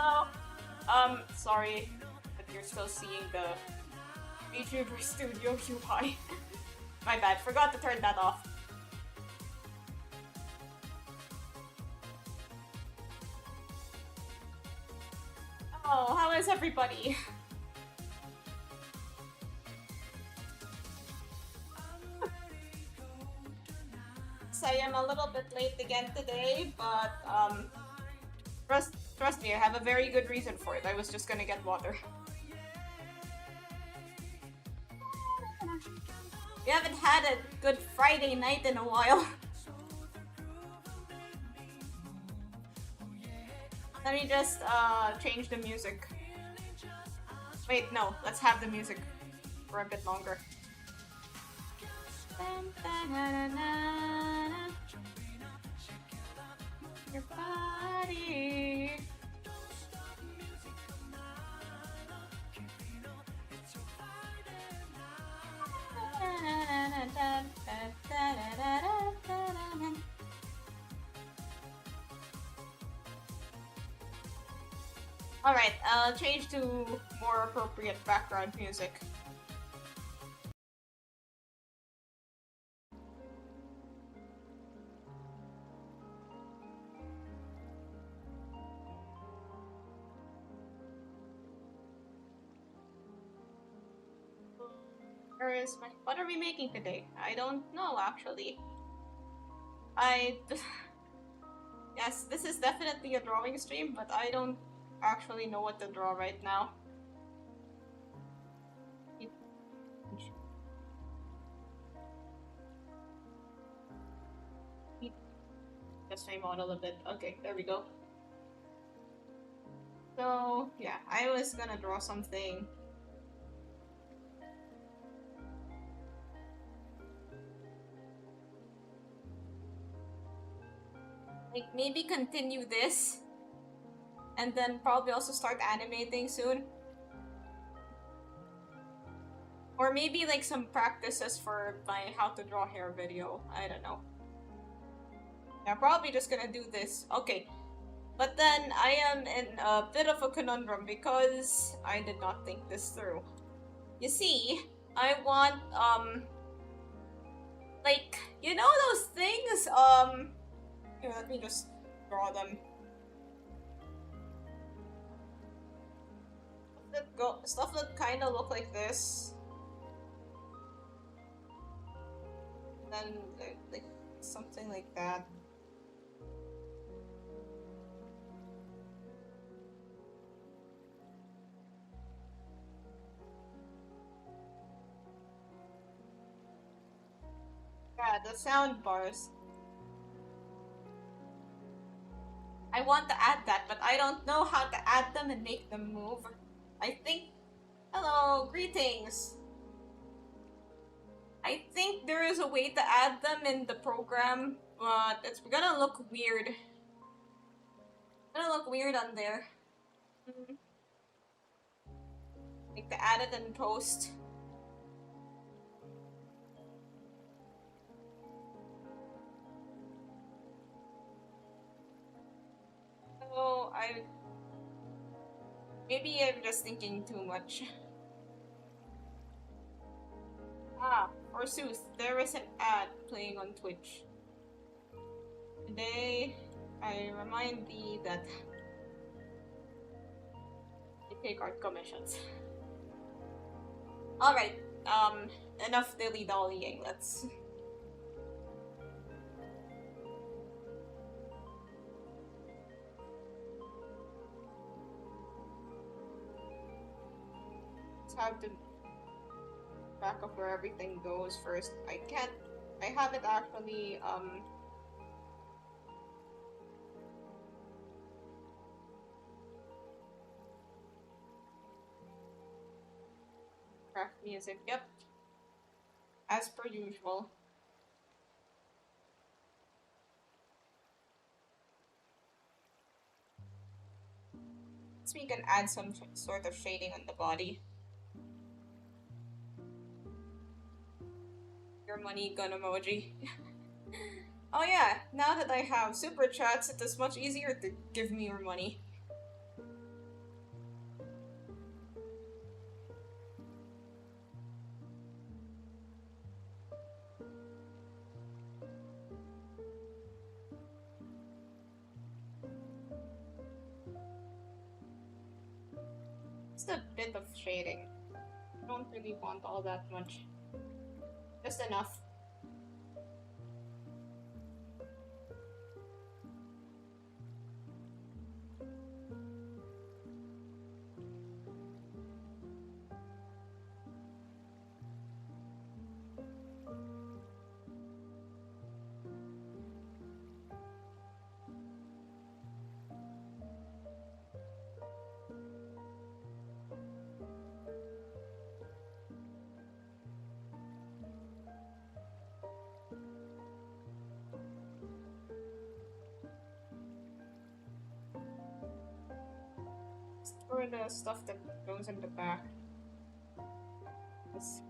Hello. Sorry, but you're still seeing the VTuber Studio UI. My bad, forgot to turn that off. Oh, how is everybody? I am a little bit late again today, but trust me, I have a very good reason for it. I was just gonna get water. We haven't had a good Friday night in a while. Let me just change the music. Wait, no, let's have the music for a bit longer. Your body. Alright, I'll change to more appropriate background music. Where is my... What are we making today? I don't know, actually. Yes, this is definitely a drawing stream, but I don't actually know what to draw right now. Just my model a bit. Okay, there we go. So, yeah, I was gonna draw something. Like, maybe continue this. And then probably also start animating soon. Or maybe like some practices for my how to draw hair video. I don't know. Yeah, probably just gonna do this. Okay. But then I am in a bit of a conundrum because I did not think this through. You see, I want, like, you know those things? Here, let me just draw them. Stuff that kind of look like this. Then, like, something like that. Yeah, the sound bars. I want to add that, but I don't know how to add them and make them move. I think... Hello, greetings! I think there is a way to add them in the program, but it's gonna look weird. It's gonna look weird on there. Like to add it in post. So maybe I'm just thinking too much. Ah, forsooth, there is an ad playing on Twitch. Today, I remind thee that I take art commissions. Alright, enough dilly-dallying, let's have to back of where everything goes first. I haven't actually, craft music, yep. As per usual. So we can add some sort of shading on the body. Your money gun emoji. Oh yeah, now that I have super chats, it is much easier to give me your money. Just a bit of shading. I don't really want all that much. Just enough. For the stuff that goes in the back. Yes.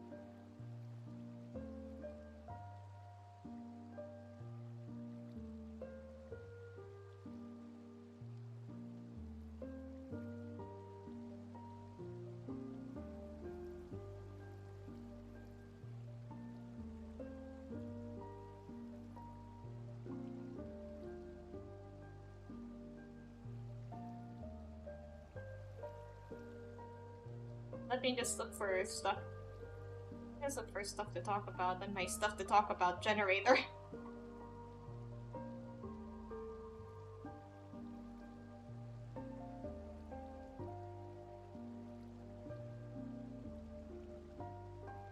Let me just look for stuff. Let's look for stuff to talk about and my stuff to talk about generator.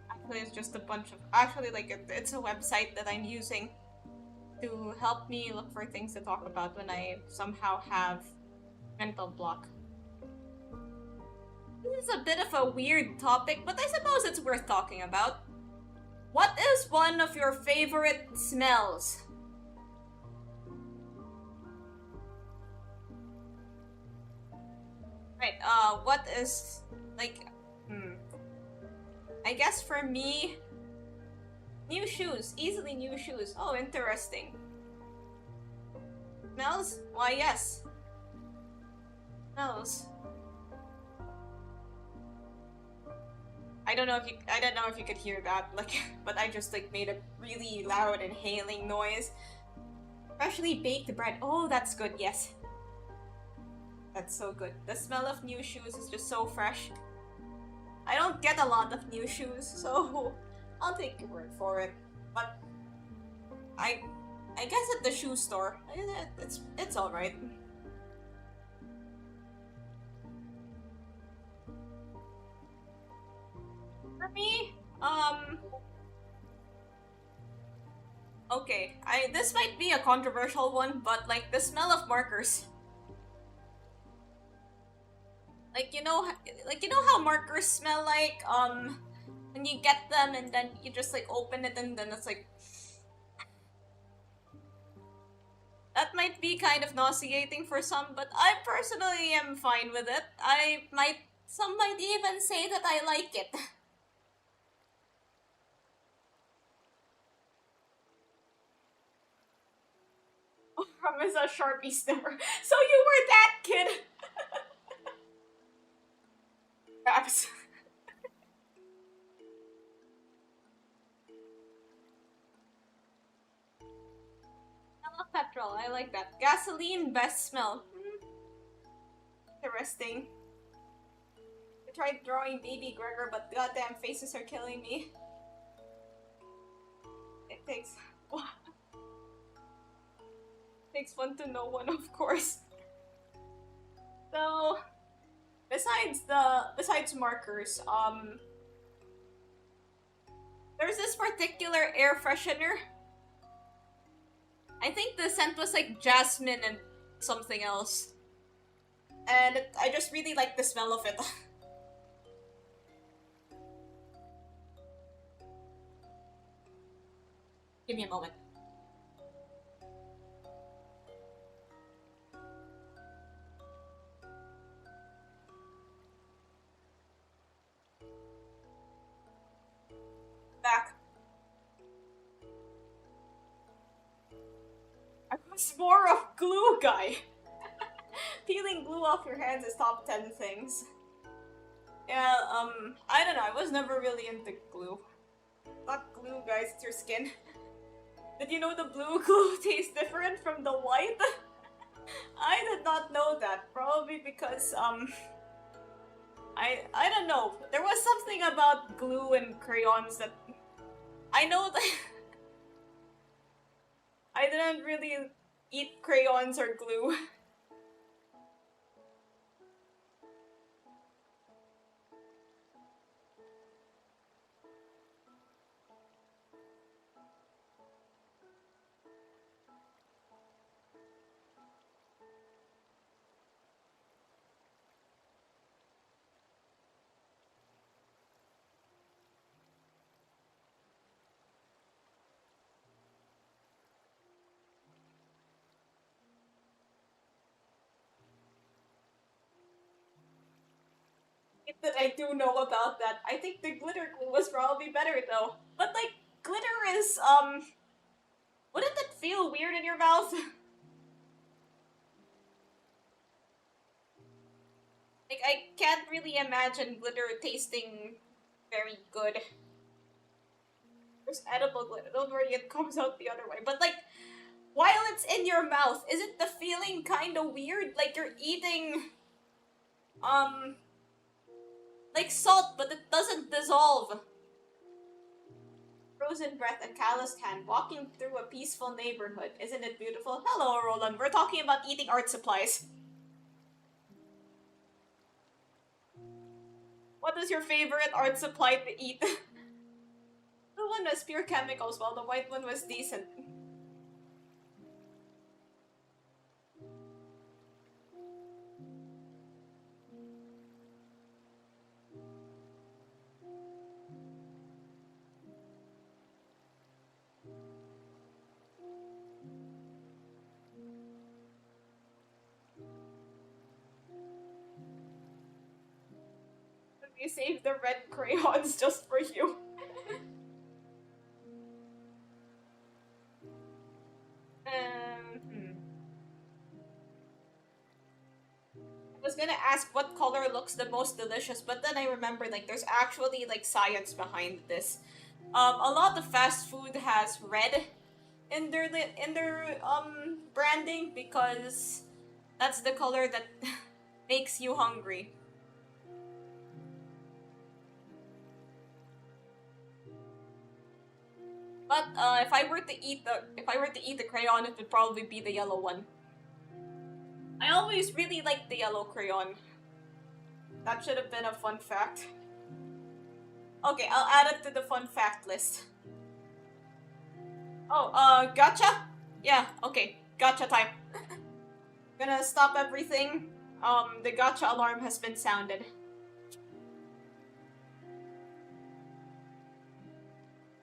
Actually, it's just a bunch of. Actually, like, it's a website that I'm using to help me look for things to talk about when I somehow have mental block. This is a bit of a weird topic, but I suppose it's worth talking about. What is one of your favorite smells? Right, what is, like, I guess for me, new shoes. Easily new shoes. Oh, interesting. Smells? Why, yes. Smells. I don't know if you could hear that, like, but I just like made a really loud inhaling noise. Freshly baked bread. Oh, that's good. Yes, that's so good. The smell of new shoes is just so fresh. I don't get a lot of new shoes, so I'll take your word for it. But I guess at the shoe store, it's all right. For me, okay, this might be a controversial one, but like the smell of markers. Like you know how markers smell like when you get them and then you just like open it and then it's like that might be kind of nauseating for some, but I personally am fine with it. Some might even say that I like it. From is a Sharpie sniffer. So you were that kid. Perhaps. I love petrol. I like that. Gasoline, best smell. Interesting. I tried drawing baby Gregor, but goddamn faces are killing me. It takes takes one to know one, of course. So, besides markers, there's this particular air freshener. I think the scent was like jasmine and something else. And I just really like the smell of it. Give me a moment. Back. I was more of glue guy. Peeling glue off your hands is top 10 things. Yeah, I don't know, I was never really into glue. Not glue, guys, it's your skin. Did you know the blue glue tastes different from the white? I did not know that. Probably because, I don't know. There was something about glue and crayons that I know that I didn't really eat crayons or glue. That I do know about that. I think the glitter glue was probably better though. But like glitter is wouldn't it feel weird in your mouth? Like I can't really imagine glitter tasting very good. There's edible glitter. Don't worry, it comes out the other way. But like while it's in your mouth, isn't the feeling kind of weird? Like you're eating um like salt, but it doesn't dissolve. Frozen breath and calloused hand, walking through a peaceful neighborhood. Isn't it beautiful? Hello, Roland. We're talking about eating art supplies. What is your favorite art supply to eat? The blue one was pure chemicals, while the white one was decent. We saved the red crayons just for you. Hmm. I was gonna ask what color looks the most delicious, but then I remembered like there's actually like science behind this. A lot of fast food has red in their branding because that's the color that makes you hungry. But if I were to eat the crayon, it would probably be the yellow one. I always really liked the yellow crayon. That should have been a fun fact. Okay, I'll add it to the fun fact list. Oh, gotcha? Yeah, okay, gotcha time. Gonna stop everything. The gotcha alarm has been sounded.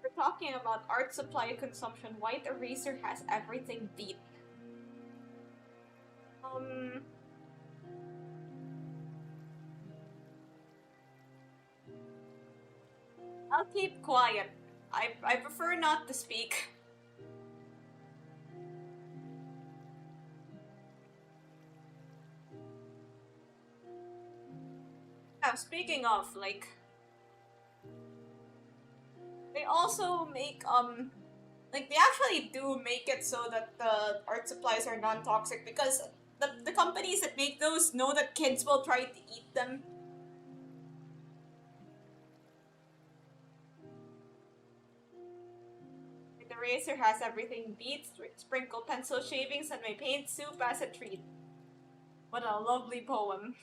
We're talking about art supply consumption. White eraser has everything beat. Um, I'll keep quiet. I prefer not to speak. Yeah, speaking of, like, they also make, like, they actually do make it so that the art supplies are non-toxic because the companies that make those know that kids will try to eat them. The eraser has everything beats, sprinkle pencil shavings and my paint soup as a treat. What a lovely poem.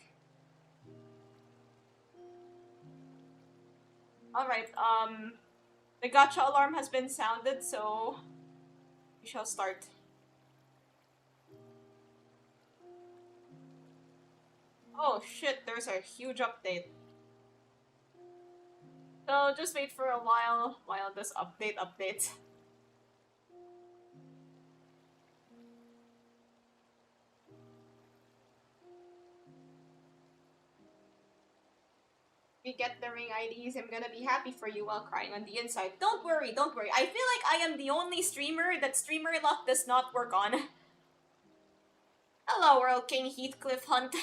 Alright, the gotcha alarm has been sounded, so we shall start. Oh shit, there's a huge update. So just wait for a while this update updates. We get the ring IDs, I'm gonna be happy for you while crying on the inside. Don't worry, don't worry. I feel like I am the only streamer that streamer luck does not work on. Hello, World King Heathcliff Hunt.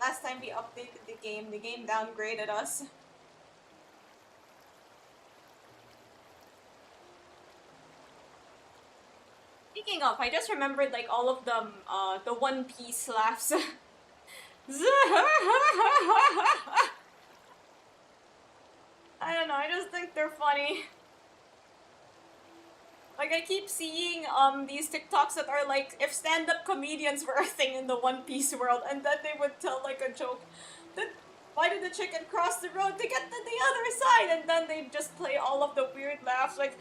Last time we updated the game downgraded us. Speaking of, I just remembered like all of the One Piece laughs. I don't know, I just think they're funny. Like, I keep seeing these TikToks that are like, if stand-up comedians were a thing in the One Piece world, and then they would tell like a joke that, why did the chicken cross the road to get to the other side? And then they just play all of the weird laughs like,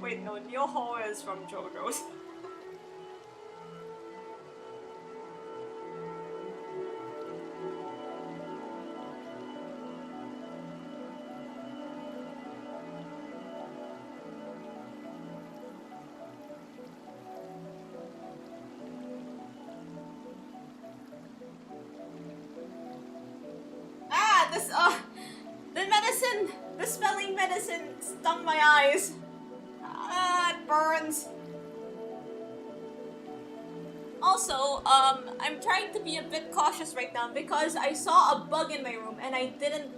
wait, no, Nyoho is from JoJo's. The smelling medicine stung my eyes. Ah, it burns. Also, I'm trying to be a bit cautious right now because I saw a bug in my room and I didn't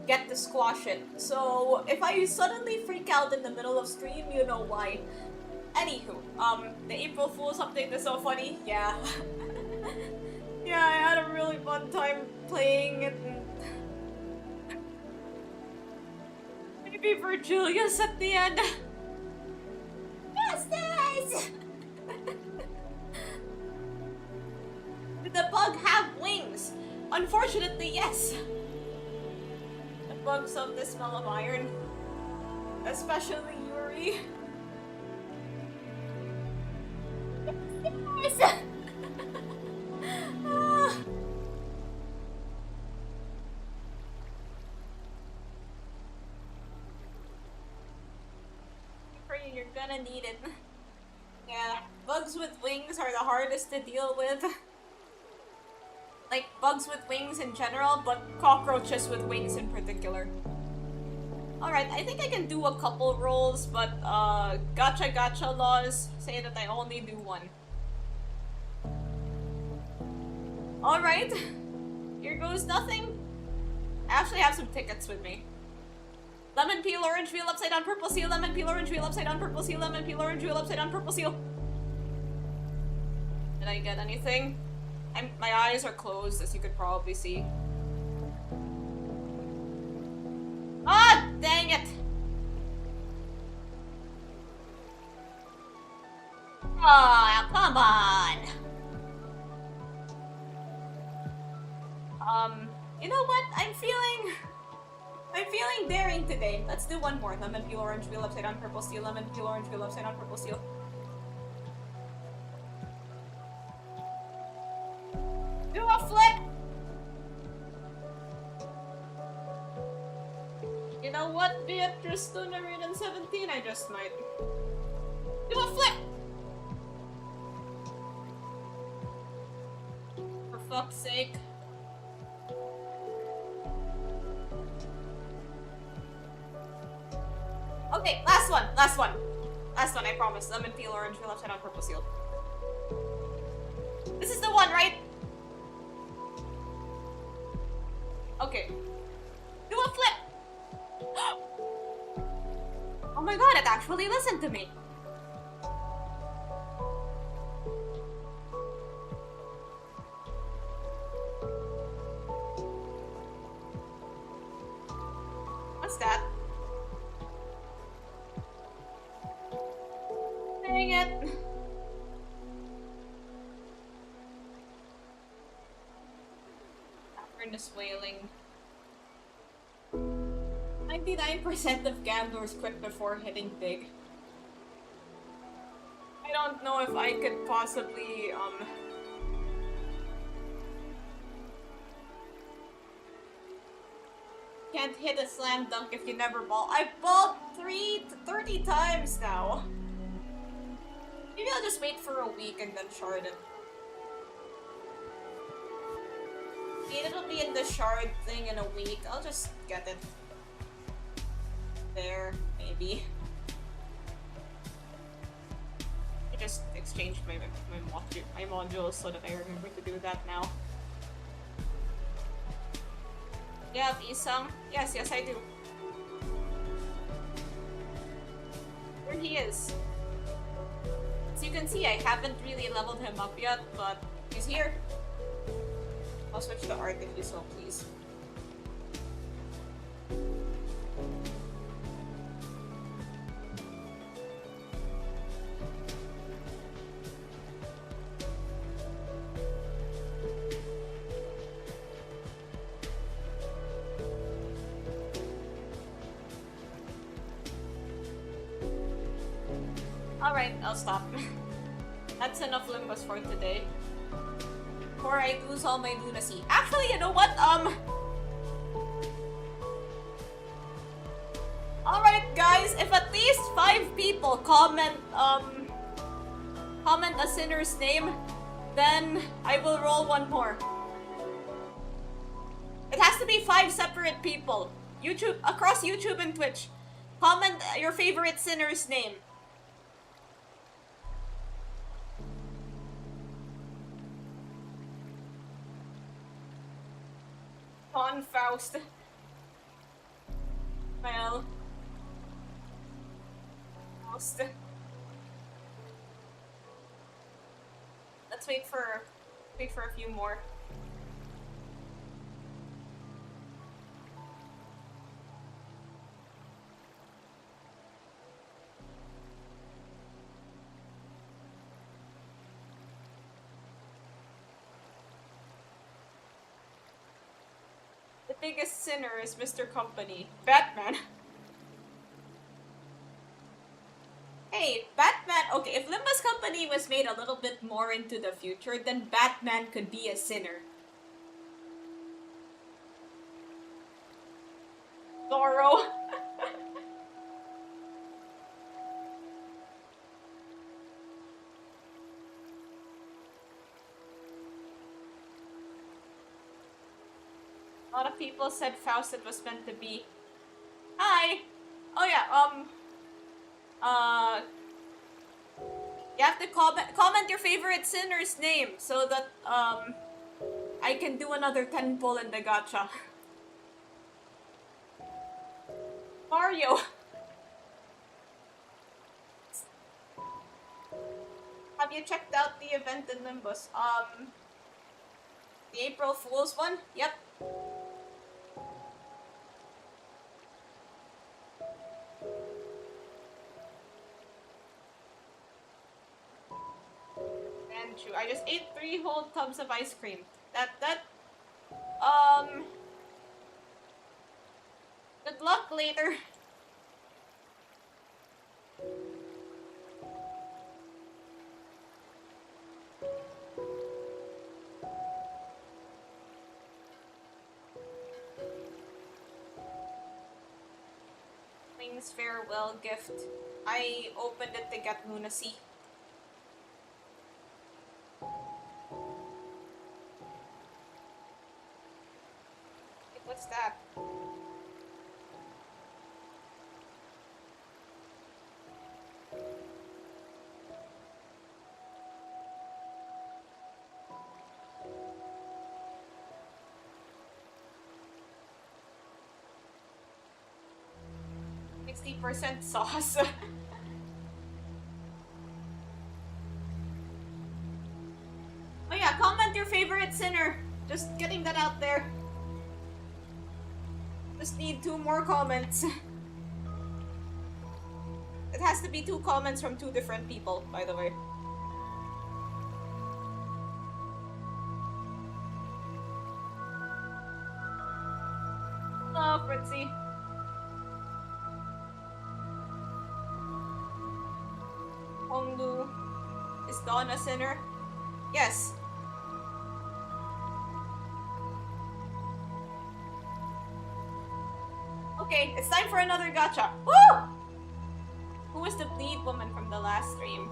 get to squash it. So, if I suddenly freak out in the middle of stream, you know why. Anywho, the April Fool's update is so funny. Yeah. Yeah, I had a really fun time playing it. Maybe Virgilius at the end. Justice! Did the bug have wings? Unfortunately, yes. The bugs love the smell of iron. Especially Yuri. Yes! You're gonna need it. Yeah, bugs with wings are the hardest to deal with. Like, bugs with wings in general, but cockroaches with wings in particular. Alright, I think I can do a couple rolls, but gacha laws say that I only do one. Alright, here goes nothing. I actually have some tickets with me. Lemon peel, orange wheel, upside down, purple seal, lemon peel, orange wheel, upside down, purple seal, lemon peel, orange wheel, upside down, purple seal. Did I get anything? My eyes are closed, as you could probably see. Ah, dang it! Oh, come on! You know what? I'm feeling daring today. Let's do one more. Lemon peel, orange wheel, upside down, purple seal, lemon peel, orange wheel, upside down, purple seal. Do a flip! You know what, Beatrice 217? I just might. Do a flip! For fuck's sake. Okay, last one, I promise. Lemon peel, orange wheel, upside down, purple seal. This is the one, right? Okay. Do a flip! Oh my god, it actually listened to me! What's that? Dang it! Furnace wailing. 99% of gamblers quit before hitting big. I don't know if I could possibly, can't hit a slam dunk if you never ball. I've balled 30 times now. Maybe I'll just wait for a week and then shard it. It'll be in the shard thing in a week. I'll just get it. There, maybe. I just exchanged my modules so that I remember to do that now. Yeah, Isang. Yes, I do. There he is. As you can see, I haven't really leveled him up yet, but he's here. I'll switch to art if you so please. Alright, I'll stop. That's enough Limbus for today. Before I lose all my lunacy. Actually, you know what? Alright guys, if at least 5 people comment a sinner's name, then I will roll one more. It has to be 5 separate people. Across YouTube and Twitch. Comment your favorite sinner's name. On Faust. Well. Faust. Let's wait for a few more. The biggest sinner is Mr. Company. Batman. Hey, Batman. Okay, if Limbus Company was made a little bit more into the future, then Batman could be a sinner. Zorro. A lot of people said Fausted was meant to be. Hi! Oh yeah, you have to comment your favorite sinner's name so that, I can do another 10 pull in the gacha. Mario! Have you checked out the event in Limbus? The April Fool's one? Yep. I just ate 3 whole tubs of ice cream. Good luck later. Wings farewell gift. I opened it to get lunacy. What's that? %60 sauce. Oh yeah, comment your favorite sinner. Just getting that out there. Just need 2 more comments. It has to be 2 comments from 2 different people, by the way. Hello, Fritzy. Honglu. Is Dawn a sinner? Yes. Okay, it's time for another gacha. Woo! Who was the lead woman from the last stream?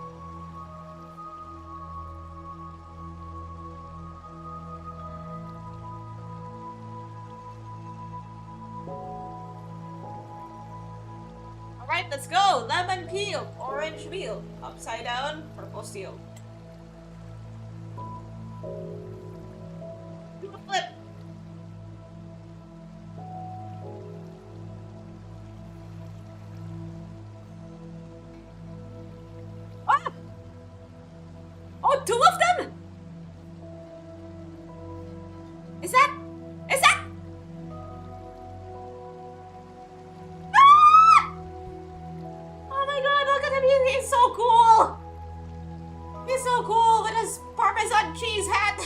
Alright, let's go! Lemon peel, orange wheel, upside down, purple seal. Flip! Ah! Oh, two of them? Is that? Ah! Oh my god, look at him, he's so cool! He's so cool with his Parmesan cheese hat!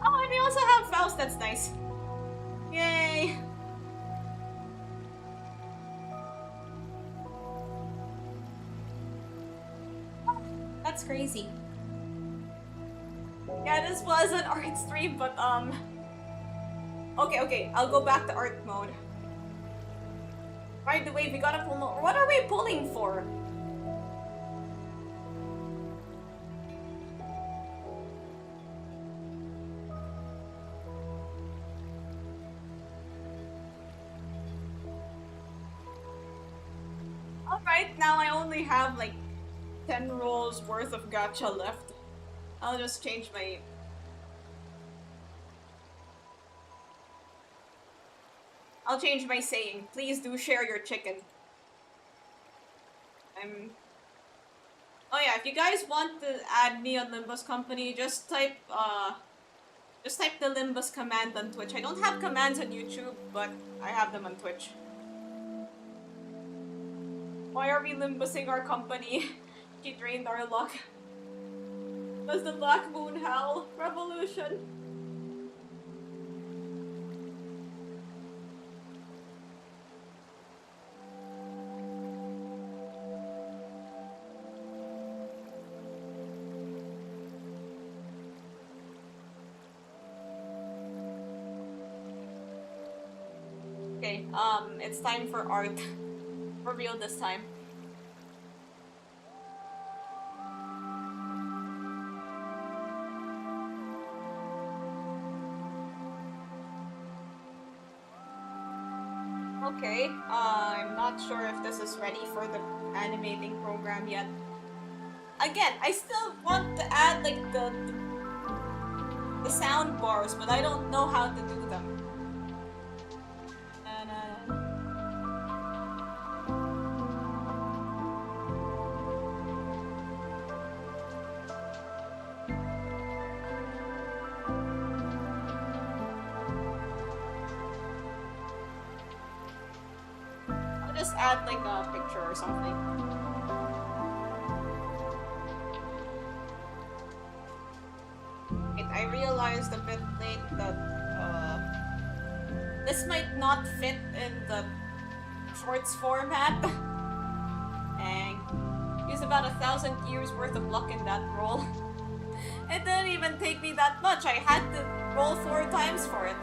Oh, and we also have Faust, that's nice. Yay! That's crazy. Yeah, this was an art stream, but Okay, I'll go back to art mode. By the way, we gotta pull more. What are we pulling for? Alright, now I only have like 10 rolls worth of gacha left. I'll just change my... I'll change my saying. Please do share your chicken. Oh yeah, if you guys want to add me on Limbus Company, just type the Limbus command on Twitch. I don't have commands on YouTube, but I have them on Twitch. Why are we limbusing our company? She drained our luck. Does the Black Moon howl? Revolution! Okay, it's time for art. For real this time. Okay, I'm not sure if this is ready for the animating program yet. Again, I still want to add like the sound bars, but I don't know how to do them. Just add like a picture or something. Wait, I realized a bit late that this might not fit in the shorts format. Dang. Used about 1,000 years worth of luck in that roll. It didn't even take me that much. I had to roll 4 times for it.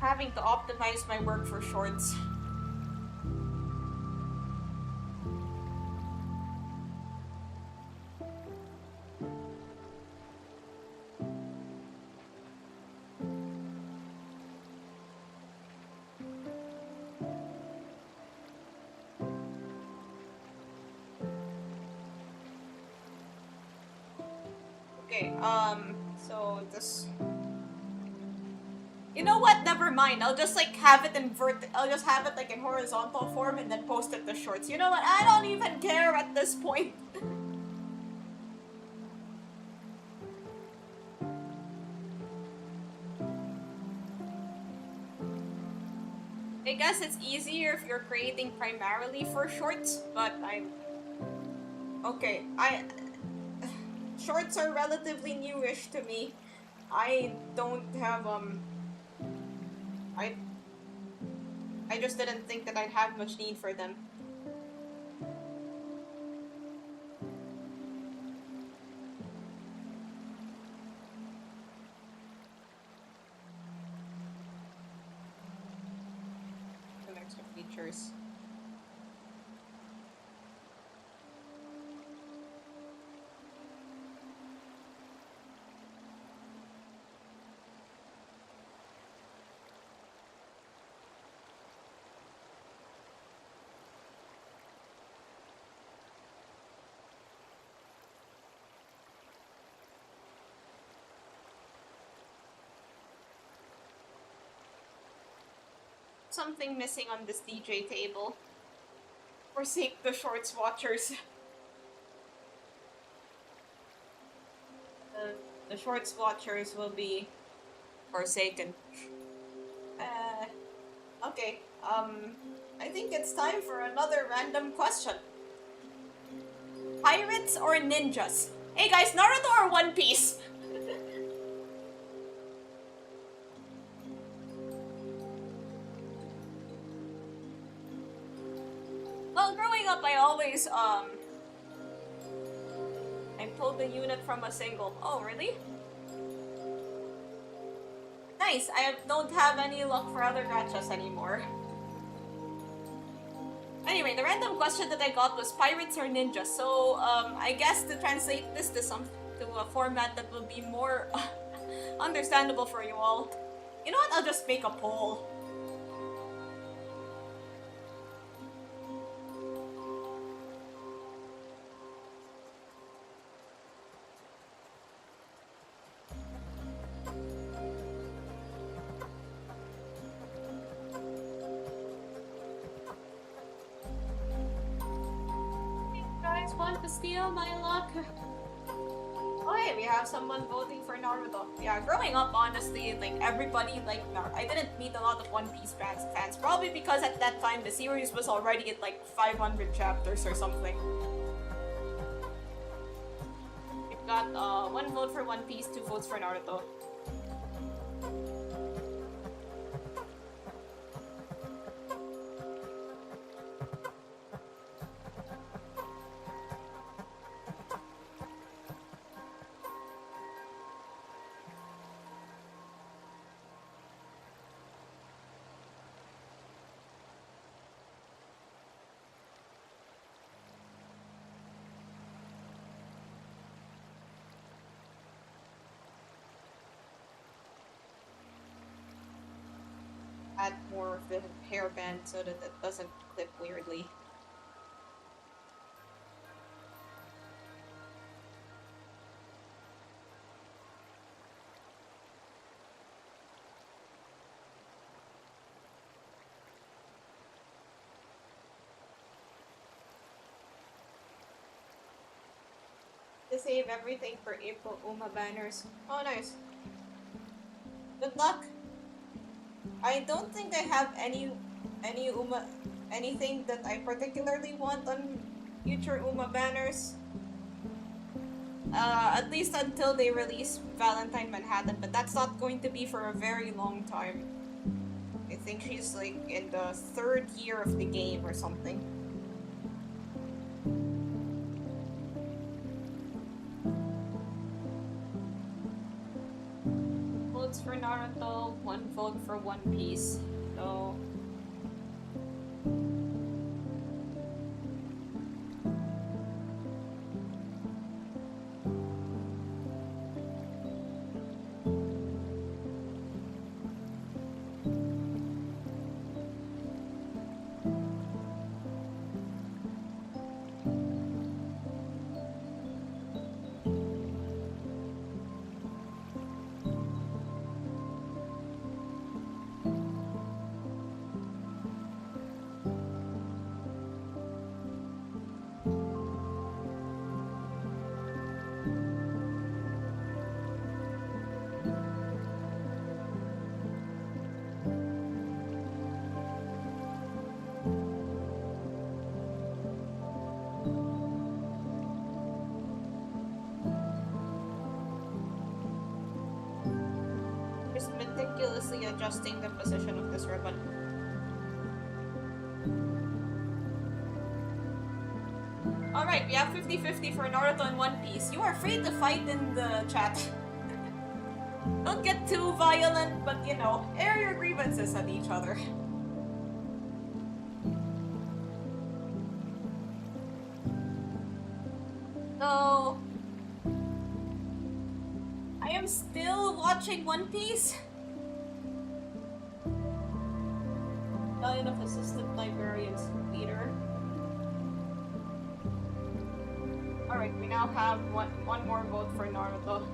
Having to optimize my work for shorts. Okay, so this... You know what? Never mind. I'll just like have it in I'll just have it like in horizontal form and then post it to shorts. You know what? I don't even care at this point. I guess it's easier if you're creating primarily for shorts, but I'm... Okay, shorts are relatively newish to me. I don't have, I... I just didn't think that I'd have much need for them. Some extra features. Something missing on this DJ table. Forsake the shorts watchers. The shorts watchers will be forsaken. Okay, I think it's time for another random question. Pirates or ninjas? Hey guys, Naruto or One Piece? Well, growing up, I always, I pulled the unit from a single. Oh, really? Nice, I don't have any luck for other gachas anymore. Anyway, the random question that I got was pirates or ninjas. So, I guess to translate this to a format that will be more understandable for you all. You know what? I'll just make a poll. Want to steal my luck? Oh hey, we have someone voting for Naruto. Yeah, growing up, honestly, like everybody liked Naruto. I didn't meet a lot of One Piece fans, probably because at that time the series was already at like 500 chapters or something. We've got 1 vote for One Piece, 2 votes for Naruto. Add more of the hairband so that it doesn't clip weirdly. To save everything for April Uma banners. Oh, nice. Good luck. I don't think I have anything that I particularly want on future Uma banners. At least until they release Valentine Manhattan, but that's not going to be for a very long time. I think she's like in the 3rd year of the game or something. Votes for Naruto, 1 vote for One Piece. So ridiculously adjusting the position of this ribbon. Alright, we have 50-50 for Naruto and One Piece. You are free to fight in the chat. Don't get too violent, but you know, air your grievances at each other. So... I am still watching One Piece. Battalion of Assistant Librarians leader. Alright, we now have one more vote for Naruto.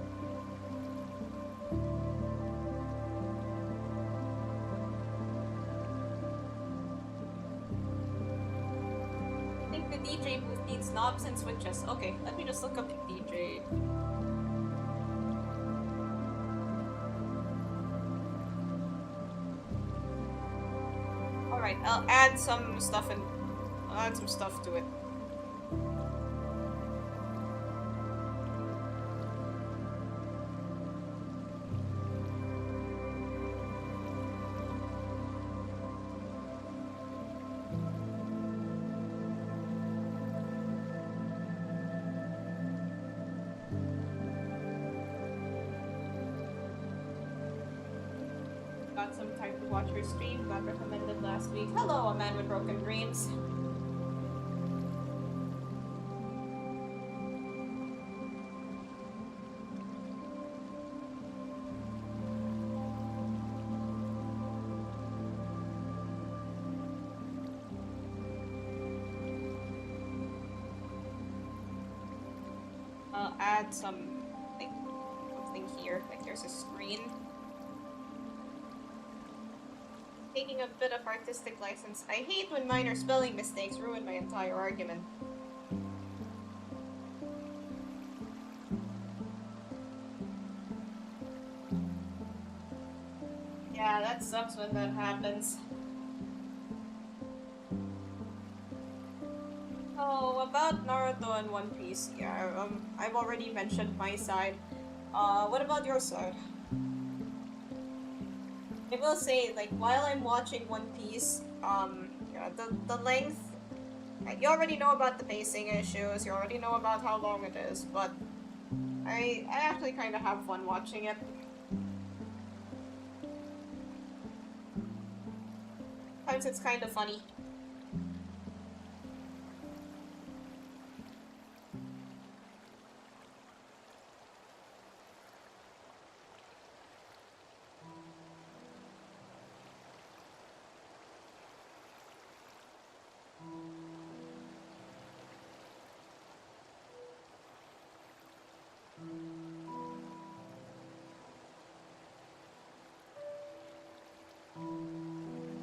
I think the DJ booth needs knobs and switches. Okay, let me just look up the DJ. Alright, I'll add some stuff to it. Got some time to watch your stream, got recommended last week. Hello, a man with broken dreams. I'll add something here, like there's a screen. Taking a bit of artistic license. I hate when minor spelling mistakes ruin my entire argument. Yeah, that sucks when that happens. Oh, about Naruto and One Piece. Yeah, I've already mentioned my side. What about your side? I will say, like, while I'm watching One Piece, yeah, the length, you already know about the pacing issues, you already know about how long it is, but I actually kind of have fun watching it. Sometimes it's kind of funny.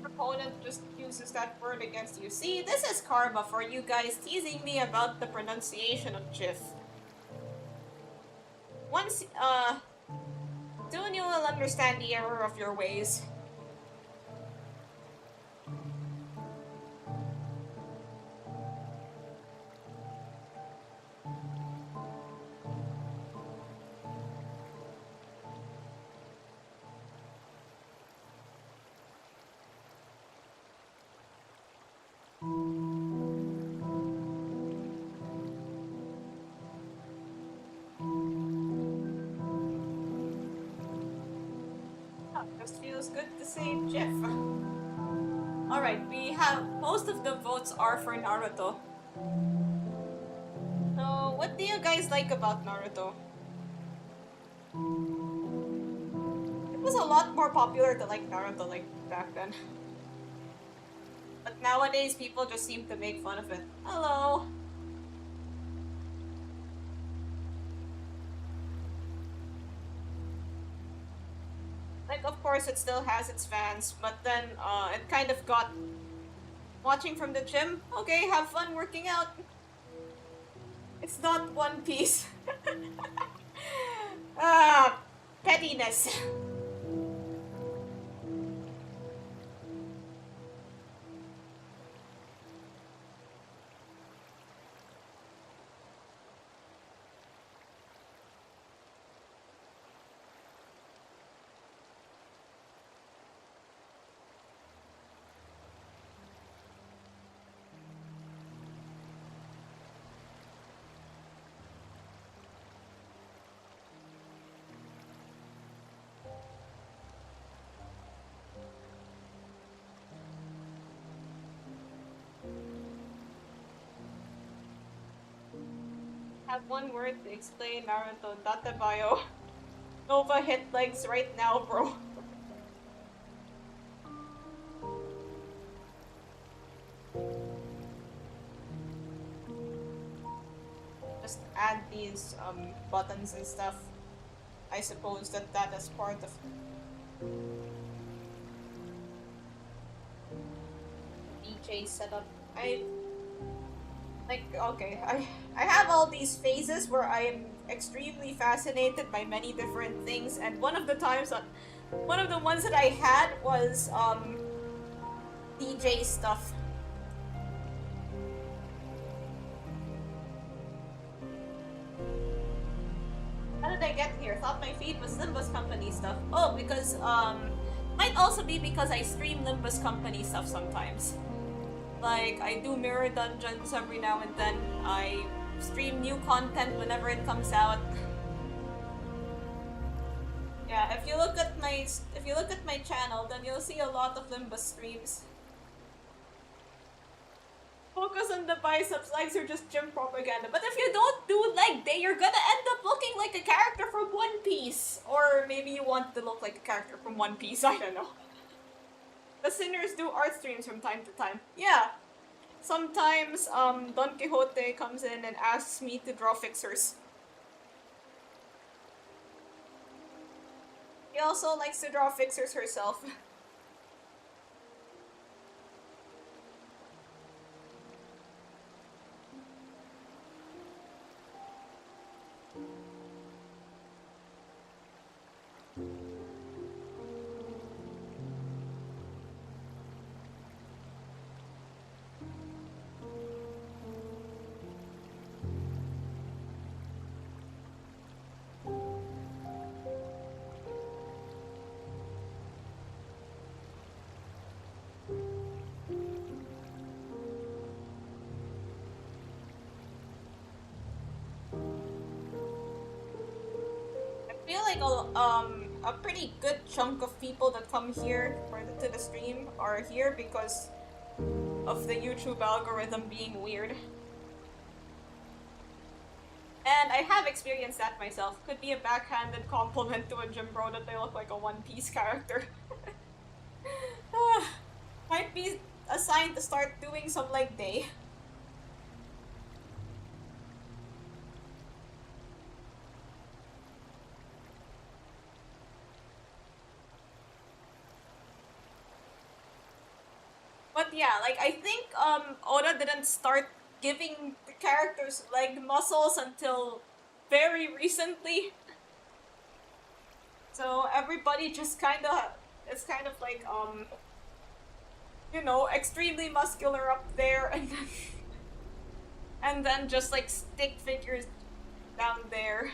Opponent just uses that word against you. See, this is karma for you guys teasing me about the pronunciation of GIF. Once, soon you will understand the error of your ways. Just feels good to say Jeff. Alright, we have most of the votes are for Naruto. So, what do you guys like about Naruto? It was a lot more popular to like Naruto like back then. But nowadays people just seem to make fun of it. Hello! Like, of course, it still has its fans, but then, it kind of got... Watching from the gym? Okay, have fun working out. It's not One Piece. Pettiness. have one word to explain Naruto. Databayo. Nova hit legs right now, bro. Just add these buttons and stuff. I suppose that is part of DJ setup. Okay, I have all these phases where I am extremely fascinated by many different things, and one of the ones that I had was DJ stuff. How did I get here? Thought my feed was Limbus Company stuff. Oh, because might also be because I stream Limbus Company stuff sometimes. Like, I do mirror dungeons every now and then. I stream new content whenever it comes out. Yeah, if you look at my channel, then you'll see a lot of Limbus streams. Focus on the biceps, legs are just gym propaganda. But if you don't do leg day, you're gonna end up looking like a character from One Piece. Or maybe you want to look like a character from One Piece, I don't know. The Sinners do art streams from time to time. Yeah. Sometimes, Don Quixote comes in and asks me to draw fixers. He also likes to draw fixers herself. I feel like a pretty good chunk of people that come here to the stream are here because of the YouTube algorithm being weird. And I have experienced that myself. Could be a backhanded compliment to a gym bro that they look like a One Piece character. Might be a sign to start doing some leg day. But yeah, like, I think Oda didn't start giving the characters leg muscles until very recently. So everybody just it's kind of like, you know, extremely muscular up there, and then just like stick figures down there.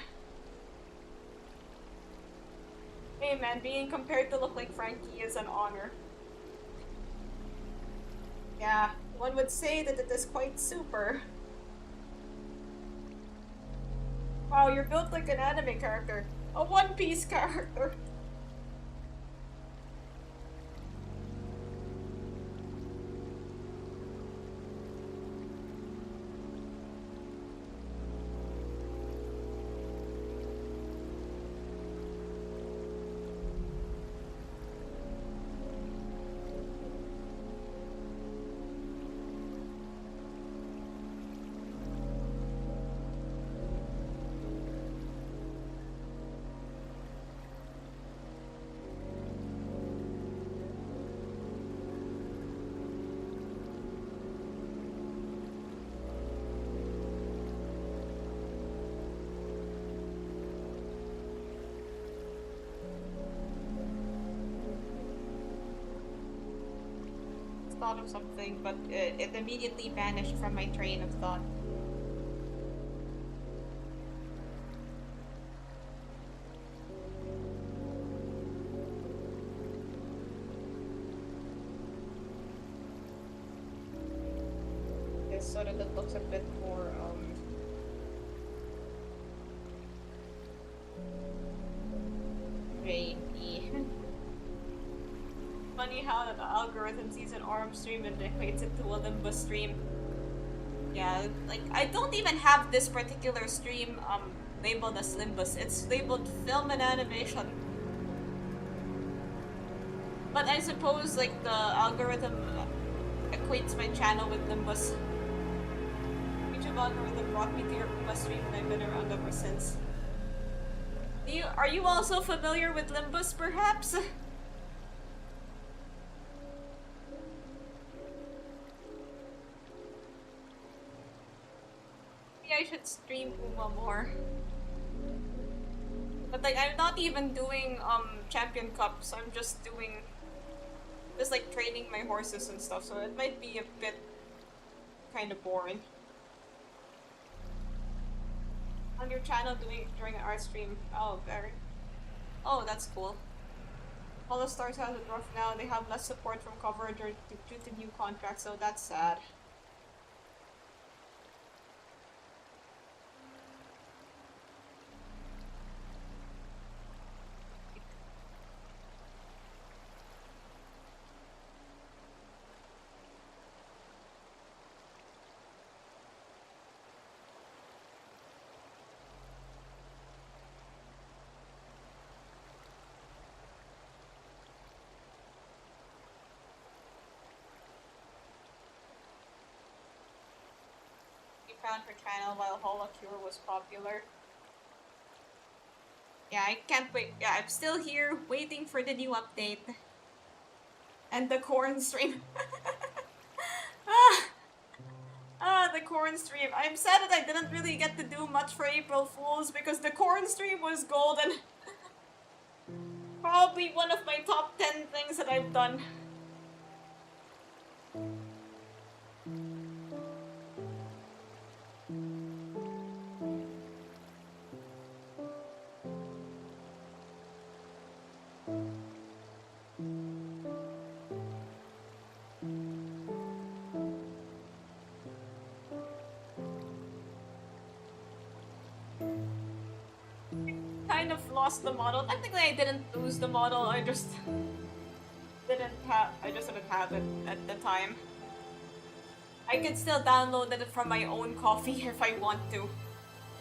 Hey man, being compared to look like Frankie is an honor. Yeah, one would say that it is quite super. Wow, you're built like an anime character. A One Piece character. Thought of something, but it immediately vanished from my train of thought. Yes, so that it looks a bit more, veiny. Funny how the algorithm sees an ARM stream and equates it to a Limbus stream. Yeah, like, I don't even have this particular stream, labeled as Limbus. It's labeled Film and Animation. But I suppose, like, the algorithm equates my channel with Limbus. YouTube algorithm brought me to your Limbus stream and I've been around ever since. Are you also familiar with Limbus, perhaps? Maybe I should stream Uma more. But like, I'm not even doing Champion Cups. I'm just like training my horses and stuff. So it might be a bit kind of boring. On your channel during an art stream. Oh, very. Oh, that's cool. Hollow Stars has it rough now. They have less support from coverage due to new contracts, so that's sad. Found her channel while Holocure was popular. Yeah, I can't wait. Yeah, I'm still here waiting for the new update. And the corn stream. The corn stream. I'm sad that I didn't really get to do much for April Fools because the corn stream was golden. Probably one of my top 10 things that I've done. Lost the model. Technically, I didn't lose the model. I just didn't have it at the time. I can still download it from my own copy if I want to.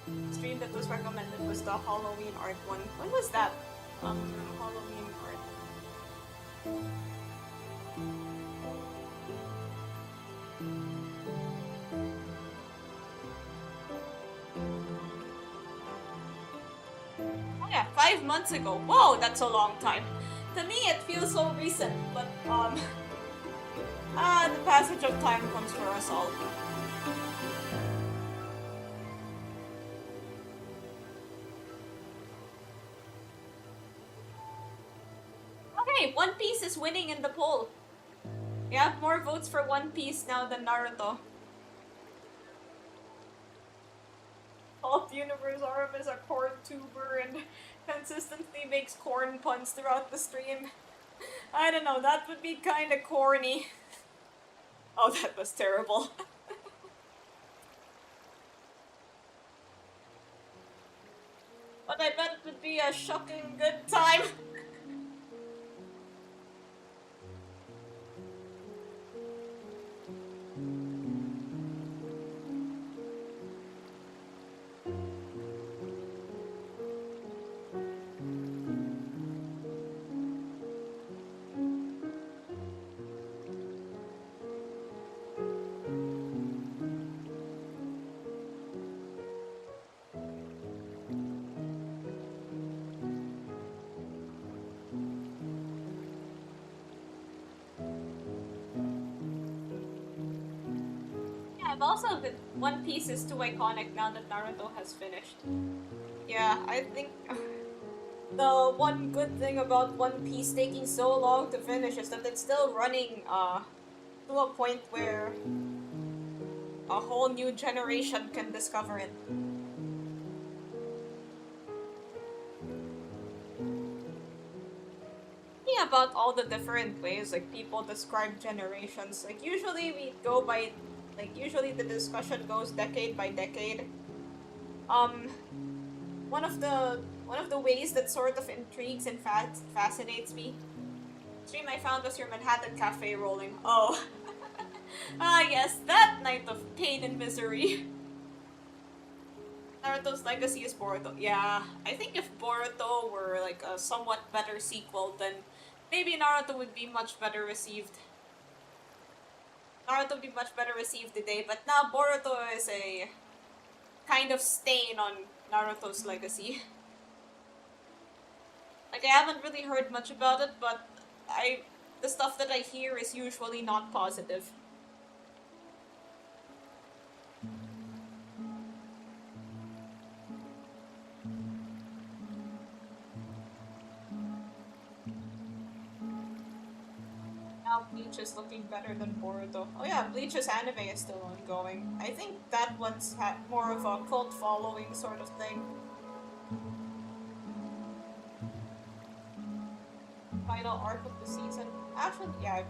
The stream that was recommended was the Halloween art one. When was that? Halloween art. Yeah, 5 months ago. Whoa, that's a long time. To me, it feels so recent, but, the passage of time comes for us all. Okay, One Piece is winning in the poll. We have more votes for One Piece now than Naruto. Alt Universe Arm is a corn tuber and consistently makes corn puns throughout the stream. I don't know, that would be kinda corny. Oh, that was terrible. But I bet it would be a shocking good time. Also, One Piece is too iconic now that Naruto has finished. Yeah, I think the one good thing about One Piece taking so long to finish is that it's still running to a point where a whole new generation can discover it. Thinking about all the different ways like people describe generations, like usually we go by usually the discussion goes decade by decade. One of the ways that sort of intrigues and fascinates me. Stream I found was your Manhattan Cafe rolling. Oh. Ah, yes, that night of pain and misery. Naruto's Legacy is Boruto. Yeah, I think if Boruto were like a somewhat better sequel, then maybe Naruto would be much better received. Naruto would be much better received today, but now Boruto is a kind of stain on Naruto's legacy. Like, I haven't really heard much about it, but the stuff that I hear is usually not positive. Now Bleach is looking better than Boruto. Oh yeah, Bleach's anime is still ongoing. I think that one's had more of a cult following sort of thing. Final arc of the season. Actually, yeah,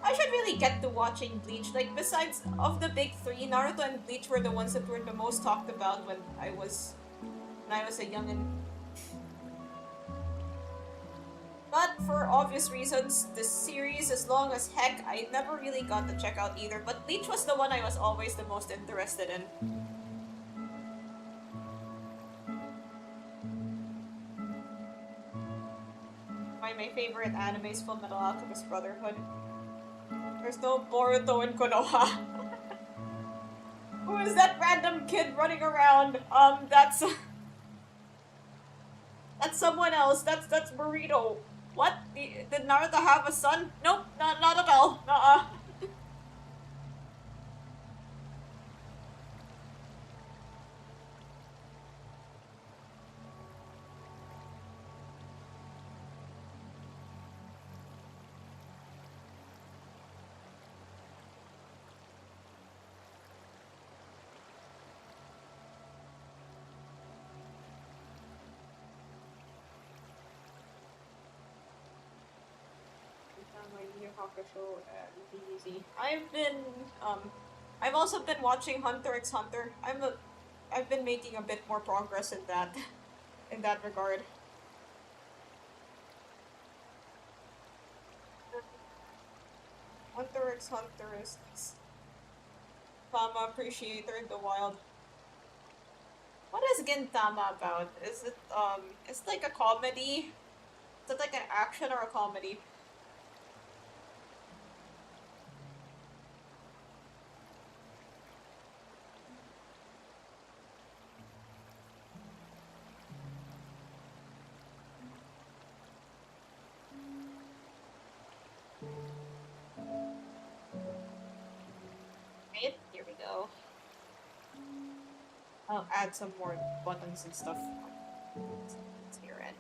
I should really get to watching Bleach. Like, besides of the big three, Naruto and Bleach were the ones that were the most talked about when I was a youngin'. But for obvious reasons, the series, as long as heck, I never really got to check out either. But Bleach was the one I was always the most interested in. My favorite anime is Full Metal Alchemist Brotherhood. There's no Boruto and Konoha. Who is that random kid running around? That's someone else. That's Burrito. What? Did Naruto have a son? Nope, not at all. Nuh-uh. Easy. I've also been watching Hunter x Hunter. I've been making a bit more progress in that, in that regard. Hunter x Hunter is Tama Appreciator in the Wild. What is Gintama about? Is it, it's like a comedy? Is it like an action or a comedy? Right, here we go. I'll add some more buttons and stuff. It's here end.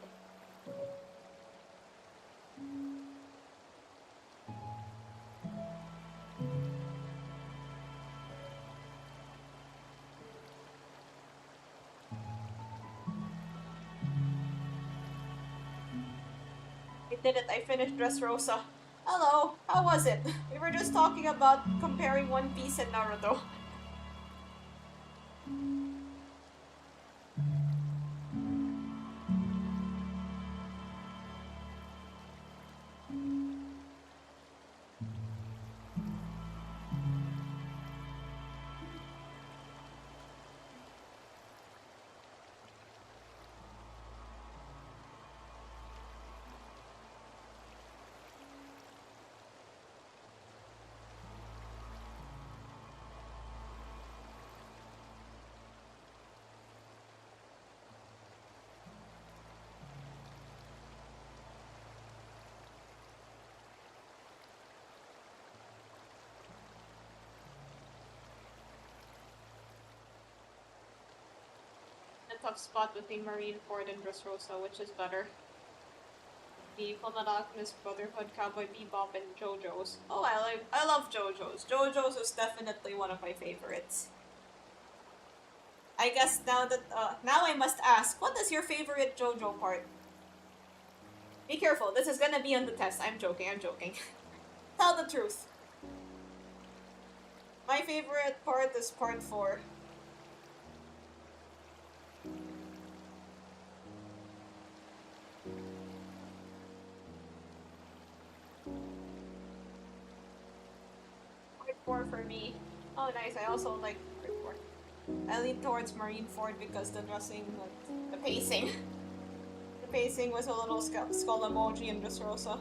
I did it, I finished Dressrosa. Hello, how was it? We were just talking about comparing One Piece and Naruto. A tough spot between Marineford and Dressrosa, which is better? The Fullmetal Alchemist Brotherhood, Cowboy Bebop, and JoJo's. Oh, I love JoJo's. JoJo's is definitely one of my favorites. I guess now that now I must ask, what is your favorite JoJo part? Be careful, this is gonna be on the test. I'm joking, I'm joking. Tell the truth. My favorite part is part 4. 4 for me. Oh, nice. I also like Marineford. I lean towards Marineford because the dressing, the pacing. The pacing was a little skull emoji in Dressrosa.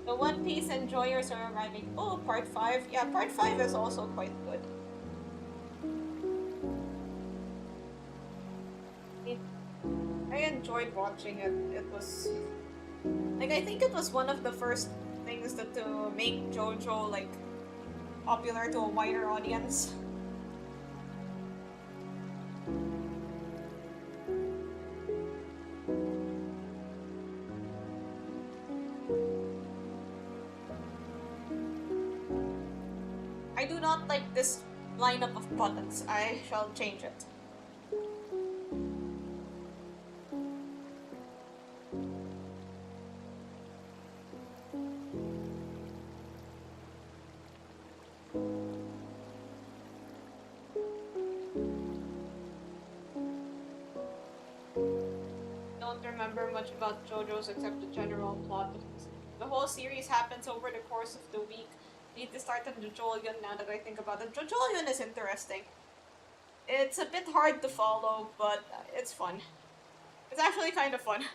The One Piece enjoyers are arriving. Oh, part 5. Yeah, part 5 is also quite good. I enjoyed watching it. It was like I think it was one of the first things that to make JoJo like popular to a wider audience. I do not like this lineup of buttons. I shall change it. Don't remember much about JoJo's except the general plot. The whole series happens over the course of the week. Need to start on JoJolion now that I think about it. JoJolion is interesting. It's a bit hard to follow, but it's fun. It's actually kind of fun.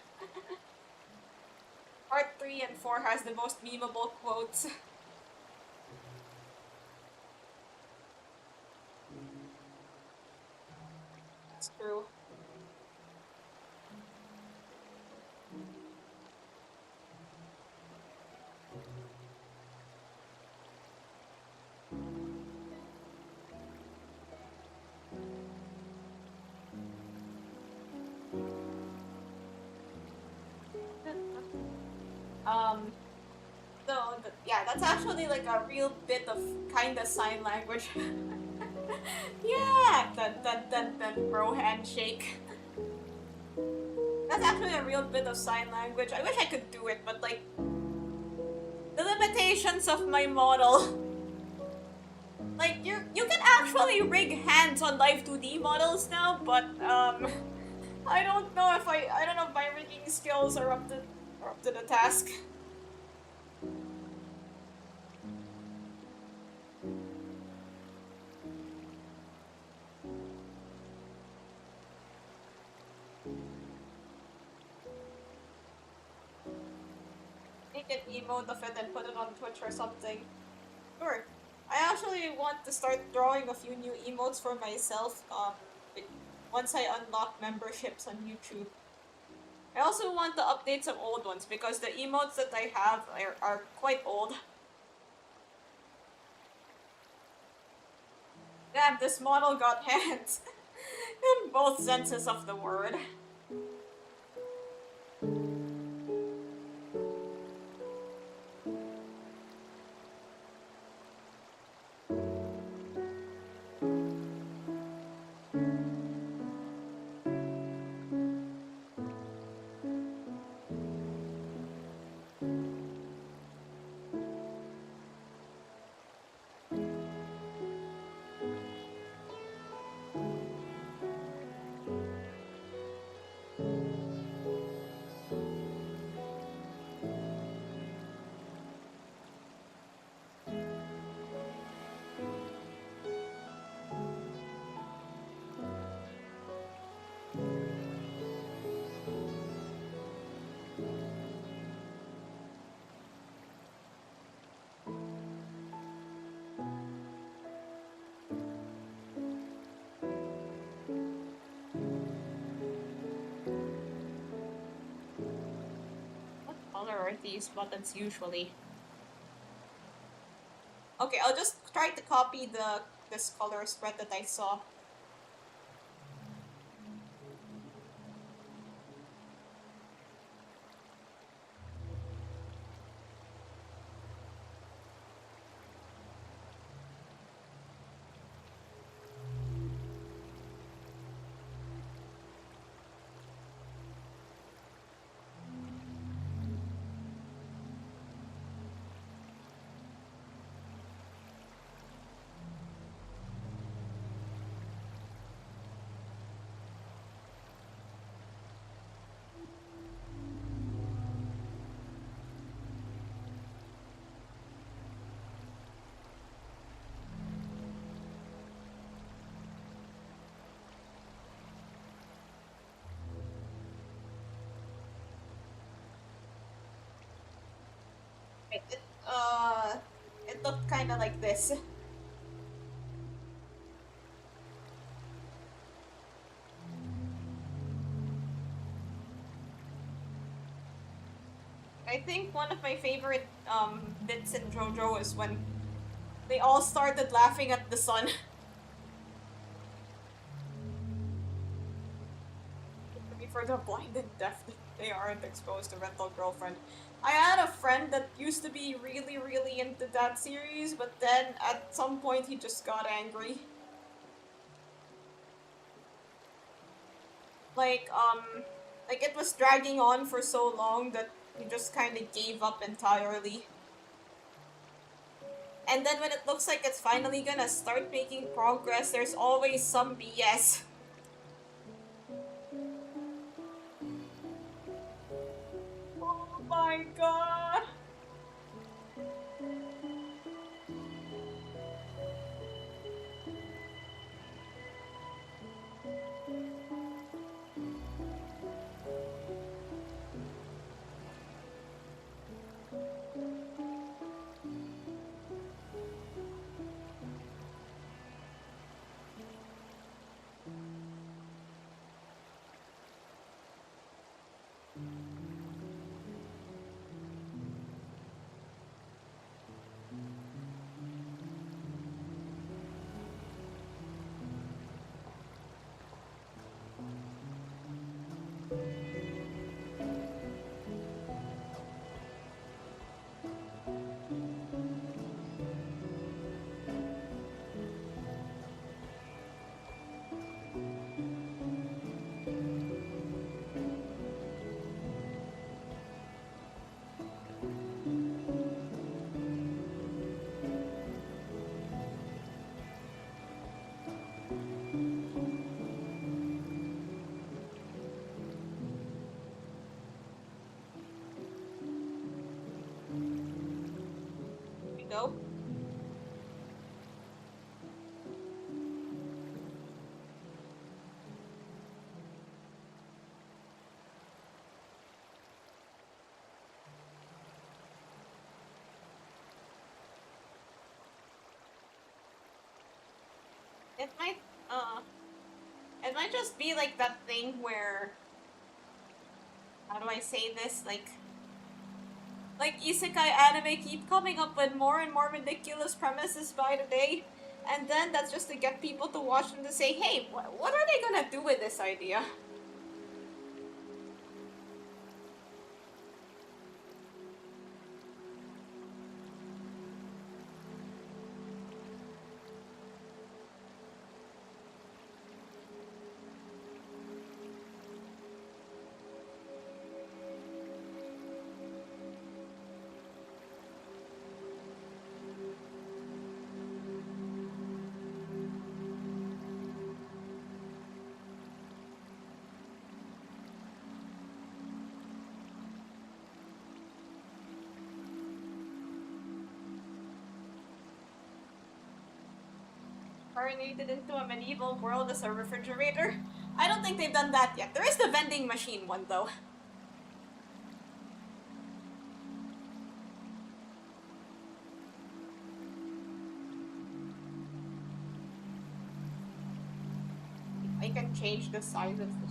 Part 3 and 4 has the most memeable quotes. It's true. So, yeah, that's actually like a real bit of kinda sign language. Yeah! Dun dun dun dun, bro handshake. That's actually a real bit of sign language. I wish I could do it, but like, the limitations of my model. Like, you can actually rig hands on live 2D models now, but I don't know if I don't know if my rigging skills are up to the task. Make an emote of it and put it on Twitch or something. Sure. I actually want to start drawing a few new emotes for myself, once I unlock memberships on YouTube. I also want to update some old ones because the emotes that I have are quite old. Damn, this model got hands. In both senses of the word. What color are these buttons usually? Okay, I'll just try to copy this color spread that I saw. It looked kind of like this. I think one of my favorite bits in JoJo is when they all started laughing at the sun. For the blind and deaf, they aren't exposed to rental girlfriend. I had a friend that used to be really, really into that series, but then at some point he just got angry. Like, like it was dragging on for so long that he just kind of gave up entirely. And then when it looks like it's finally gonna start making progress, there's always some BS. Oh my god! We go. It might, uh, it might just be like that thing where, how do I say this? Like isekai anime keep coming up with more and more ridiculous premises by the day, and then that's just to get people to watch them to say, hey, what are they gonna do with this idea? Incarnated into a medieval world as a refrigerator? I don't think they've done that yet. There is the vending machine one, though. I can change the size of this.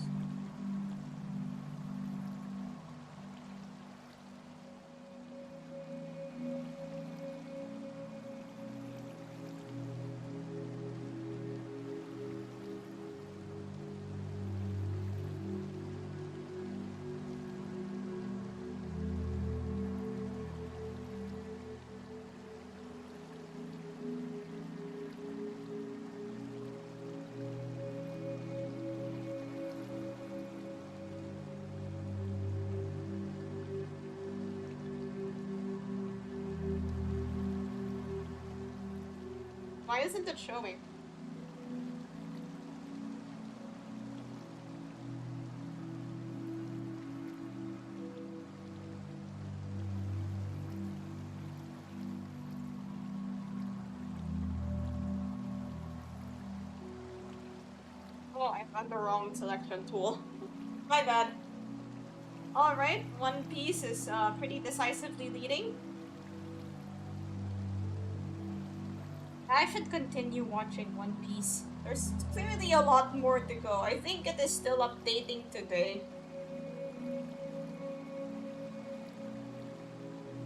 Why isn't it showing? Oh, I found the wrong selection tool. My bad. Alright, One Piece is pretty decisively leading. I should continue watching One Piece. There's clearly a lot more to go. I think it is still updating today.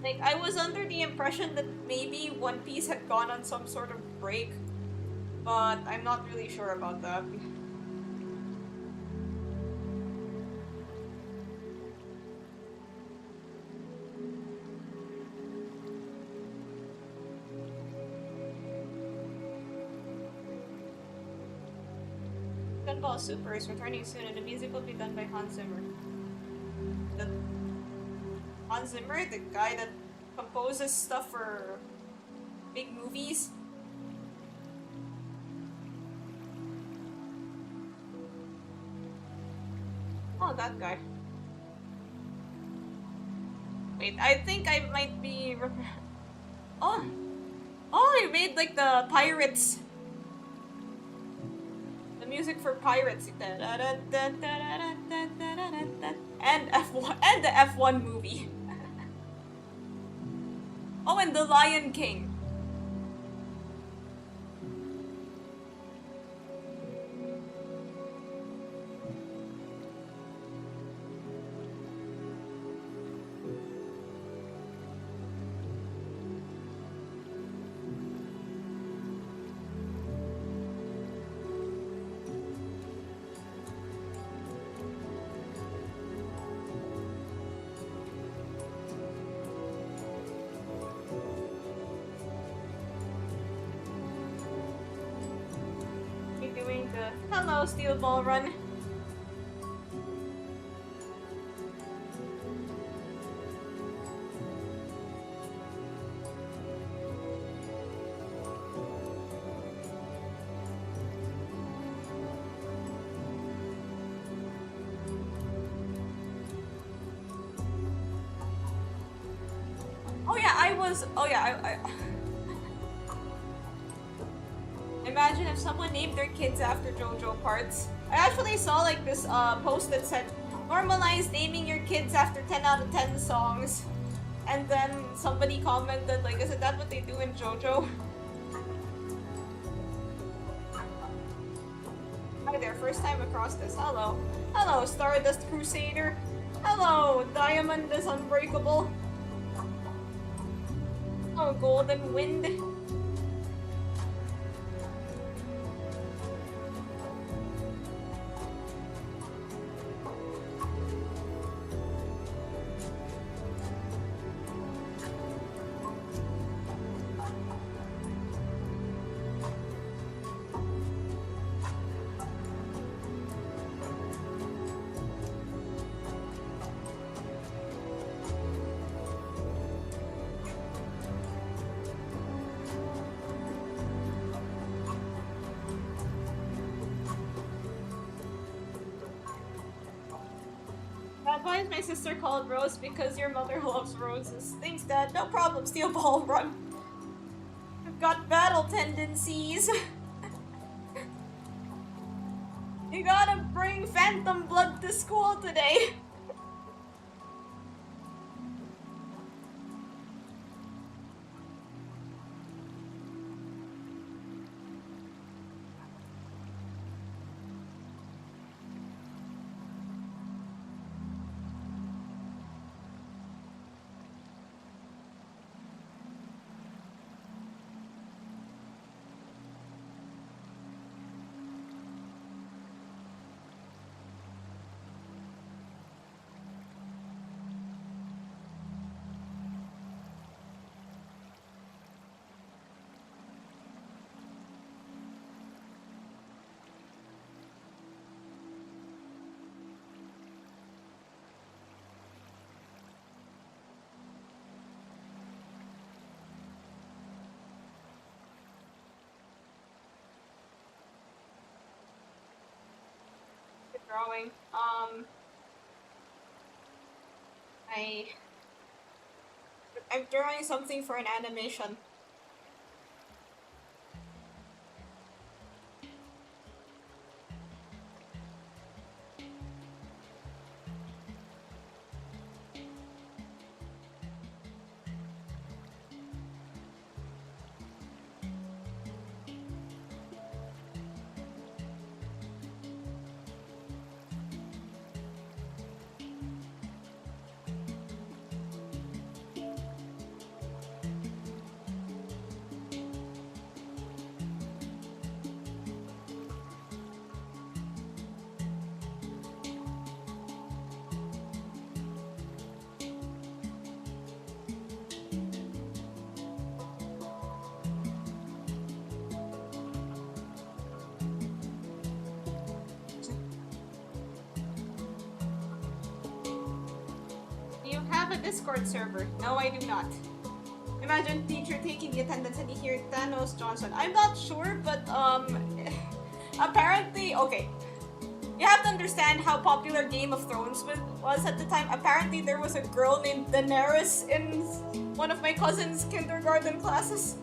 Like, I was under the impression that maybe One Piece had gone on some sort of break, but I'm not really sure about that. Gunball Super is returning soon, and the music will be done by Hans Zimmer. The Hans Zimmer, the guy that composes stuff for big movies. Oh, that guy. Wait, I think I might be. Oh, oh, he made like the Pirates. The music for Pirates. And F1 and the F1 movie. Oh, and the Lion King. Doing the hello steel ball run. Oh yeah, I was. Oh yeah, I imagine if someone named their kids after JoJo parts. I actually saw like this post that said, normalize naming your kids after 10 out of 10 songs. And then somebody commented like, isn't that what they do in JoJo? Hi there, first time across this. Hello. Hello, Stardust Crusader. Hello, Diamond is Unbreakable. Oh, Golden Wind. Why is my sister called Rose? Because your mother loves roses. Thanks, Dad. No problem, Steel Ball Run. I've got battle tendencies. You gotta bring Phantom Blood to school today. Drawing. I'm drawing something for an animation. a Discord server. No, I do not. Imagine teacher taking the attendance and you hear Thanos Johnson. I'm not sure, but apparently, okay. You have to understand how popular Game of Thrones was at the time. Apparently, there was a girl named Daenerys in one of my cousin's kindergarten classes.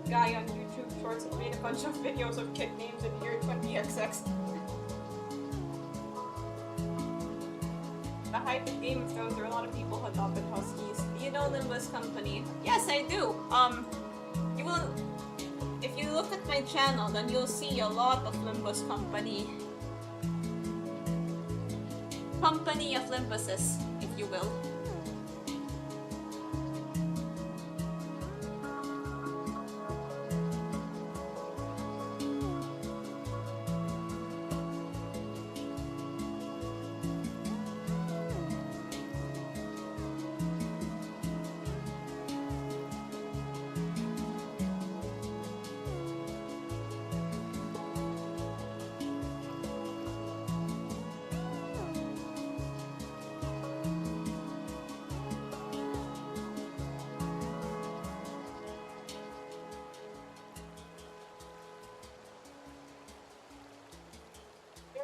Guy on YouTube Shorts has made a bunch of videos of kid names in year 20XX. The height of Game of Thrones, there are a lot of people who adopted huskies. Do you know Limbus Company? Yes, I do. You will, if you look at my channel, then you'll see a lot of Limbus Company. Company of Limbuses, if you will.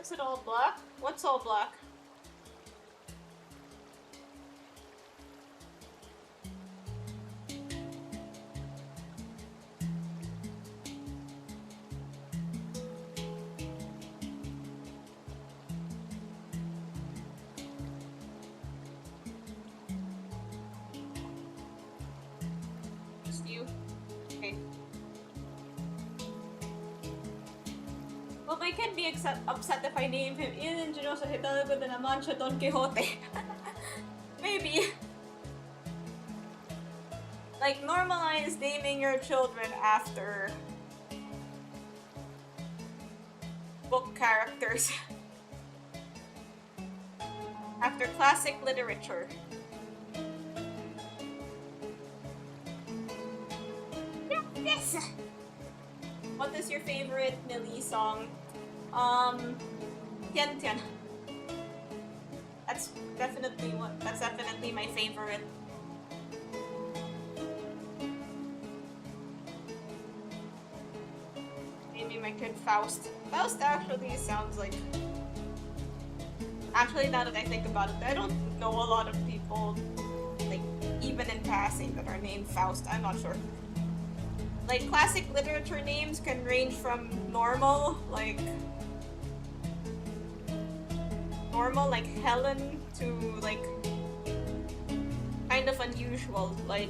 Is it all black? What's all black? Just you? Okay. Well, I can be upset if I name him Ian Ginosa Hidalgo de la Mancha Don Quixote. Maybe. Like, normalize naming your children after book characters. After classic literature. Yes! What is your favorite Nili song? Tian Tian. That's definitely my favorite. Maybe my kid Faust. Faust actually sounds like... Actually, now that I think about it, I don't know a lot of people, like, even in passing, that are named Faust. I'm not sure. Like, classic literature names can range from normal, like Helen, to, like, kind of unusual, like,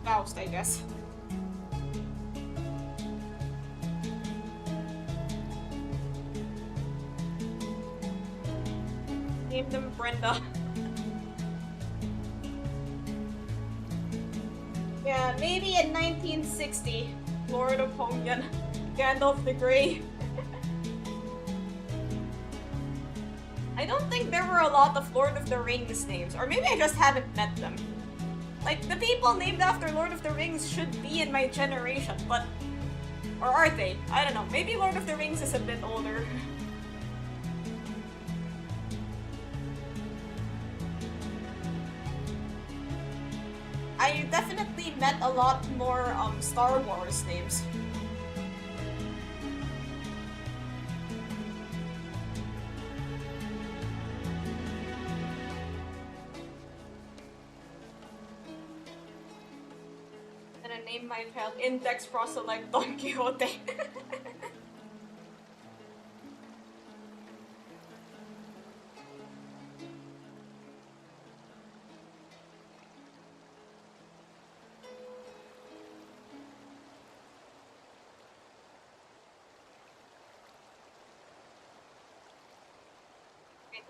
Faust, I guess. Name them Brenda. Yeah, maybe in 1960, Lord of Hongyan, Gandalf the Grey. I don't think there were a lot of Lord of the Rings names, or maybe I just haven't met them. Like, the people named after Lord of the Rings should be in my generation, but... Or are they? I don't know. Maybe Lord of the Rings is a bit older. I definitely met a lot more Star Wars names. And I named my child Index Proselyte Don Quixote.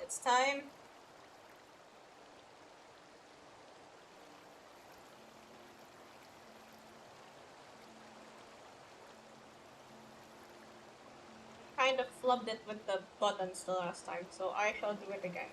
It's time. kind of flubbed it with the buttons the last time, so I shall do it again.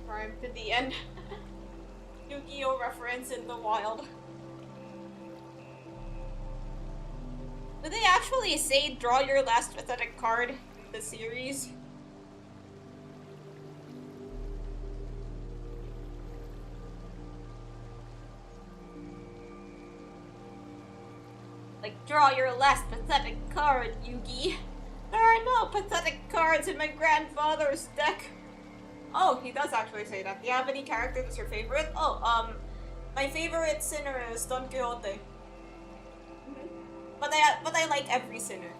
Prime to the end. Yu-Gi-Oh reference in the wild. Did they actually say draw your last pathetic card in the series? Like, draw your last pathetic card, Yugi. There are no pathetic cards in my grandfather's deck. Oh, he does actually say that. Do you have any character that's your favorite? Oh, my favorite sinner is Don Quixote. But I like every sinner.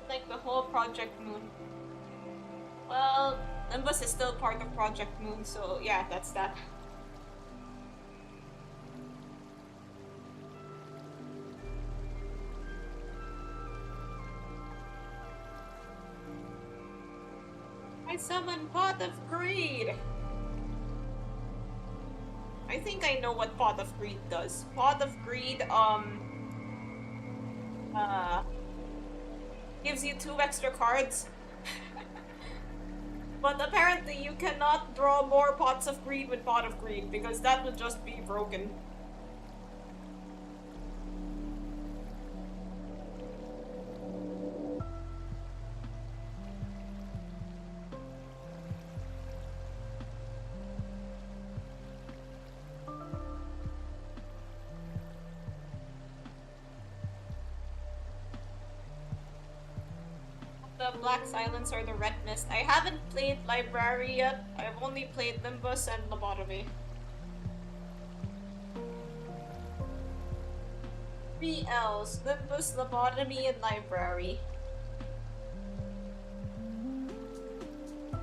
Like the whole Project Moon. Well, Nimbus is still part of Project Moon, so yeah, that's that. I summon Pot of Greed! I think I know what Pot of Greed does. Pot of Greed, gives you 2 extra cards. But apparently you cannot draw more Pots of Greed with Pot of Greed, because that would just be broken. The Black Silence or the Red Mist. I haven't played Library yet. I've only played Nimbus and Lobotomy. 3 L's. Nimbus, Lobotomy, and Library. You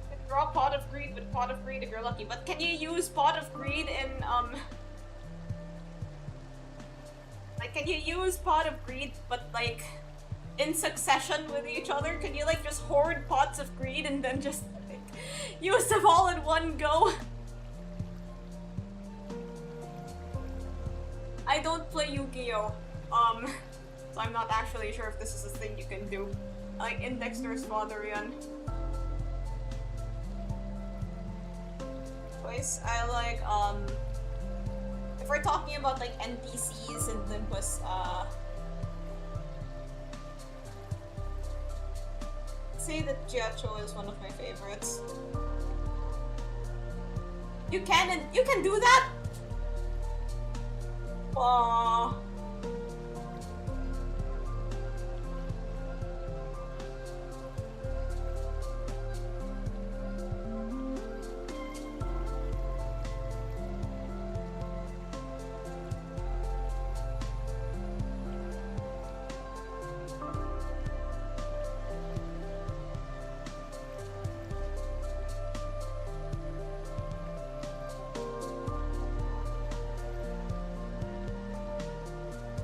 can draw Pot of Greed with Pot of Greed if you're lucky, but can you use Pot of Greed in, like, can you use Pot of Greed, but, like, in succession with each other? Can you, like, just hoard Pots of Greed and then just, like, use them all in one go? I don't play Yu-Gi-Oh! So I'm not actually sure if this is a thing you can do. Like, Indexter's Valerian. Voice, I like, if we're talking about, like, NPCs and Nimbus, say that Jiacho is one of my favorites. You can do that? Aww.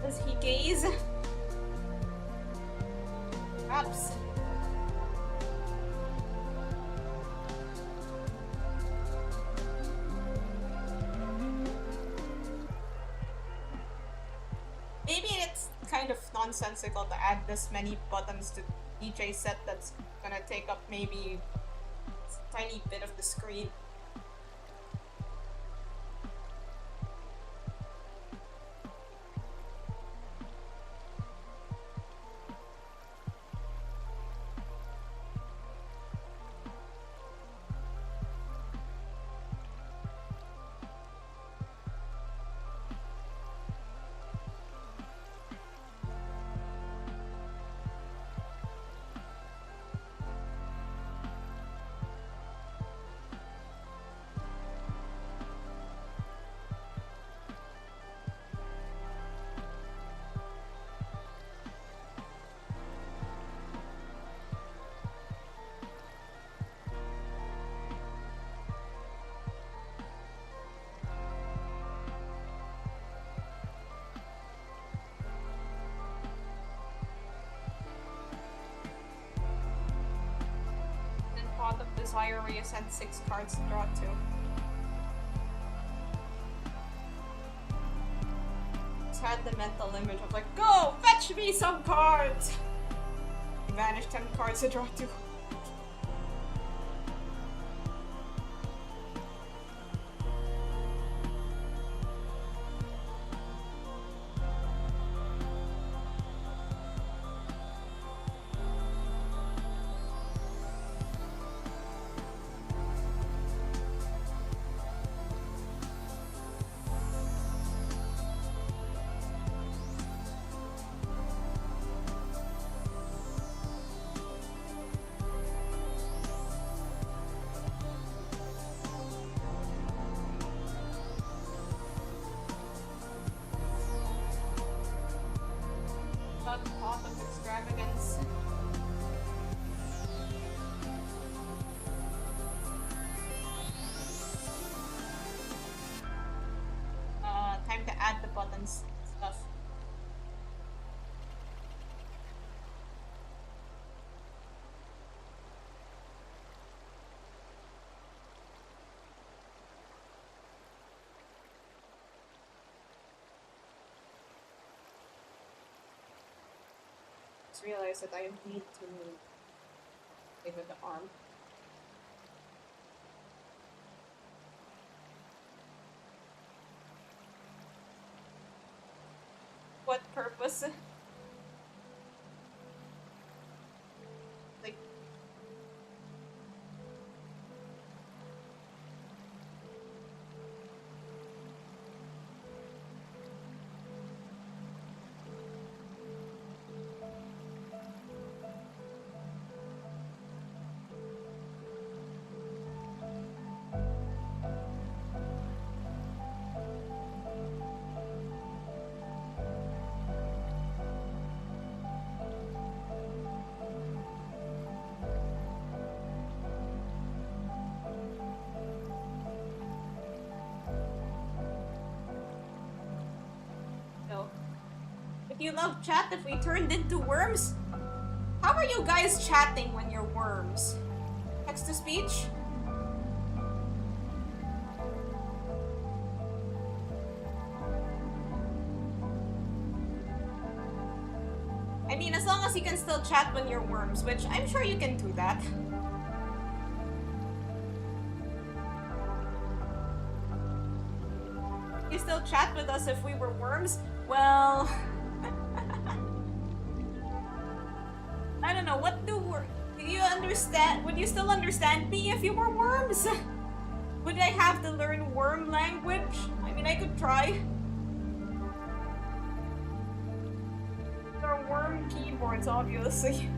Does he gaze? Perhaps. Maybe it's kind of nonsensical to add this many buttons to DJ set that's gonna take up maybe a tiny bit of the screen. Pot of Desire where you send 6 cards to draw 2. Just had the mental image of like, go! Fetch me some cards! You managed 10 cards to draw 2. Pot of Extravagance. Time to add the buttons stuff. Realize that I need to give it the arm. What purpose? Like, if you love chat, if we turned into worms, how are you guys chatting when you're worms? Text to speech? I mean, as long as you can still chat when you're worms, which I'm sure you can do that. You still chat with us if we were worms? Well... I don't know, what do you understand? Would you still understand me if you were worms? Would I have to learn worm language? I mean, I could try. There are worm keyboards, obviously.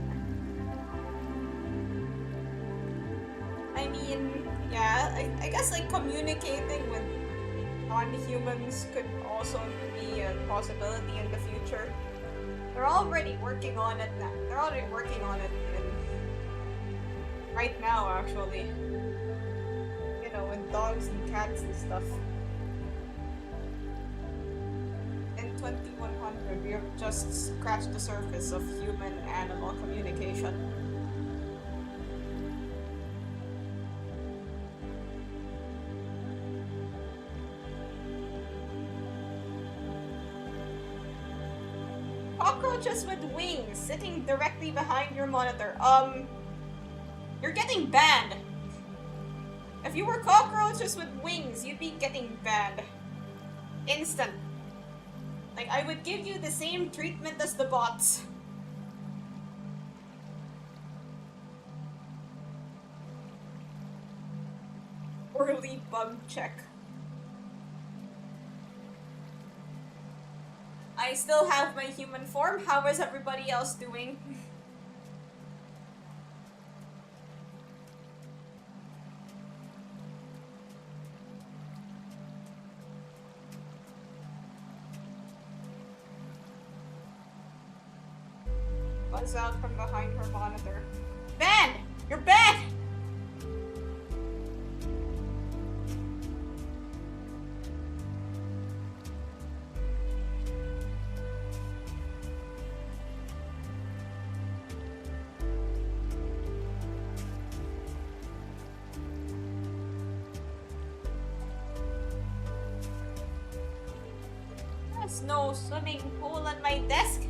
I mean, yeah, I guess like communicating with non-humans could also be a possibility in the future. They're already working on it now. They're already working on it right now, actually. You know, with dogs and cats and stuff. In 2100, we have just scratched the surface of human-animal communication. Cockroaches with wings sitting directly behind your monitor. You're getting banned. If you were cockroaches with wings, you'd be getting banned. Instant. Like, I would give you the same treatment as the bots. Early bug check. I still have my human form. How is everybody else doing? Buzz out from behind her monitor. Banned! You're banned! There's no swimming pool on my desk.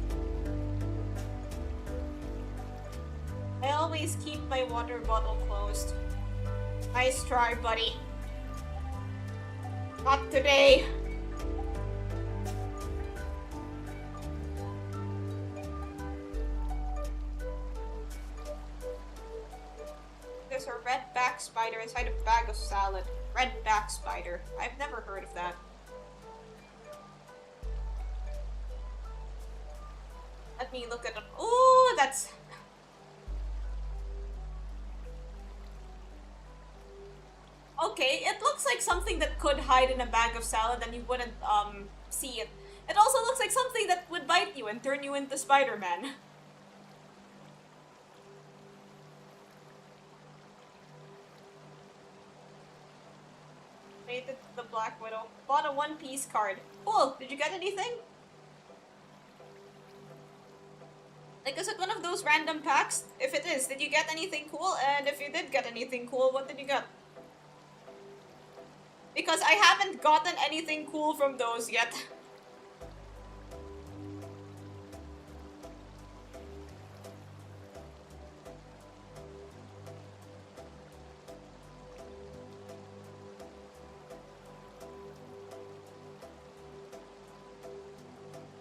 I always keep my water bottle closed. Nice try, buddy. Not today. There's a red back spider inside a bag of salad. Red back spider. I've never heard of that. Let me look at it. Ooh, that's... Okay, it looks like something that could hide in a bag of salad and you wouldn't, see it. It also looks like something that would bite you and turn you into Spider-Man. Made it to the Black Widow. Bought a One Piece card. Cool! Did you get anything? Like, is it one of those random packs? If it is, did you get anything cool? And if you did get anything cool, what did you get? Because I haven't gotten anything cool from those yet.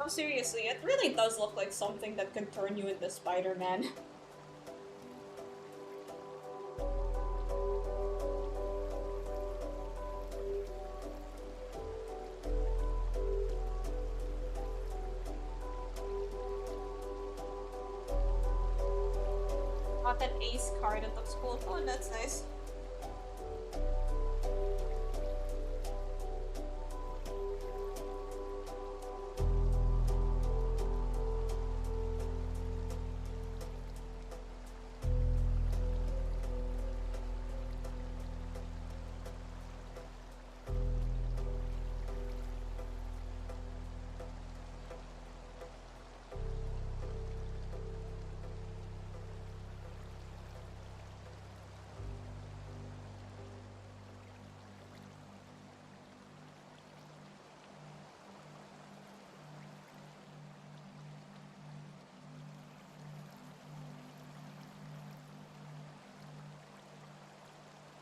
No, seriously, it really does look like something that could turn you into Spider-Man. Got an ace card that looks cool. Oh, that's nice.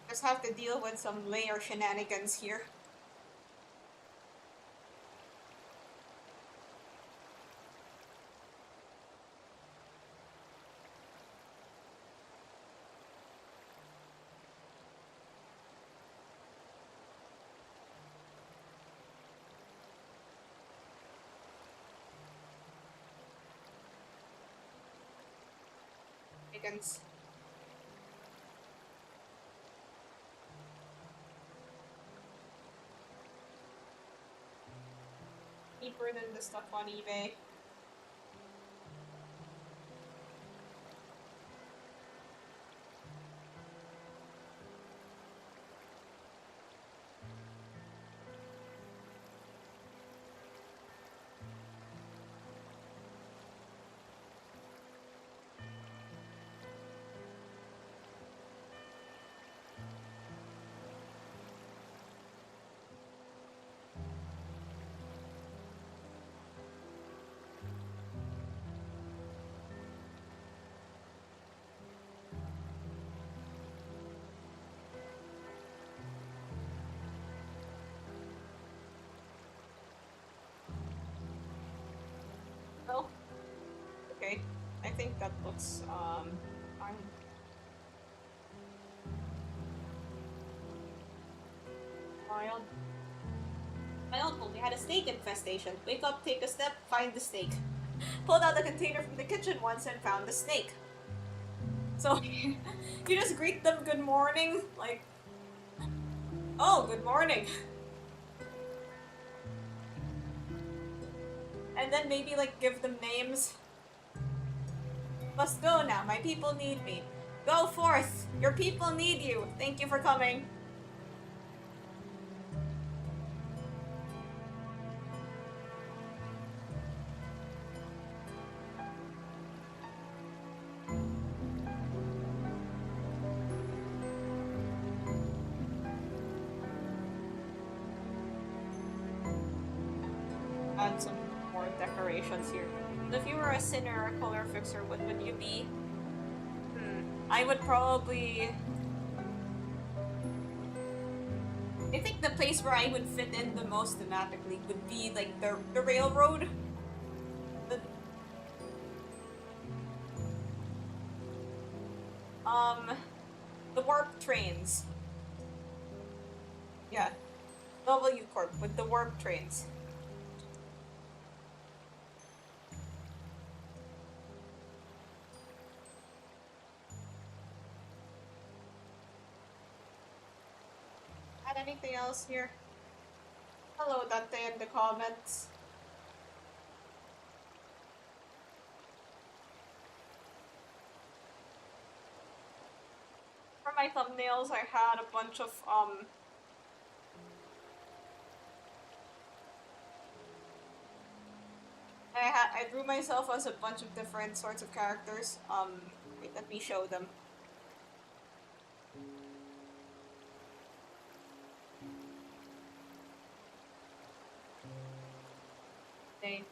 Just have to deal with some layer shenanigans here. seconds. Cheaper than the stuff on eBay. Well, okay. I think that looks, fine. Wild. My uncle, we had a snake infestation. Wake up, take a step, find the snake. Pulled out the container from the kitchen once and found the snake. So, you just greet them good morning, like, oh, good morning. And then maybe, like, give them names. Must go now, my people need me. Go forth, your people need you. Thank you for coming. Add some more decorations here. So if you were a sinner or a color fixer, what would you be? I would probably... I think the place where I would fit in the most thematically would be like the railroad. The warp trains. Yeah. W Corp with the warp trains. Add anything else here? Hello, Dante in the comments. For my thumbnails, I had a bunch of, I drew myself as a bunch of different sorts of characters. Wait, let me show them. Okay.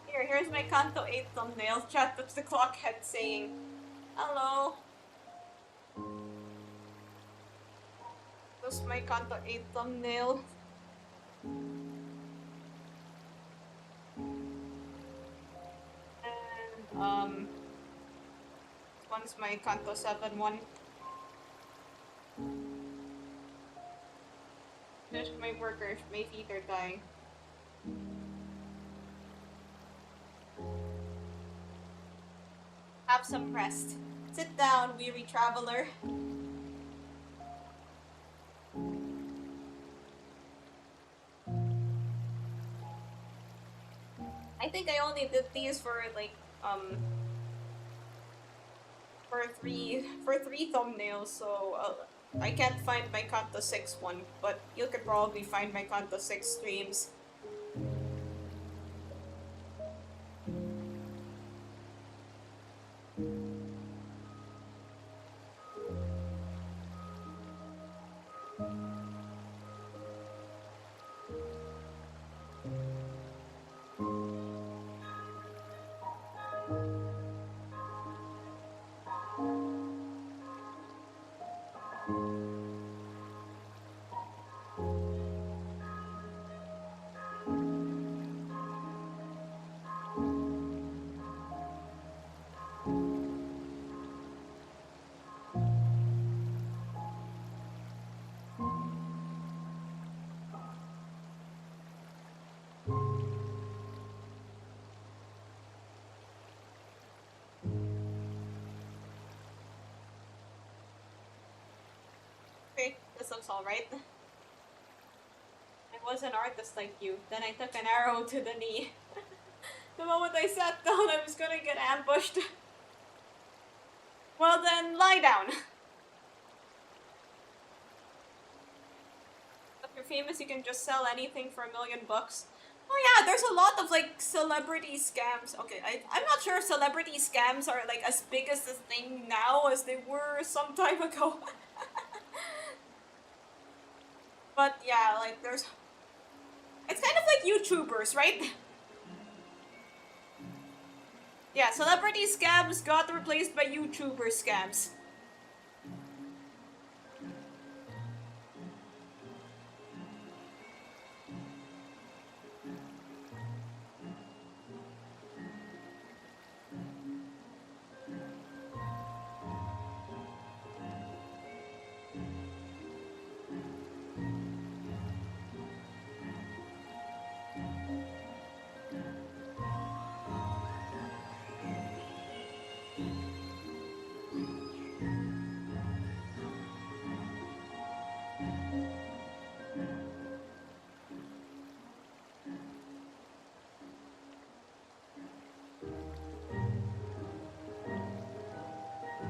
Here's my Kanto 8 thumbnail. Chat with the clock head saying, hello. That's my Kanto 8 thumbnail. And, this one's my Kanto 7 one. Finish my workers, my feet are dying. Have some rest. Sit down, weary traveler. I think I only did these for like for three thumbnails, so I can't find my Kanto 6 one, but you could probably find my Kanto 6 streams. looks alright. I was an artist like you. Then I took an arrow to the knee. The moment I sat down, I was gonna get ambushed. Well then, lie down. If you're famous, you can just sell anything for $1 million bucks. Oh yeah, there's a lot of like celebrity scams. Okay, I'm not sure if celebrity scams are like as big as this thing now as they were some time ago. But yeah, like there's... It's kind of like YouTubers, right? Yeah, celebrity scams got replaced by YouTuber scams.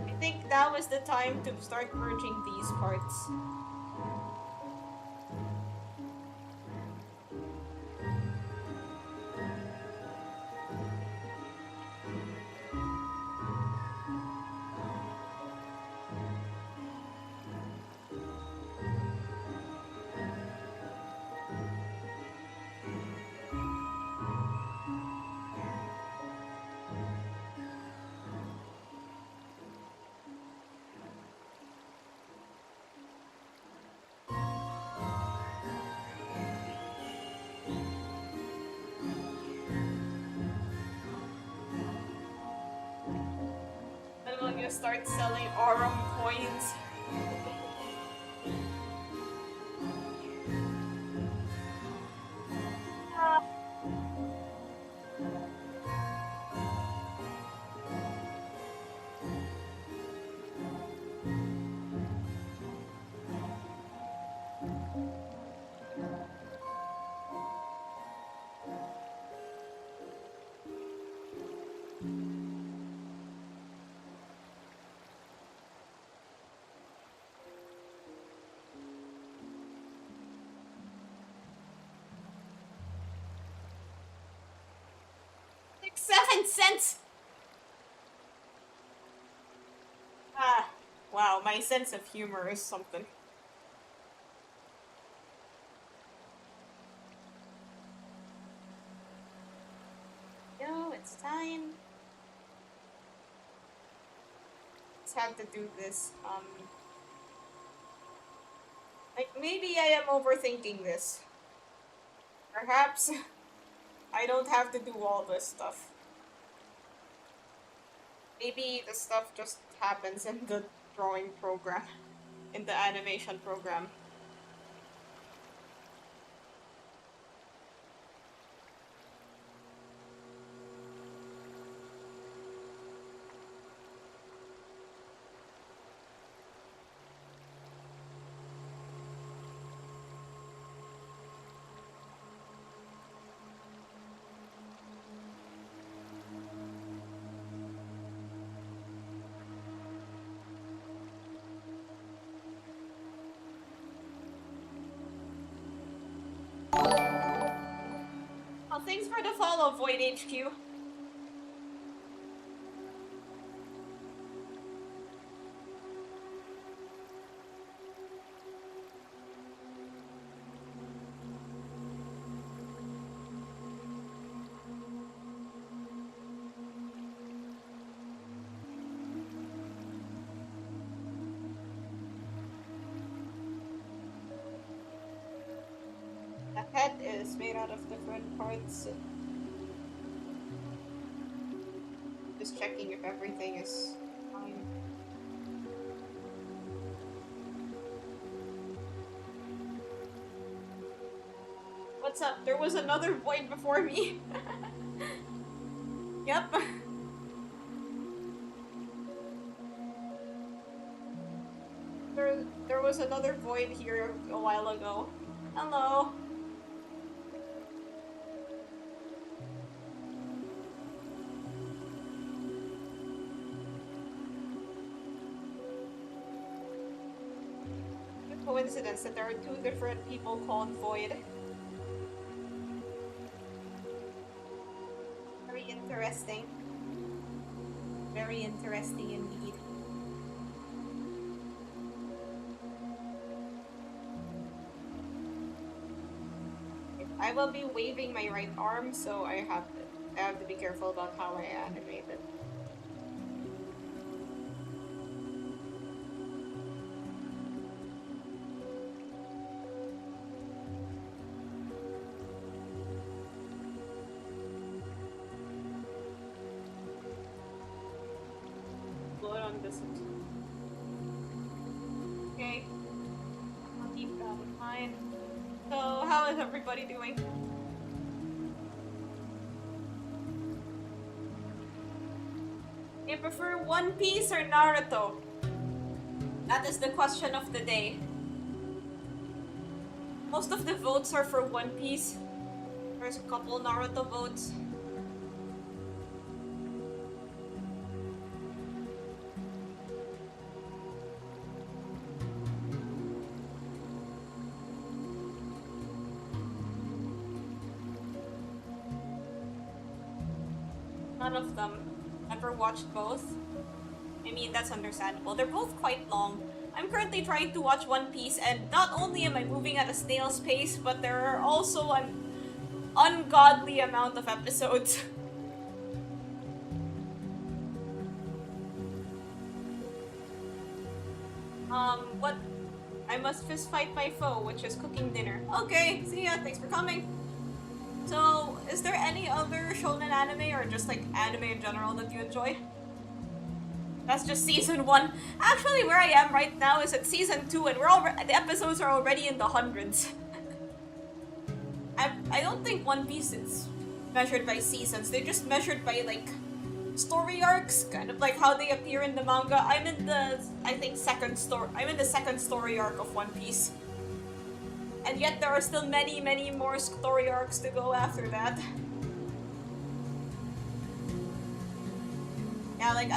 I think now is the time to start merging these parts. And we'll just start selling Aurum coins. Like 7 cents! Ah, wow, my sense of humor is something. Yo, it's time. Let's have to do this. Like, maybe I am overthinking this. Perhaps I don't have to do all this stuff. Maybe the stuff just happens in the drawing program, in the animation program. Well, thanks for the follow, Void HQ. The head is made out of different parts. Just checking if everything is fine. What's up? There was another void before me. Yep. There was another void here a while ago. Hello. Coincidence that there are two different people called Void. Very interesting. Very interesting indeed. I will be waving my right arm, so I have to be careful about how I animate it. Okay. I'll keep that in mind. So, how is everybody doing? Do you prefer One Piece or Naruto? That is the question of the day. Most of the votes are for One Piece. There's a couple Naruto votes. None of them ever watched both. I mean, that's understandable. They're both quite long. I'm currently trying to watch One Piece, and not only am I moving at a snail's pace, but there are also an ungodly amount of episodes. What? I must fist fight my foe, which is cooking dinner. Okay, see ya, thanks for coming. So, is there any other shonen anime or just like anime in general that you enjoy? That's just season 1. Actually, where I am right now is at season 2, and the episodes are already in the hundreds. I don't think One Piece is measured by seasons. They're just measured by like story arcs, kind of like how they appear in the manga. I'm in the second story arc of One Piece. And yet there are still many, many more story arcs to go after that. Yeah, like,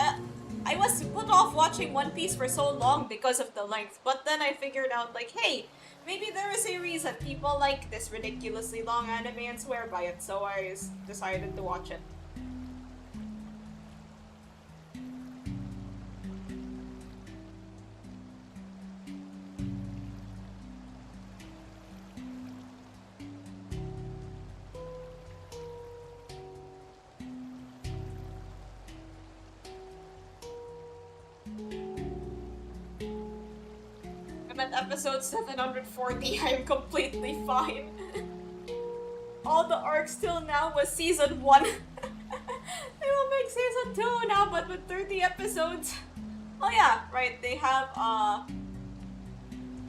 I was put off watching One Piece for so long because of the length, but then I figured out, like, hey, maybe there is a reason people like this ridiculously long anime and swear by it, so I decided to watch it. I'm at episode 740. I'm completely fine. All the arcs till now was season 1. They will make season 2 now, but with 30 episodes. Oh yeah, right. They have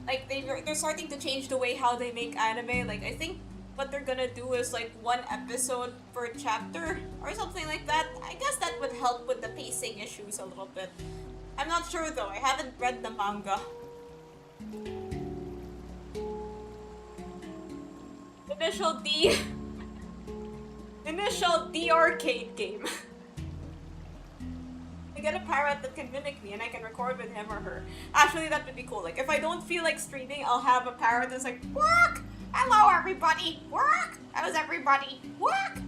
like they're starting to change the way how they make anime. Like I think what they're gonna do is like 1 episode per chapter or something like that. I guess that would help with the pacing issues a little bit. I'm not sure though. I haven't read the manga. Initial D. Initial D arcade game. I get a parrot that can mimic me and I can record with him or her. Actually, that would be cool. Like, if I don't feel like streaming, I'll have a parrot that's like, work! Hello, everybody! Work! How's everybody? Work!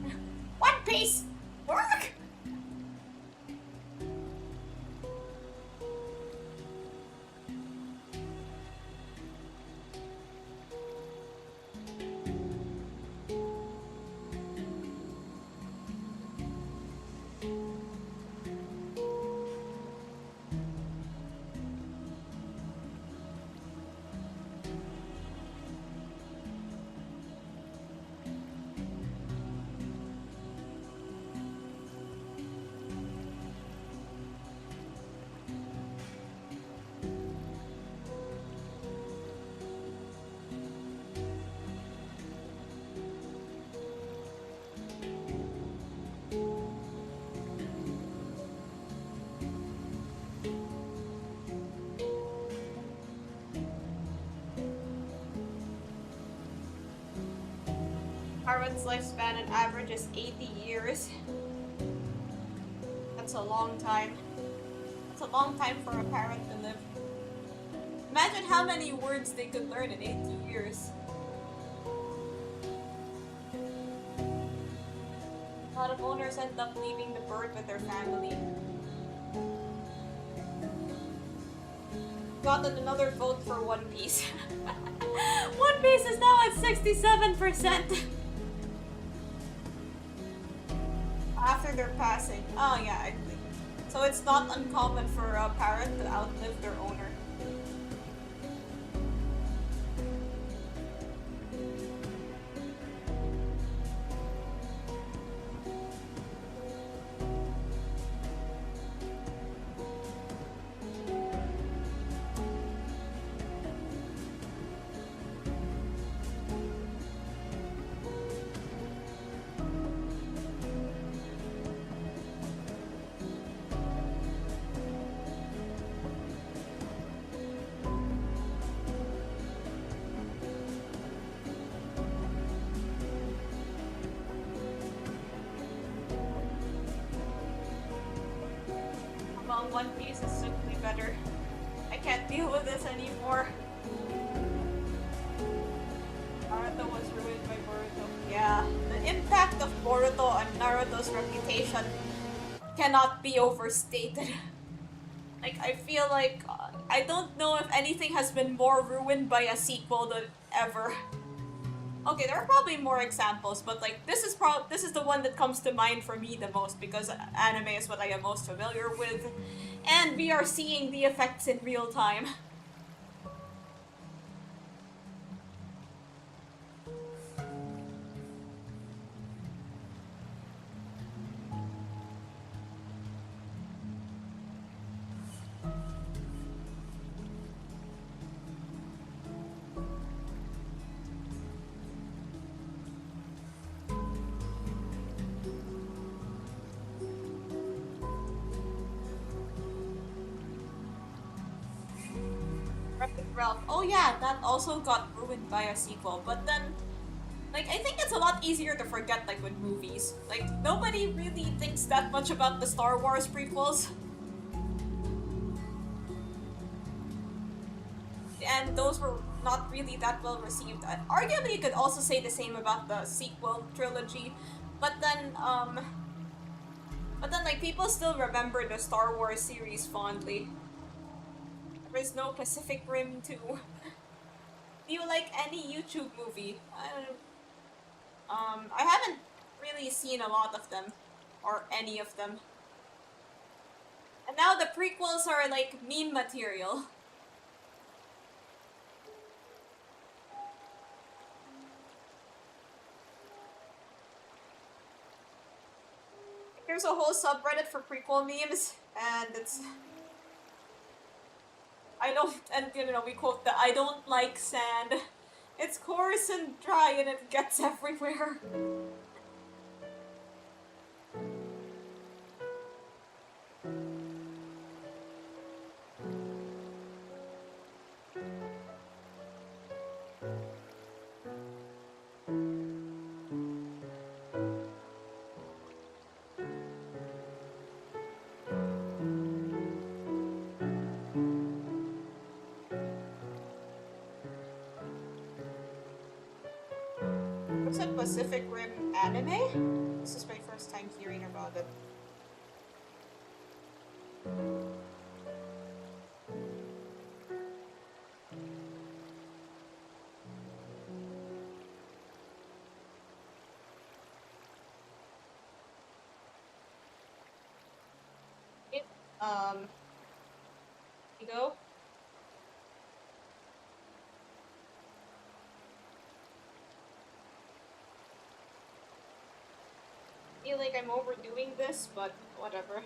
One Piece! Work! Parrot's lifespan on average is 80 years. That's a long time. That's a long time for a parrot to live. Imagine how many words they could learn in 80 years. A lot of owners end up leaving the bird with their family. Gotten another vote for One Piece. One Piece is now at 67%. After their passing. Oh yeah, I think. So it's not uncommon for a parrot to outlive their owner. Well, One Piece is simply better. I can't deal with this anymore. Naruto was ruined by Boruto. Yeah, the impact of Boruto on Naruto's reputation cannot be overstated. Like, I feel like I don't know if anything has been more ruined by a sequel than ever. Okay, there are probably more examples, but like this is the one that comes to mind for me the most because anime is what I am most familiar with, and we are seeing the effects in real time. Ralph. Oh yeah, that also got ruined by a sequel, but then, like, I think it's a lot easier to forget, like, with movies. Like, nobody really thinks that much about the Star Wars prequels. And those were not really that well received. Arguably, you could also say the same about the sequel trilogy, but then, like, people still remember the Star Wars series fondly. There is no Pacific Rim 2. Do you like any YouTube movie? I haven't really seen a lot of them, or any of them. And now the prequels are like meme material. There's a whole subreddit for prequel memes, and it's... I don't, and you know, we quote the "I don't like sand. It's coarse and dry and it gets everywhere." What's a Pacific Rim anime? This is my first time hearing about it. You go. I feel like I'm overdoing this, but whatever.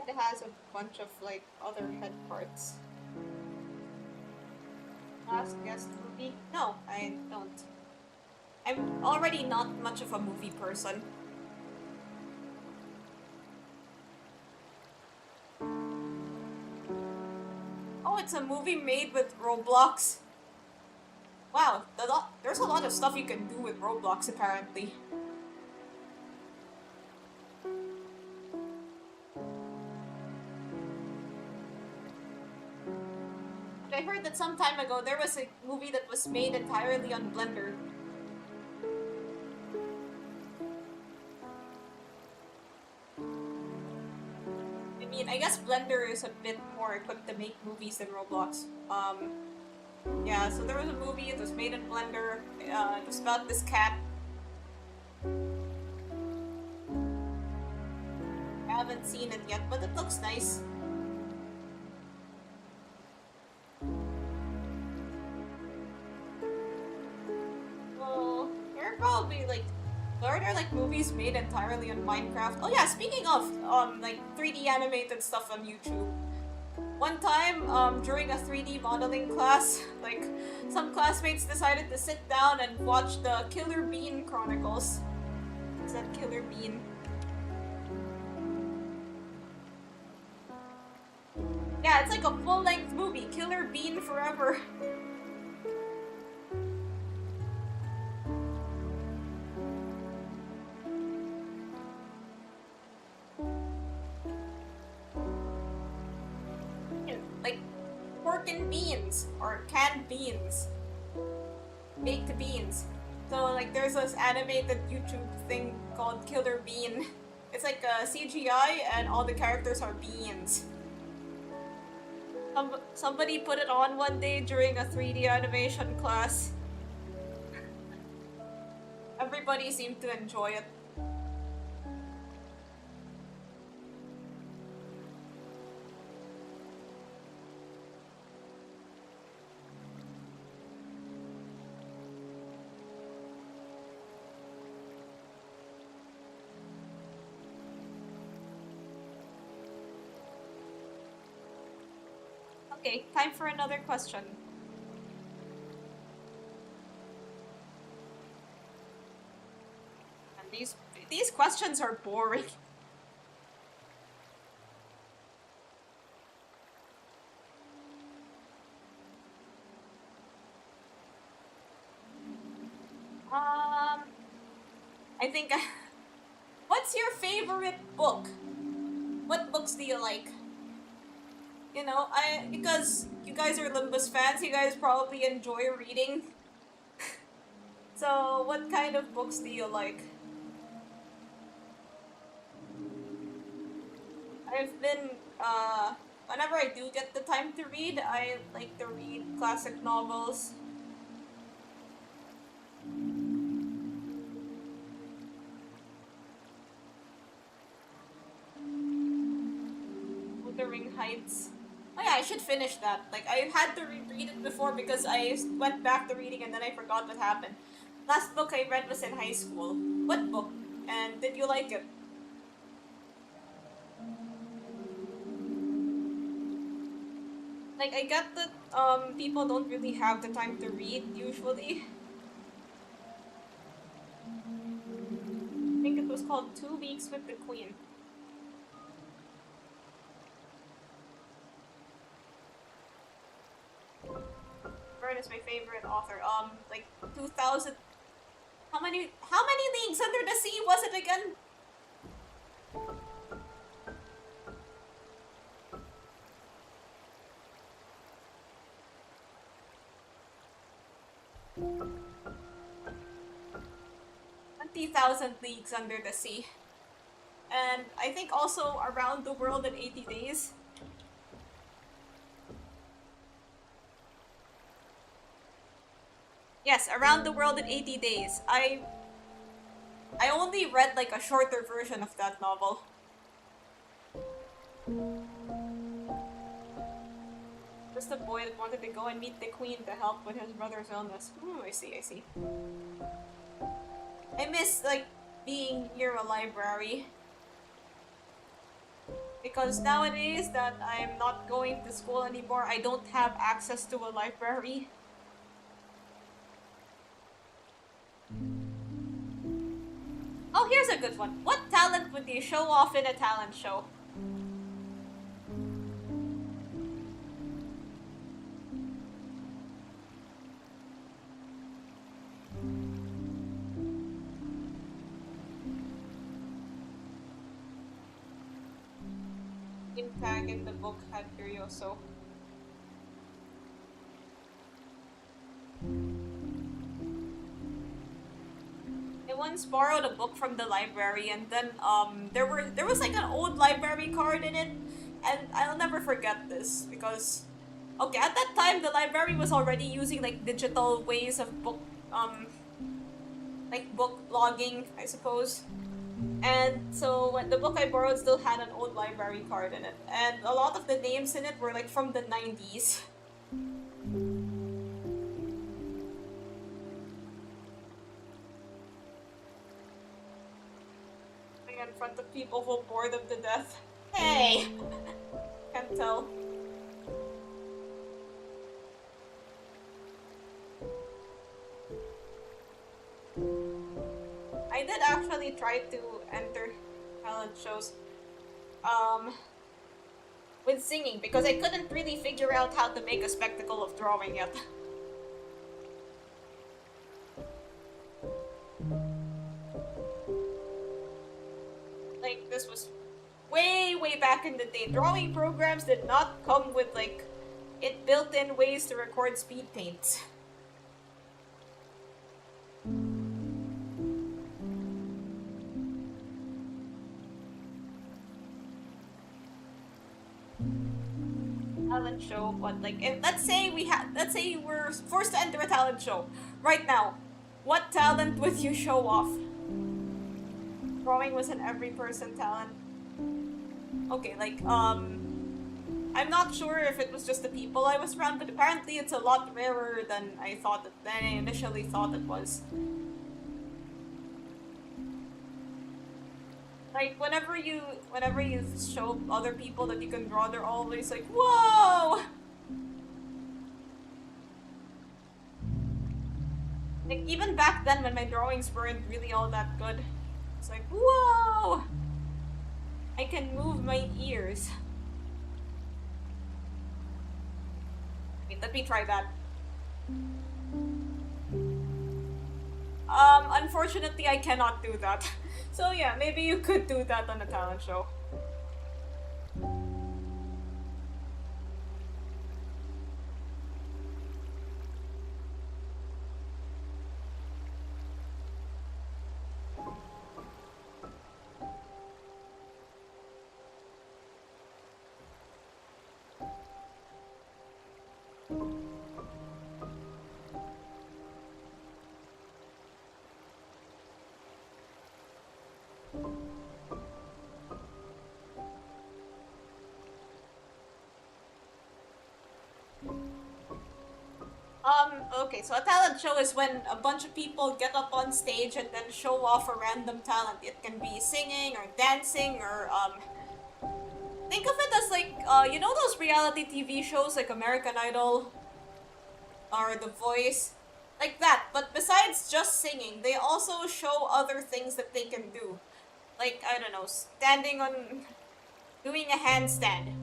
It has a bunch of like other head parts. Last guest movie? No, I don't. I'm already not much of a movie person. Oh, it's a movie made with Roblox. Wow, there's a lot of stuff you can do with Roblox apparently. I heard that some time ago there was a movie that was made entirely on Blender. I mean, I guess Blender is a bit more equipped to make movies than Roblox. Yeah, so there was a movie, it was made in Blender, it was about this cat. I haven't seen it yet, but it looks nice. Well, there are probably like, are there like movies made entirely on Minecraft? Oh yeah, speaking of, like 3D animated stuff on YouTube. One time, during a 3D modeling class, like, some classmates decided to sit down and watch the Killer Bean Chronicles. Is that Killer Bean? Yeah, it's like a full-length movie, Killer Bean Forever. Like, pork and beans, or canned beans. Baked beans. So, like, there's this animated YouTube thing called Killer Bean. It's like a CGI, and all the characters are beans. Somebody put it on one day during a 3D animation class. Everybody seemed to enjoy it. Okay, time for another question. And these questions are boring. I think what's your favorite book? What books do you like? You know, because you guys are Limbus fans, you guys probably enjoy reading. So, what kind of books do you like? I've been, whenever I do get the time to read, I like to read classic novels. Wuthering Heights. Oh yeah, I should finish that. Like, I had to reread it before because I went back to reading and then I forgot what happened. Last book I read was in high school. What book? And did you like it? Like, I get that, people don't really have the time to read, usually. I think it was called 2 Weeks with the Queen. Vern is my favorite author. Like 2000. How many leagues under the sea was it again? Leagues Under the Sea. And I think also Around the World in 80 Days. Yes, Around the World in 80 Days. I only read like a shorter version of that novel. Just a boy that wanted to go and meet the queen to help with his brother's illness. I see. I miss, like, being near a library. Because nowadays that I'm not going to school anymore, I don't have access to a library. Oh, here's a good one. What talent would you show off in a talent show? In tag in the book had Curioso. I once borrowed a book from the library, and then there was like an old library card in it, and I'll never forget this because okay, at that time the library was already using like digital ways of book like book logging, I suppose. And so when the book I borrowed still had an old library card in it, and a lot of the names in it were like from the 90s. In front of people who bore them to death. Hey! Can't tell. I did actually try to enter talent shows with singing because I couldn't really figure out how to make a spectacle of drawing yet. Like, this was way back in the day. Drawing programs did not come with like it built-in ways to record speed paints. Talent show, but like if, let's say we're forced to enter a talent show right now. What talent would you show off? Drawing was an every person talent. Okay, like I'm not sure if it was just the people I was around, but apparently it's a lot rarer than I initially thought it was. Like whenever you show other people that you can draw, they're always like, "Whoa!" Like even back then when my drawings weren't really all that good, it's like, "Whoa! I can move my ears." Wait, let me try that. Unfortunately, I cannot do that. So yeah, maybe you could do that on a talent show. Okay, so a talent show is when a bunch of people get up on stage and then show off a random talent. It can be singing or dancing or, think of it as like, you know those reality TV shows like American Idol or The Voice? Like that, but besides just singing, they also show other things that they can do. Like, I don't know, doing a handstand.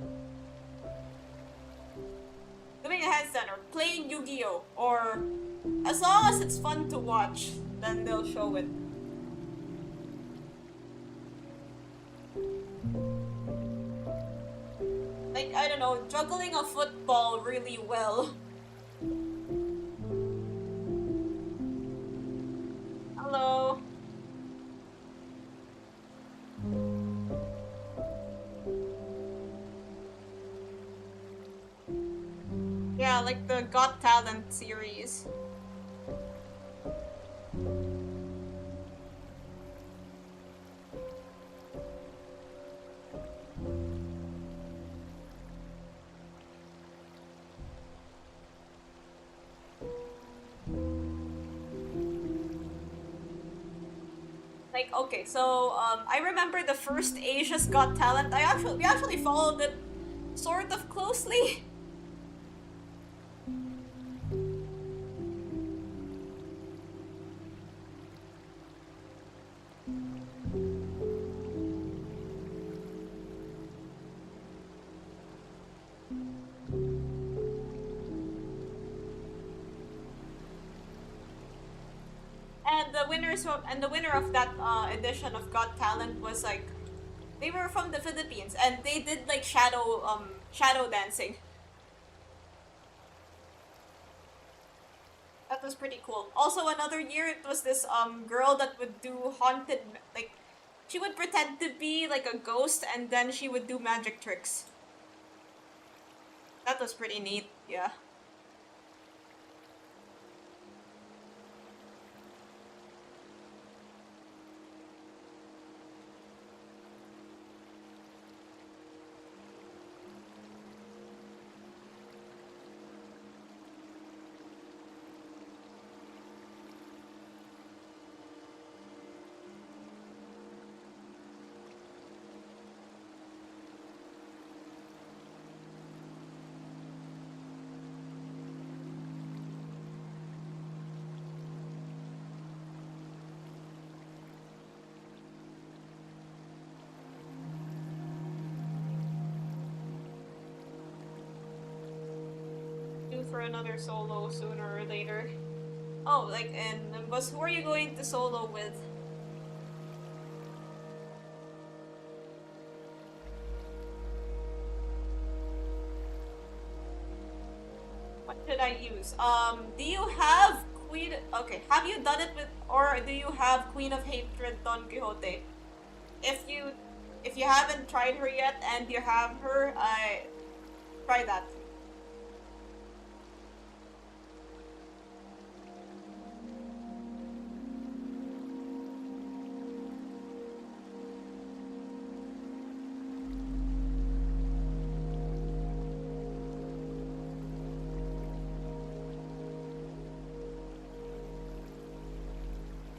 Or playing Yu-Gi-Oh! Or as long as it's fun to watch, then they'll show it. Like, I don't know, juggling a football really well. Hello. Yeah, like the Got Talent series. like, okay, so I remember the first Asia's Got Talent. We actually followed it sort of closely. And the winner of that edition of Got Talent was like, they were from the Philippines and they did like shadow dancing. That was pretty cool. Also, another year it was this girl that would do like, she would pretend to be like a ghost and then she would do magic tricks. That was pretty neat. Yeah. Due for another solo sooner or later. Oh, like, and but who are you going to solo with? What should I use? Do you have Queen? Okay, have you done it with, or do you have Queen of Hatred Don Quixote? If you, if you haven't tried her yet and you have her, I try that.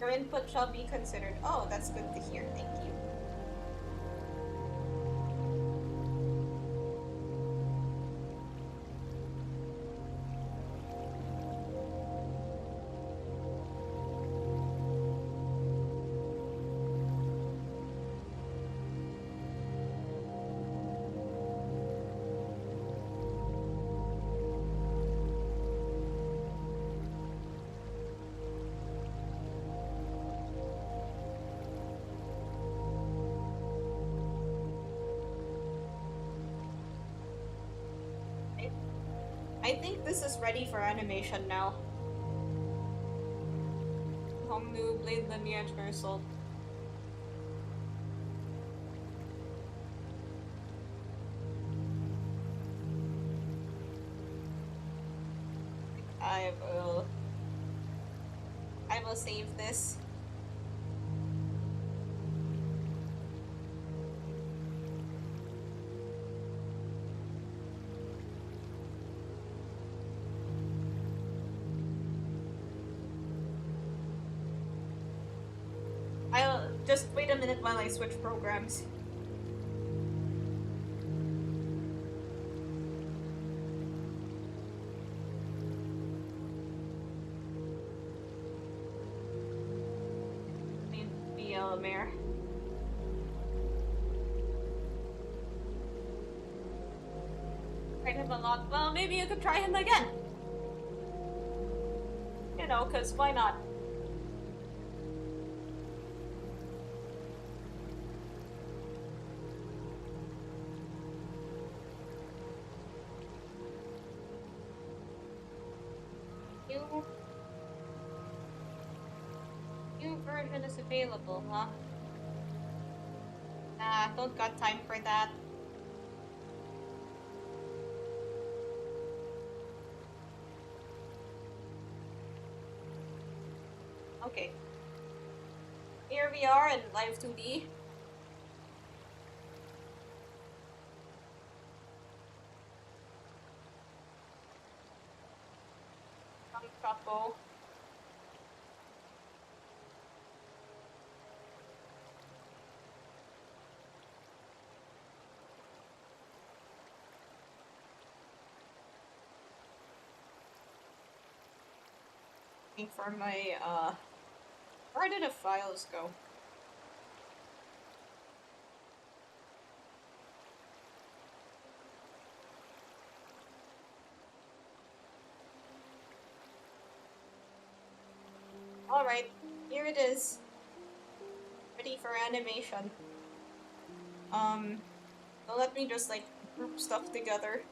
Your input shall be considered. Oh, that's good to hear. Thank you. I think this is ready for animation now. Hongnu Blade Lineage Assault. I will. I will save this. I'll just wait a minute while I switch programs. Mare. Tried him a lot. Well, maybe you could try him again. You know, cause why not? New version is available, huh? Don't got time for that. Okay. Here we are in Live 2D. Choco. Looking for my, where did the files go? Alright, here it is. Ready for animation. So let me just, like, group stuff together.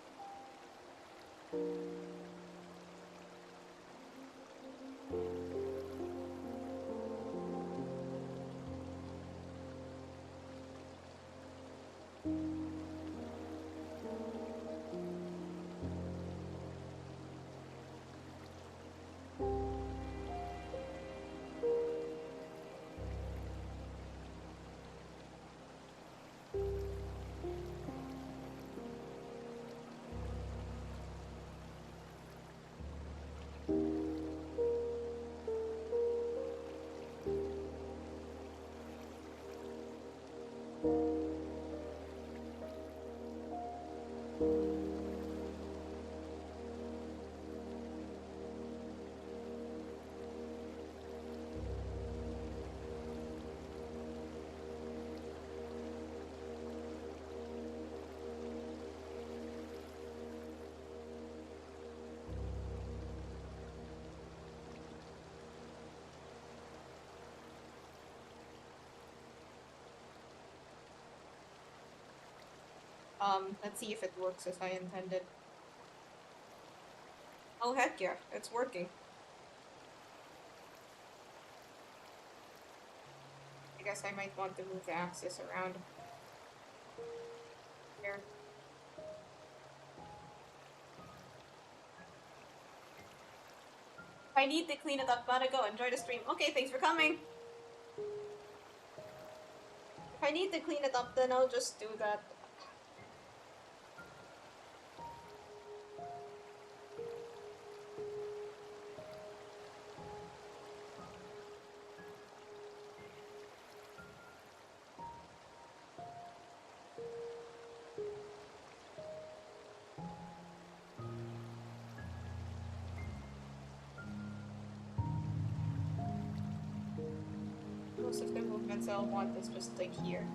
Let's see if it works as I intended. Oh, heck yeah, it's working. I guess I might want to move the axis around. Here. If I need to clean it up, gotta go. Enjoy the stream. Okay, thanks for coming! If I need to clean it up, then I'll just do that. Most of the movements I'll want is just like here.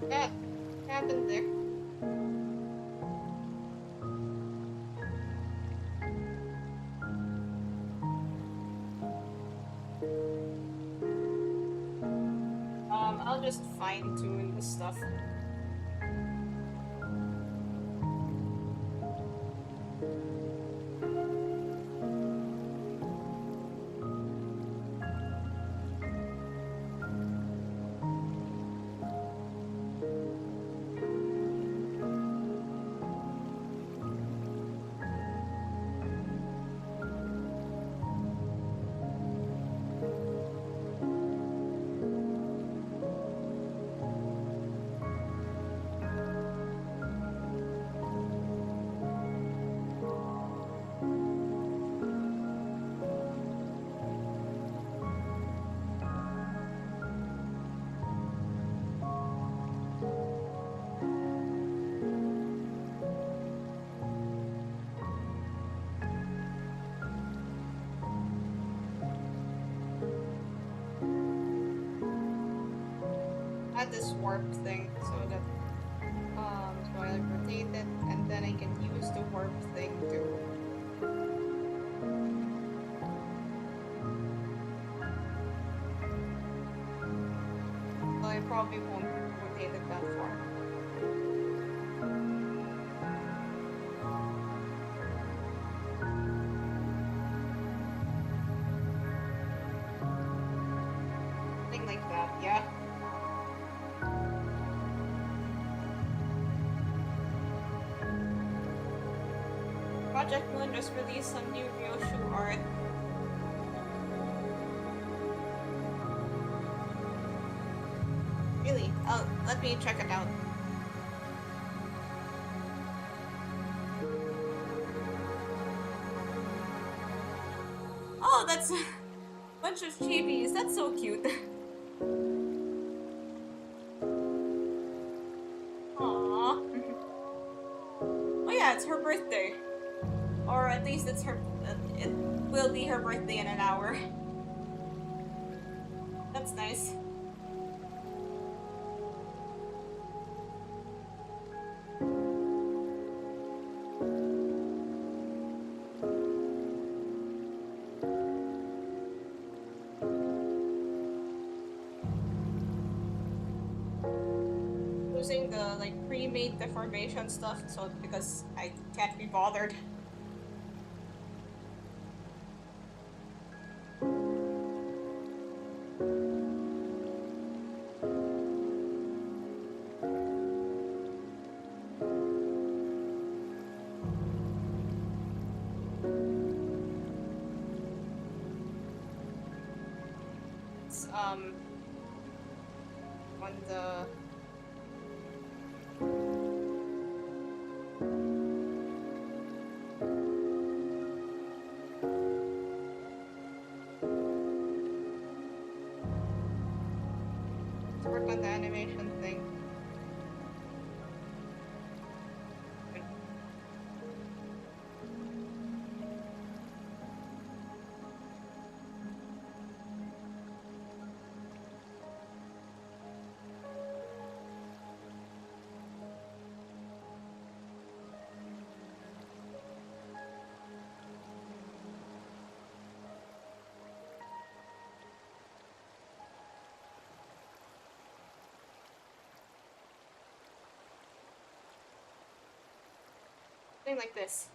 What happened there? I'll just fine-tune the stuff. Add this warp thing so that so I rotate it and then I can use the warp thing to well, I probably won't rotate it that far. Something like that, yeah. Project Moon just released some new Ryoshu art. Really? Oh, let me check it out. Oh, that's a bunch of chibis. That's so cute. Aww. Oh yeah, it's her birthday. Or at least it's her. It will be her birthday in an hour. That's nice. Using the like pre-made deformation stuff, so because I can't be bothered. It's, on the work on the animation thing. Something like this.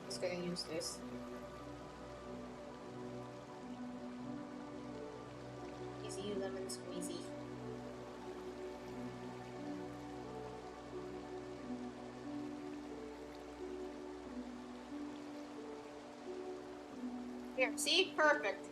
Just gonna use this. Easy lemon squeezy. Here, see? Perfect.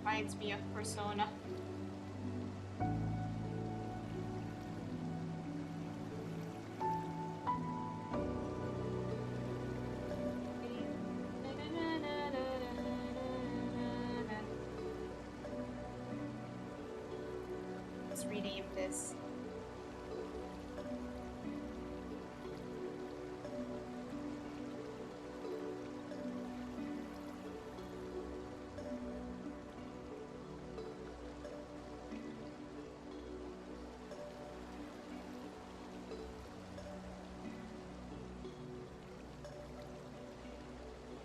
Reminds me of Persona. Let's rename this.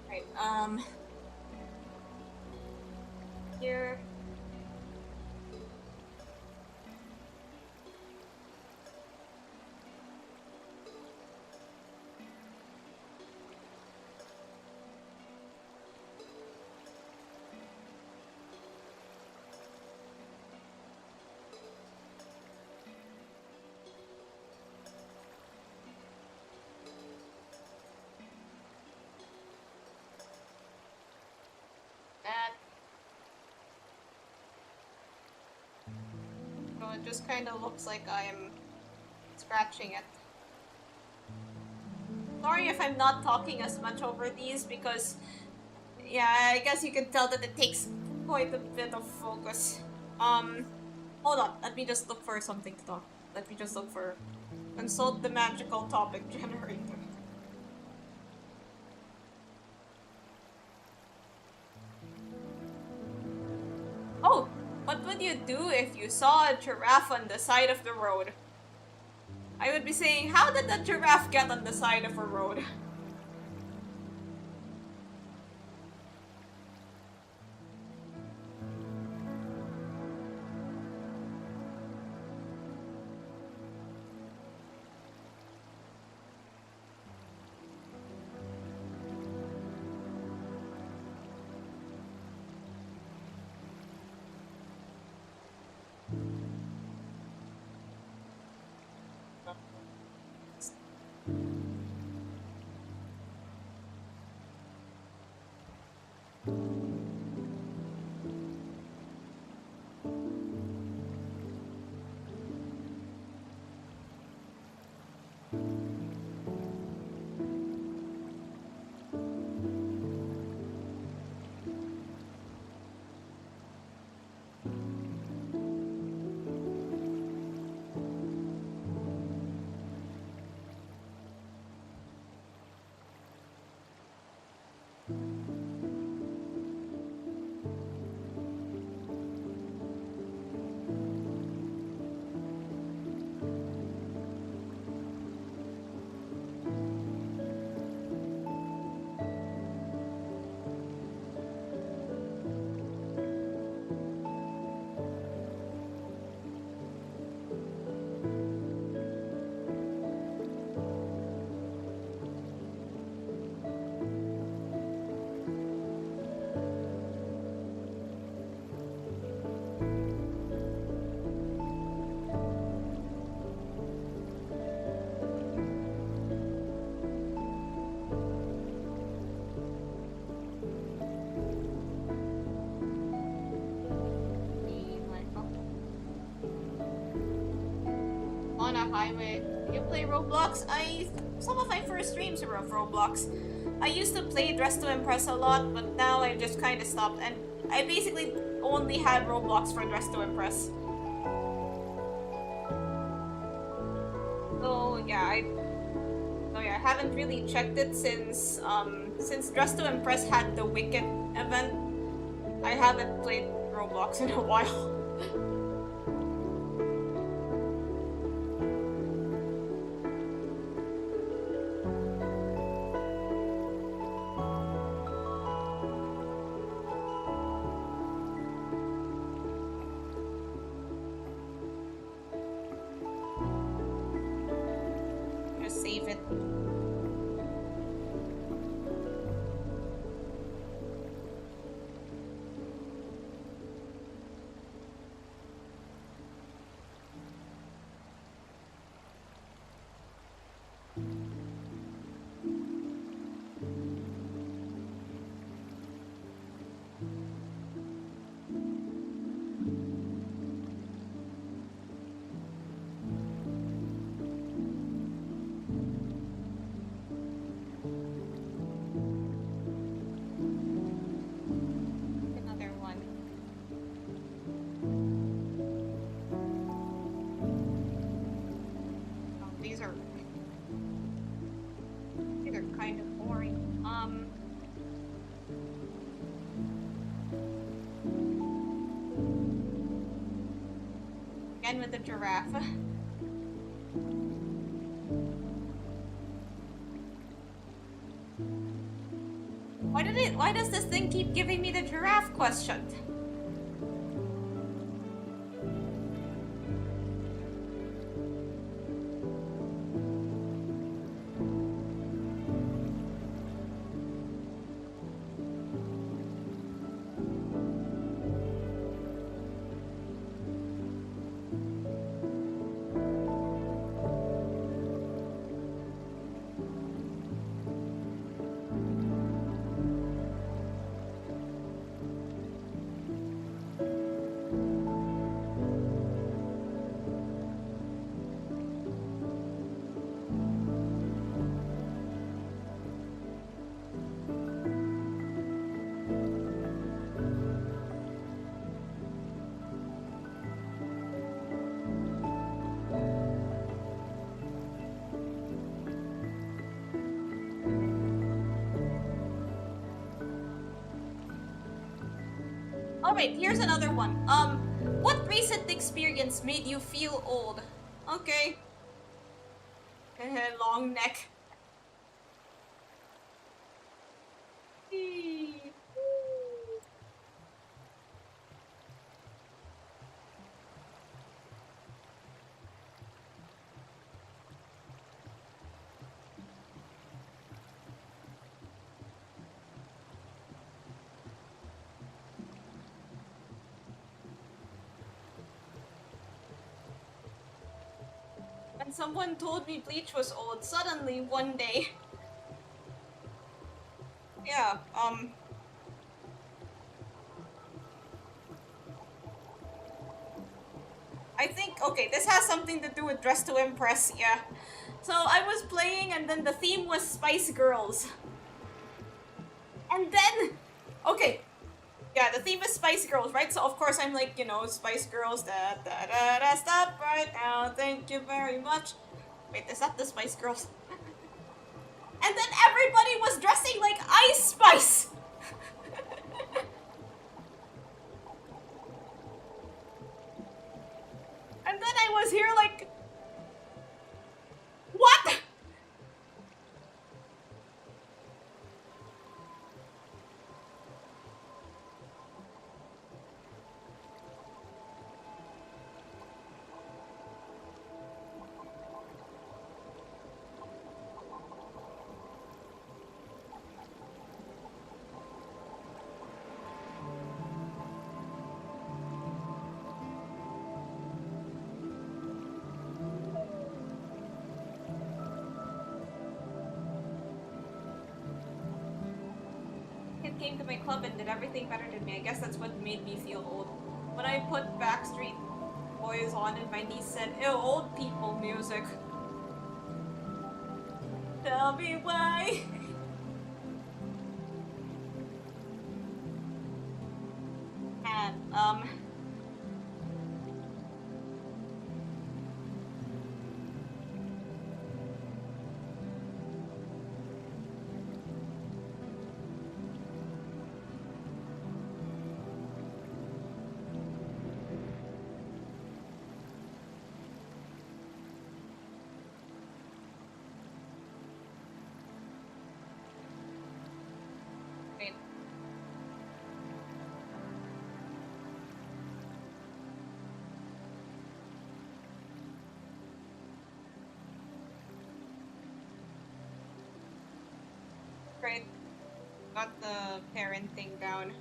Right, here. That. So it just kind of looks like I'm scratching it. Sorry if I'm not talking as much over these because, yeah, I guess you can tell that it takes quite a bit of focus. Hold on, let me just look for something to talk. Let me just look for consult the magical topic generator. Oh, what would you do if you saw a giraffe on the side of the road? I would be saying, how did the giraffe get on the side of a road? On a highway. You play Roblox? Some of my first streams were of Roblox. I used to play Dress to Impress a lot, but now I just kind of stopped, and I basically only had Roblox for Dress to Impress. So yeah, I haven't really checked it since Dress to Impress had the Wicked event. I haven't played Roblox in a while. Save it. Again with the giraffe. Why does this thing keep giving me the giraffe question? Alright, here's another one. What recent experience made you feel old? Okay. Long neck. When someone told me Bleach was old, suddenly one day. Yeah, I think, okay, this has something to do with Dress to Impress, yeah. So I was playing and then the theme was Spice Girls. And then, okay, yeah, the theme is Spice Girls, right? So of course I'm like, you know, Spice Girls, da da da da, stop right now, thank you very much. Wait, is that the Spice Girls? And then everybody was dressing like Ice Spice! And then I was here like, what? Kid came to my club and did everything better than me. I guess that's what made me feel old. When I put Backstreet Boys on and my niece said, ew, old people music. Tell me why. And, wait. Great. Got the parenting down.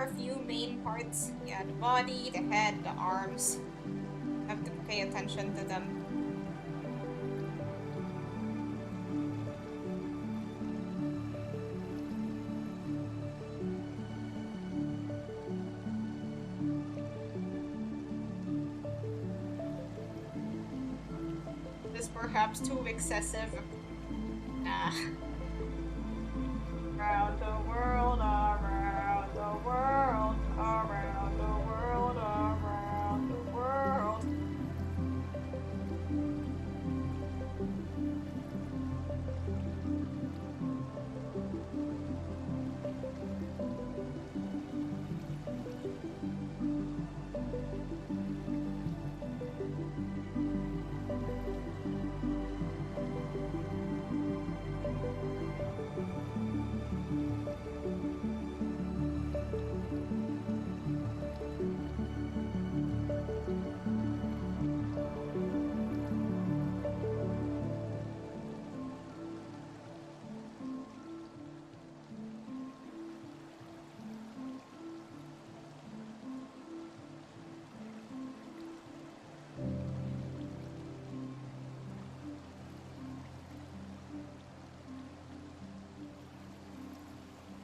are a few main parts. Yeah, the body, the head, the arms. Have to pay attention to them. This is perhaps too excessive. Nah. Around the world, around the world, around the world, around the world.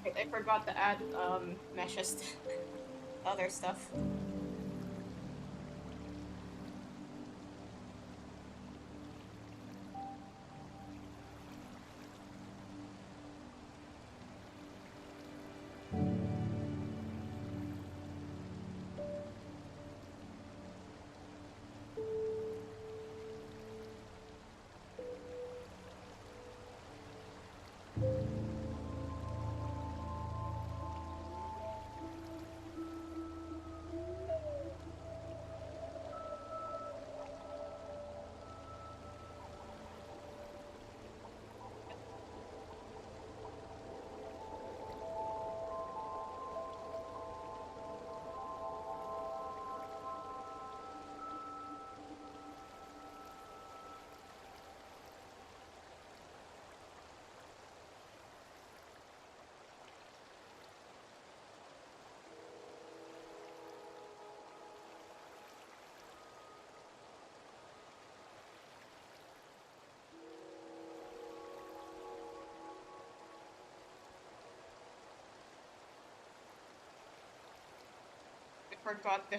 Wait, I forgot to add meshes to other stuff. I forgot the.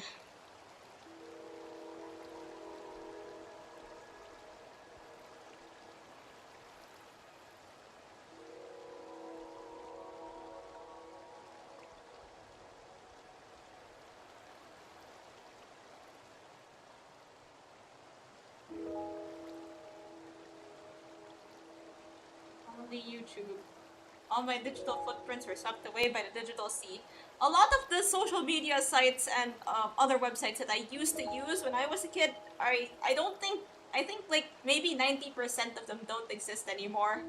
Only YouTube. All my digital footprints were swept away by the digital sea. A lot of the social media sites and other websites that I used to use when I was a kid, I don't think, I think like maybe 90% of them don't exist anymore.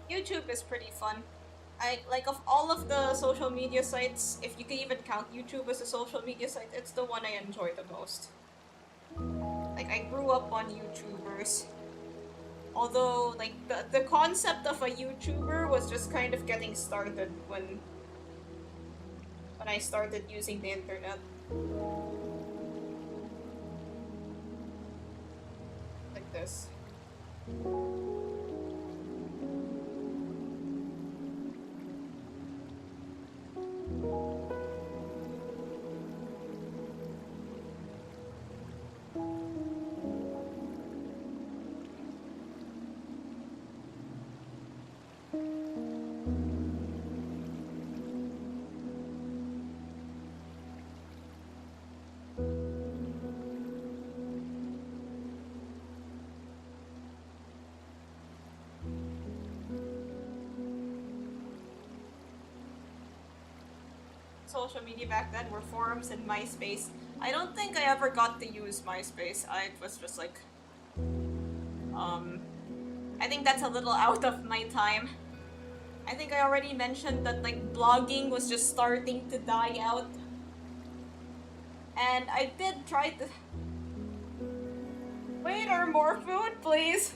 YouTube is pretty fun. I like of all of the social media sites, if you can even count YouTube as a social media site, it's the one I enjoy the most. Like I grew up on YouTubers. Although like the concept of a YouTuber was just kind of getting started when I started using the internet. Like this. Social media back then were forums and MySpace. I don't think I ever got to use MySpace. I was just like, I think that's a little out of my time. I think I already mentioned that like blogging was just starting to die out. And I did try to... Waiter, more food, please.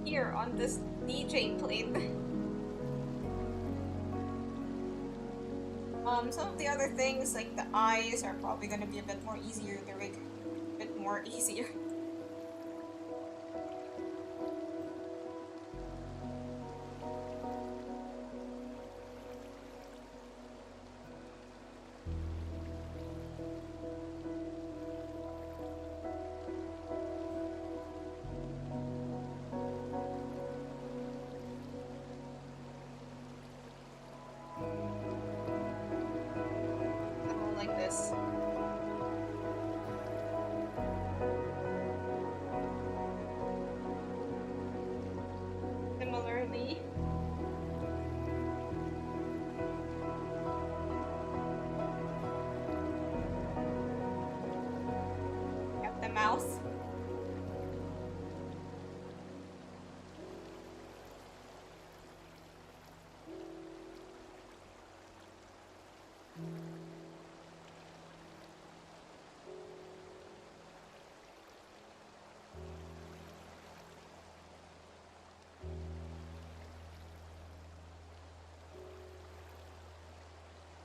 Here on this DJ plate. Some of the other things, like the eyes, are probably gonna be a bit more easier. They're like a bit more easier. Like this. Similarly, got the mouth.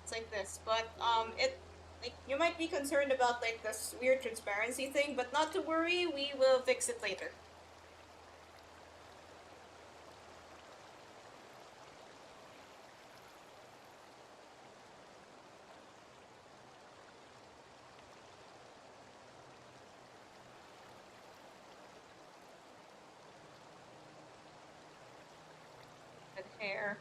It's like this, but it like you might be concerned about like this weird transparency thing, but not to worry, we will fix it later. Good hair.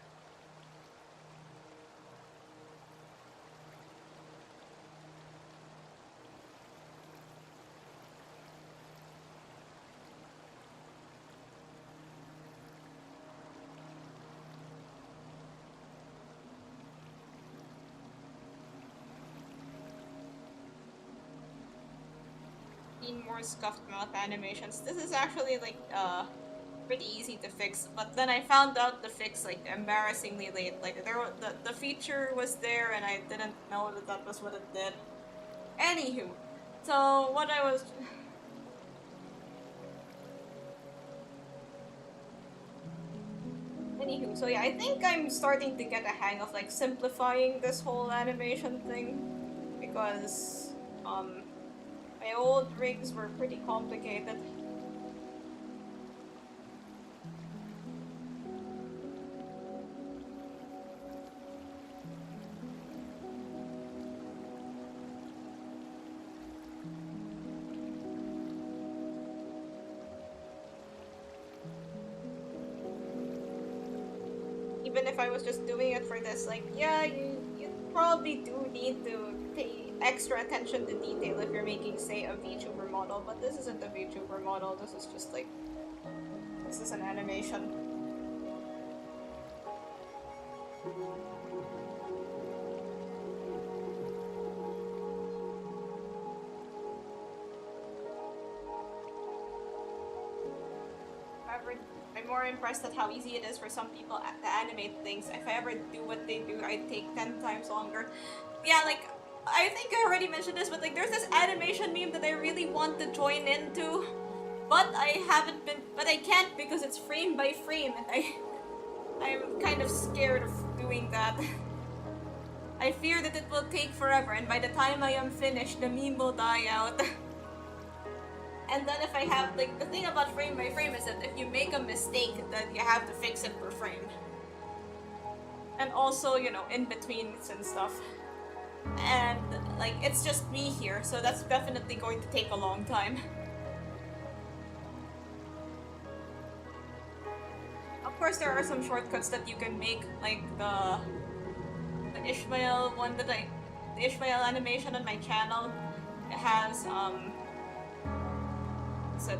More scuffed mouth animations. This is actually like pretty easy to fix, but then I found out the fix like embarrassingly late. Like the feature was there and I didn't know that that was what it did. Anywho, so what I was Anywho, so yeah, I think I'm starting to get a hang of like simplifying this whole animation thing because my old rigs were pretty complicated. Even if I was just doing it for this, like, yeah, you probably do need to pay extra attention to detail if you're making, say, a VTuber model, but this isn't a VTuber model, this is just like, this is an animation. I'm more impressed at how easy it is for some people to animate things. If I ever do what they do, I'd take 10 times longer. Yeah, like, I think I already mentioned this, but like, there's this animation meme that I really want to join into, but I can't because it's frame by frame, and I'm kind of scared of doing that. I fear that it will take forever, and by the time I am finished, the meme will die out. And then if I have, like, the thing about frame by frame is that if you make a mistake, then you have to fix it per frame. And also, you know, in betweens and stuff. and like it's just me here, so that's definitely going to take a long time. Of course, there are some shortcuts that you can make, like the Ishmael one that the Ishmael animation on my channel. It has what's it?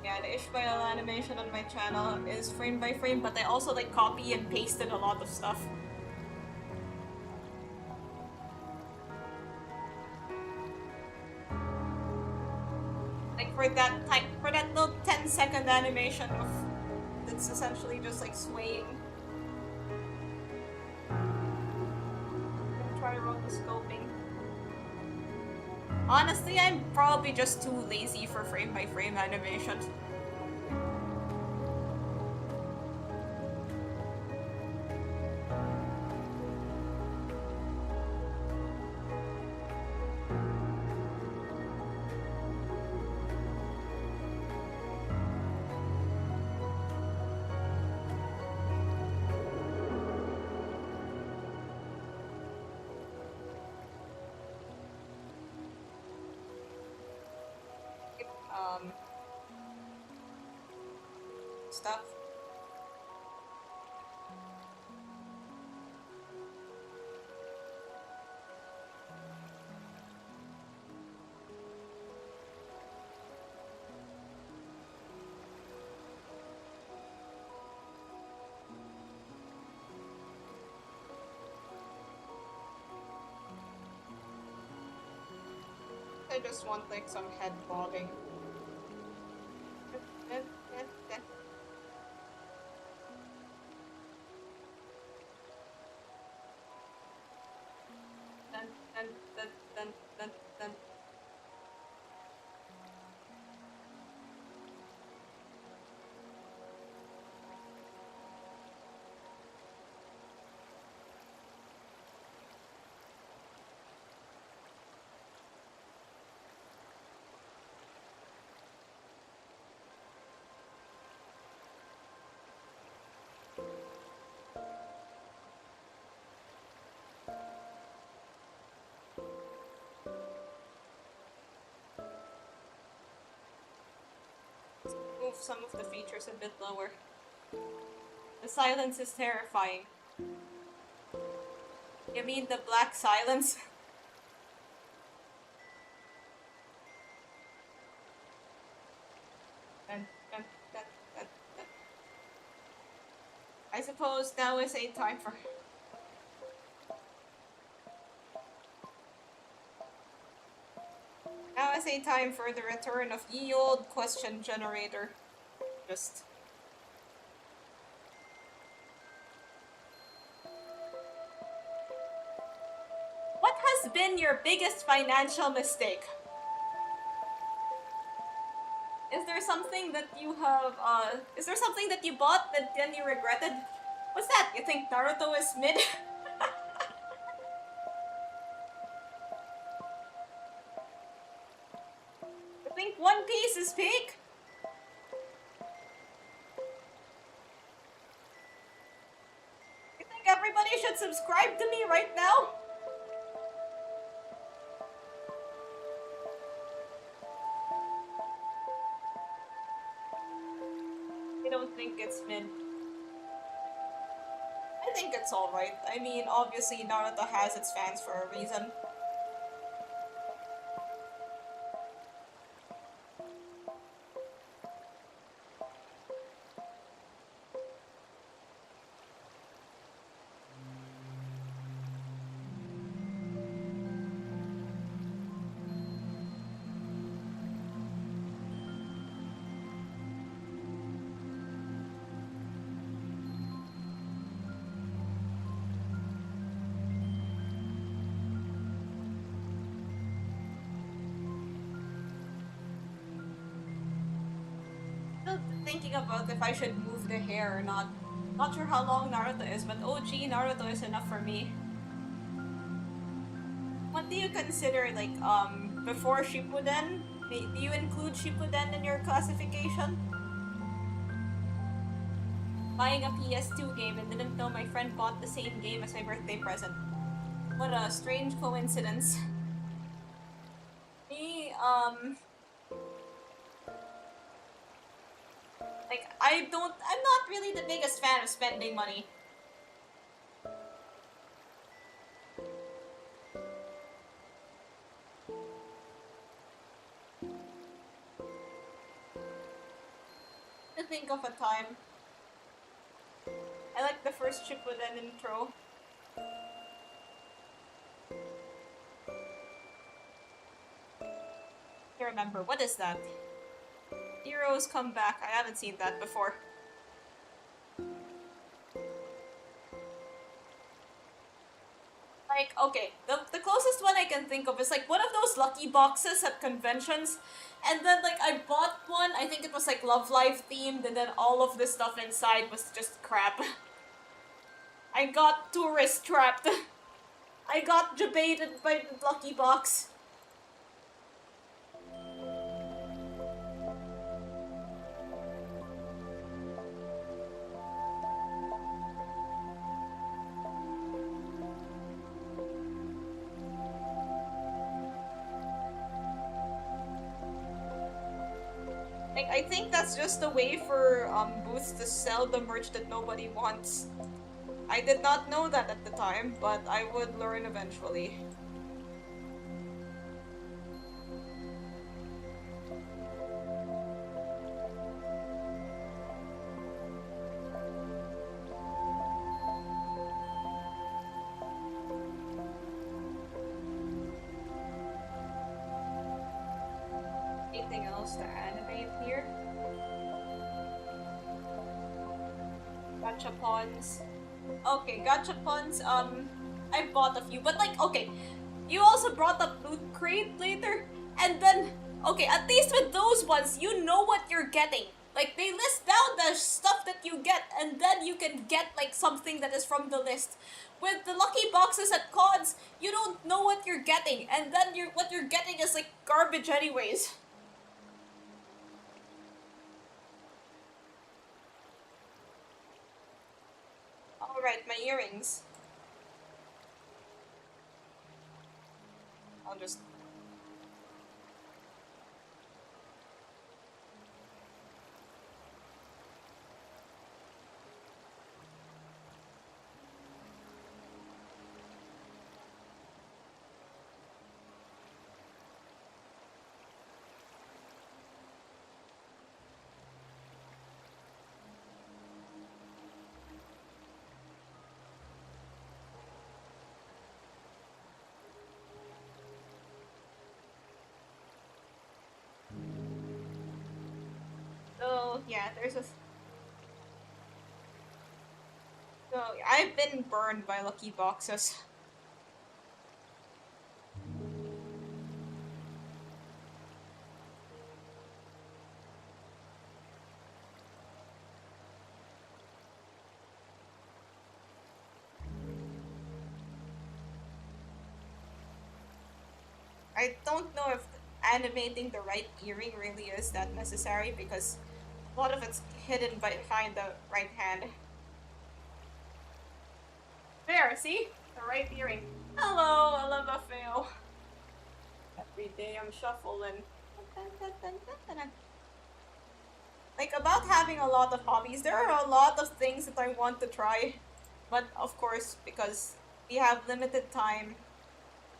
Yeah, the Ishmael animation on my channel is frame by frame, but I also like copy and pasted a lot of stuff. Like for that little 10-second animation of that's essentially just like swaying. I'm gonna try to run the scoping. Honestly, I'm probably just too lazy for frame by frame animations. Stuff. I just want like some head bobbing. Dun. Move some of the features a bit lower. The silence is terrifying. You mean the black silence? I suppose now is a time for... Now is a time for the return of ye old question generator. Just... What has been your biggest financial mistake? Is there something that you have, is there something that you bought that then you regretted? What's that? You think Naruto is mid? You think One Piece is peak? You think everybody should subscribe to me right now? I don't think it's mid. I think it's alright. I mean, obviously Naruto has its fans for a reason. Thinking about if I should move the hair or not. Not sure how long Naruto is, but OG Naruto is enough for me. What do you consider, like, before Shippuden? Do you include Shippuden in your classification? buying a PS2 game and didn't know my friend bought the same game as my birthday present. What a strange coincidence. Me, like, I'm not really the biggest fan of spending money. To think of a time. I like the first ship with an intro. I remember, what is that? Heroes Come Back. I haven't seen that before. Like, okay, the closest one I can think of is like one of those lucky boxes at conventions. And then like I bought one, I think it was like Love Life themed, and then all of the stuff inside was just crap. I got tourist trapped. I got debated by the lucky box. Like, I think that's just a way for booths to sell the merch that nobody wants. I did not know that at the time, but I would learn eventually. Anything else to animate here? Gachapons. Okay, gachapons, I bought a few, but like, okay, you also brought up Loot Crate later, and then, okay, at least with those ones, you know what you're getting. Like, they list down the stuff that you get, and then you can get, like, something that is from the list. With the lucky boxes at cons, you don't know what you're getting, and then what you're getting is, like, garbage anyways. Alright, my earrings. I'll just... So, yeah, there's a... So, I've been burned by lucky boxes. I don't know if animating the right earring really is that necessary because a lot of it's hidden behind the right hand. There, see? The right earring. Hello, LMFAO. Every day I'm shuffling. Like, about having a lot of hobbies, there are a lot of things that I want to try. But, of course, because we have limited time,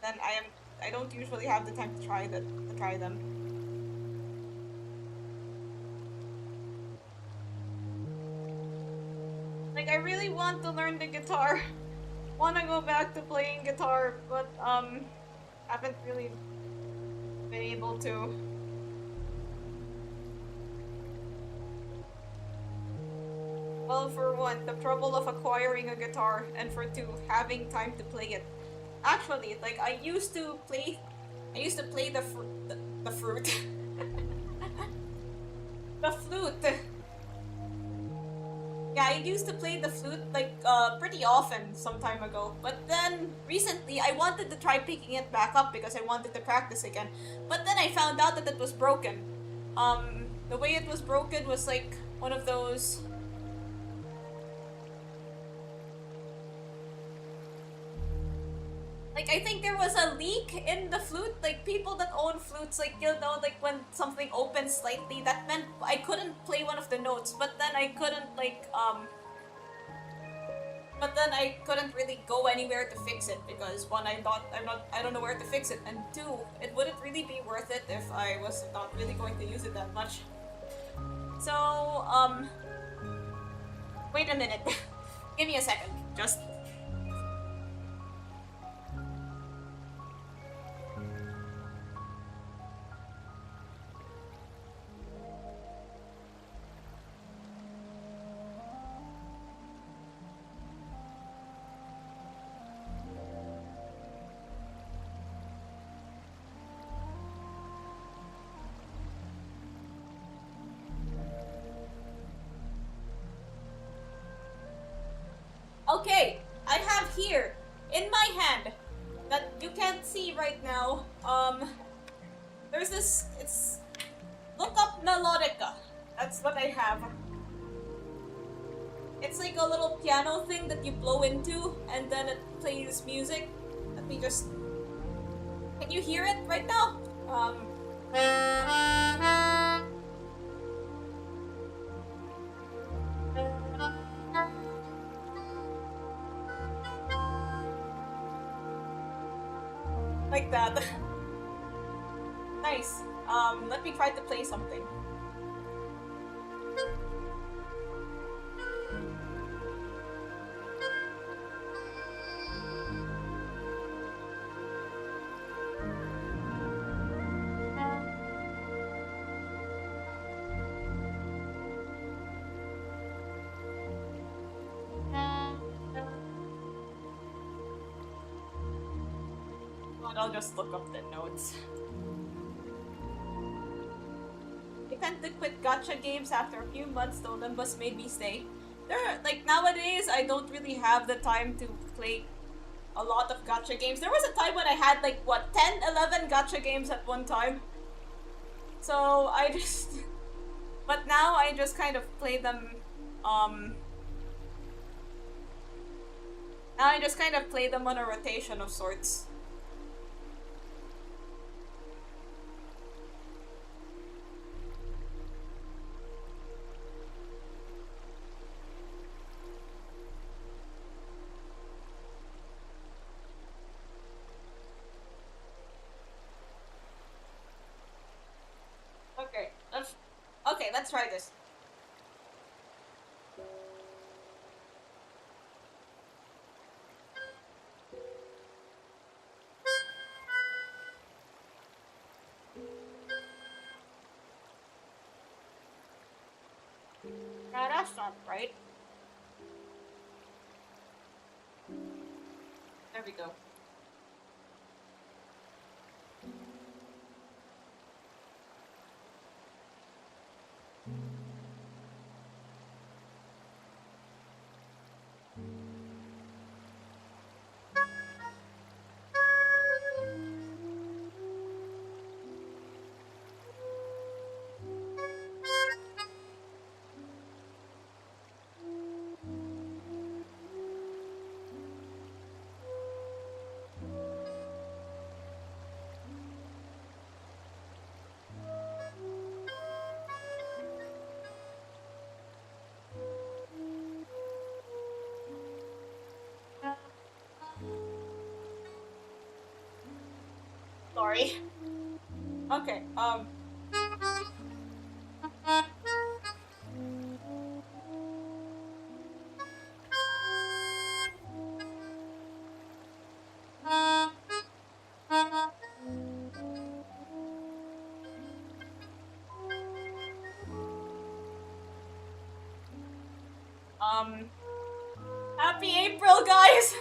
then I don't usually have the time to try them. Like, I really want to learn the guitar. Want to go back to playing guitar, but haven't really been able to. Well, for one, the trouble of acquiring a guitar, and for two, having time to play it. Actually, like, I used to play the fruit. The flute. Yeah, I used to play the flute, like, pretty often some time ago. But then, recently, I wanted to try picking it back up because I wanted to practice again. But then I found out that it was broken. The way it was broken was, like, one of those... Like, I think there was a leak in the flute. Like, people that own flutes, like, you know, like when something opens slightly, that meant I couldn't play one of the notes, but then I couldn't, like, but then I couldn't really go anywhere to fix it because one, I thought I don't know where to fix it, and two, it wouldn't really be worth it if I was not really going to use it that much. So, wait a minute. Give me a second. Just. Okay, I have here in my hand that you can't see right now. There's this. It's look up melodica. That's what I have. It's like a little piano thing that you blow into, and then it plays music. Let me just. Can you hear it right now? Like that. Nice. Let me try to play something. I'll just look up the notes. I tend to quit gacha games after a few months, though Nimbus made me stay. Like, nowadays, I don't really have the time to play a lot of gacha games. There was a time when I had, like, what, 10, 11 gacha games at one time? So, I just... But now, I just kind of play them, Now I just kind of play them on a rotation of sorts. Okay, let's try this. Now that's not right. There we go. Sorry. Okay, Happy April, guys!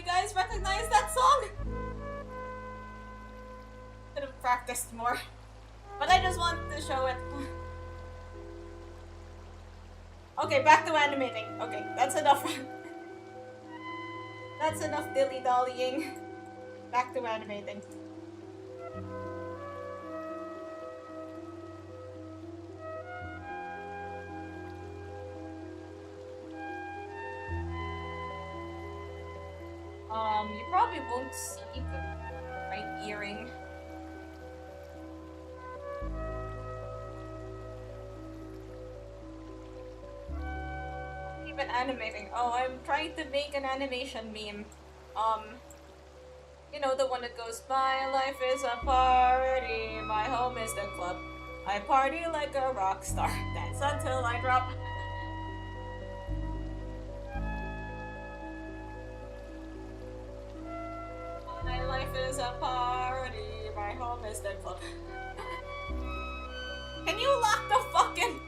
you guys recognize that song? Could have practiced more. But I just wanted to show it. Okay, back to animating. Okay, that's enough. That's enough dilly-dallying. Back to animating. You probably won't see the right earring. Even animating. Oh, I'm trying to make an animation meme. You know, the one that goes, my life is a party, my home is the club. I party like a rock star, dance until I drop. My life is a party, my home is the club. Can you lock the fucking...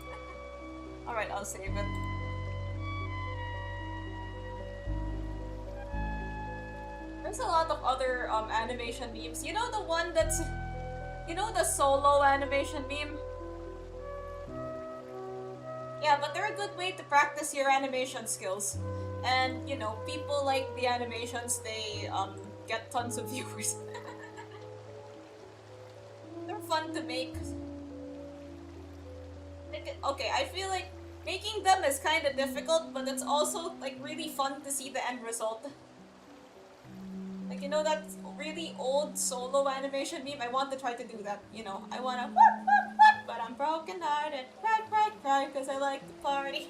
Alright, I'll save it. There's a lot of other animation memes. You know the one that's... You know the solo animation meme? Yeah, but they're a good way to practice your animation skills. And, you know, people like the animations, they get tons of viewers. They're fun to make. Okay, I feel like making them is kind of difficult, but it's also like really fun to see the end result. Like, you know that really old solo animation meme? I want to try to do that, you know. I want to but I'm broken hearted, cry, because I like to party.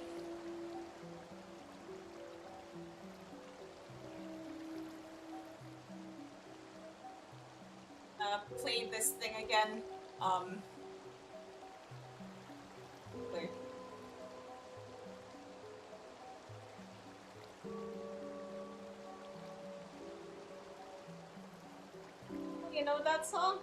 Play this thing again. Wait. You know that song?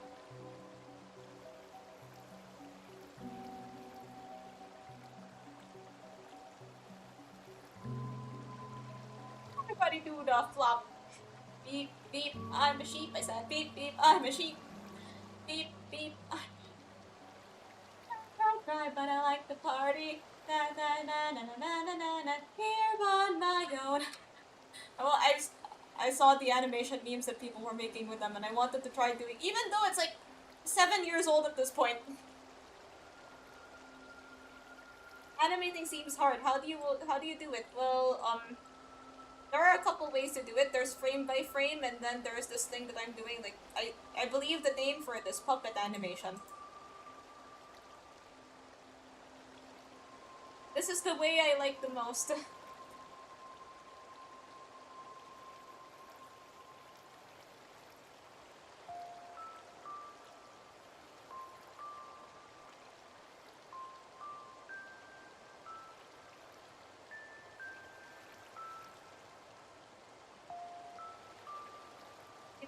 Everybody do the flop. Beep, beep, I'm a sheep. I said beep, beep, I'm a sheep. Beep, beep, cry, but I like the party. Na na na na na na na na na. Here on my own. Well, I saw the animation memes that people were making with them, and I wanted to try doing, even though it's like 7 years old at this point. Animating seems hard. How do you do it? Well, there are a couple ways to do it. There's frame by frame, and then there's this thing that I'm doing, like, I believe the name for it is puppet animation. This is the way I like the most.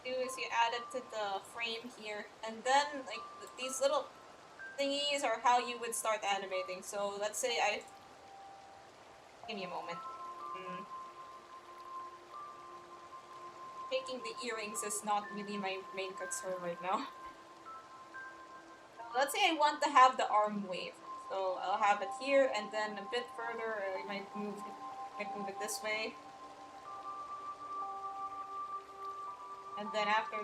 Do is you add it to the frame here, and then like these little thingies are how you would start animating. So let's say give me a moment. Taking the earrings is not really my main concern right now. So let's say I want to have the arm wave, so I'll have it here, and then a bit further I might move it this way. And then after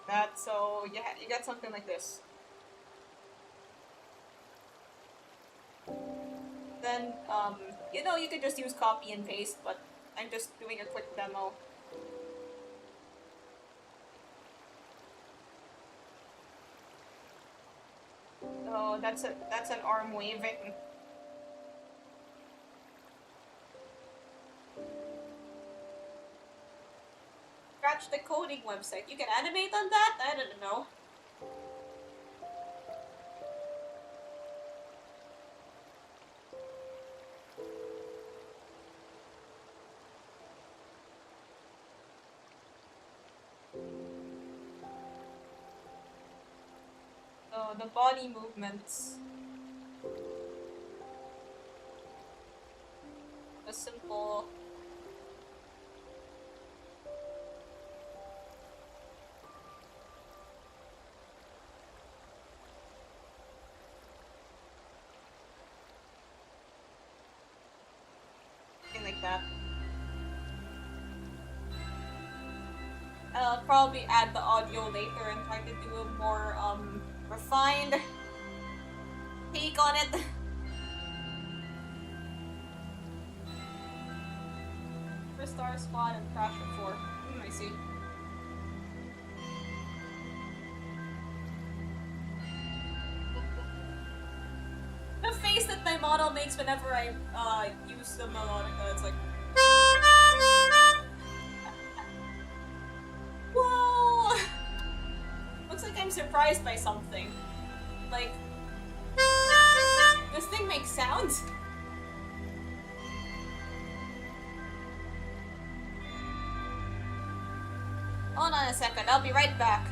that, so you got something like this. Then, you know, you could just use copy and paste, but I'm just doing a quick demo. So that's an arm waving. Scratch the coding website. You can animate on that? I don't know. So the body movements. A simple that. I'll probably add the audio later and try to do a more refined take on it. Superstar Squad and Crash 4. I see. The face that my model makes whenever I use the melodica, it's like... Whoa! Looks like I'm surprised by something. Like... This thing makes sounds? Hold on a second, I'll be right back.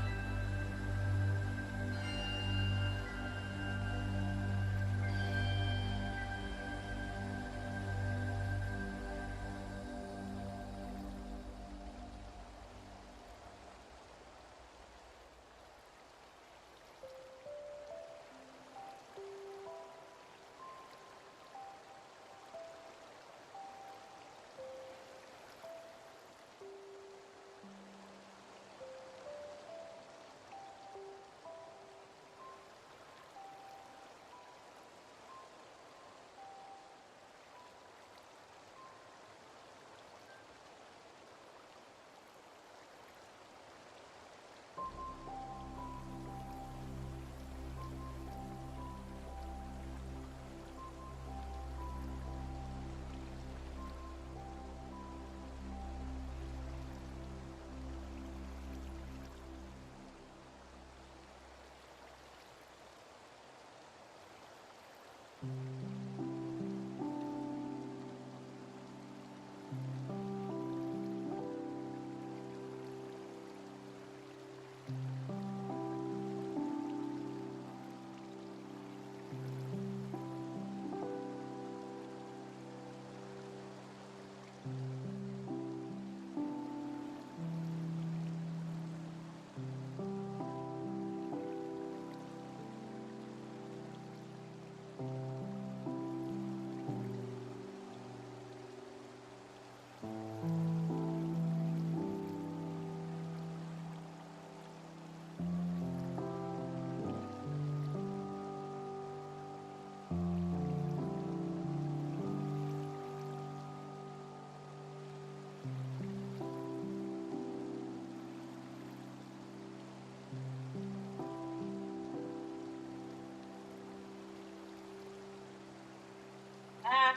Ah.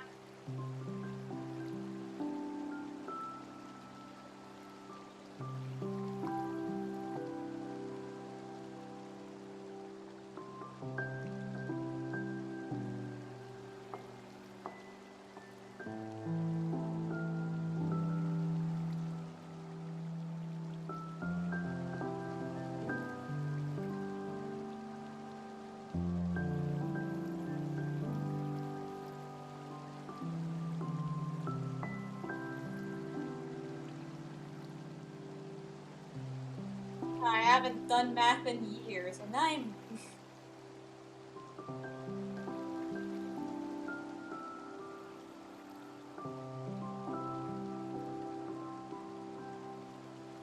I haven't done math in years, and I'm...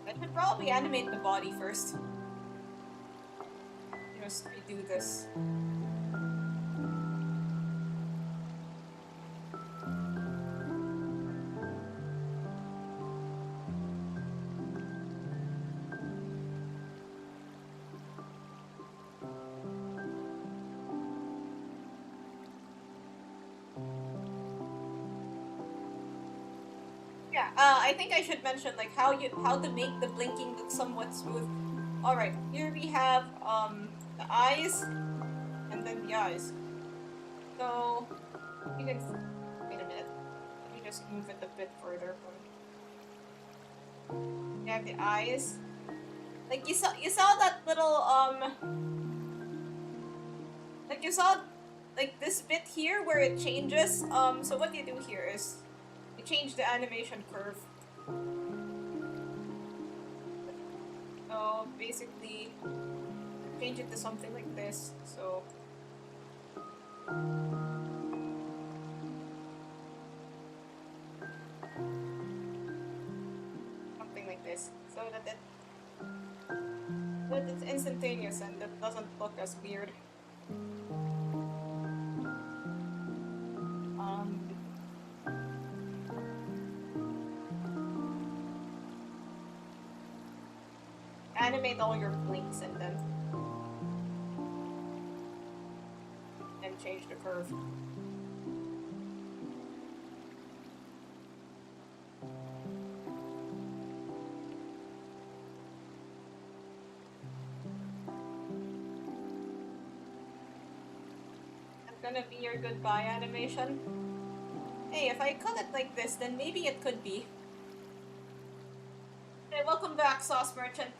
I should probably animate the body first. Just redo this. I think I should mention like how to make the blinking look somewhat smooth. Alright, here we have the eyes and then the eyes. So you can wait a minute. Let me just move it a bit further from you have the eyes. Like you saw that little like you saw like this bit here where it changes. So what you do here is you change the animation curve. So basically change it to something like this. So this so that it's instantaneous and it doesn't look as weird. Animate all your blinks and then change the curve. That's gonna be your goodbye animation. Hey, if I cut it like this, then maybe it could be. Hey, welcome back, Sauce Merchant.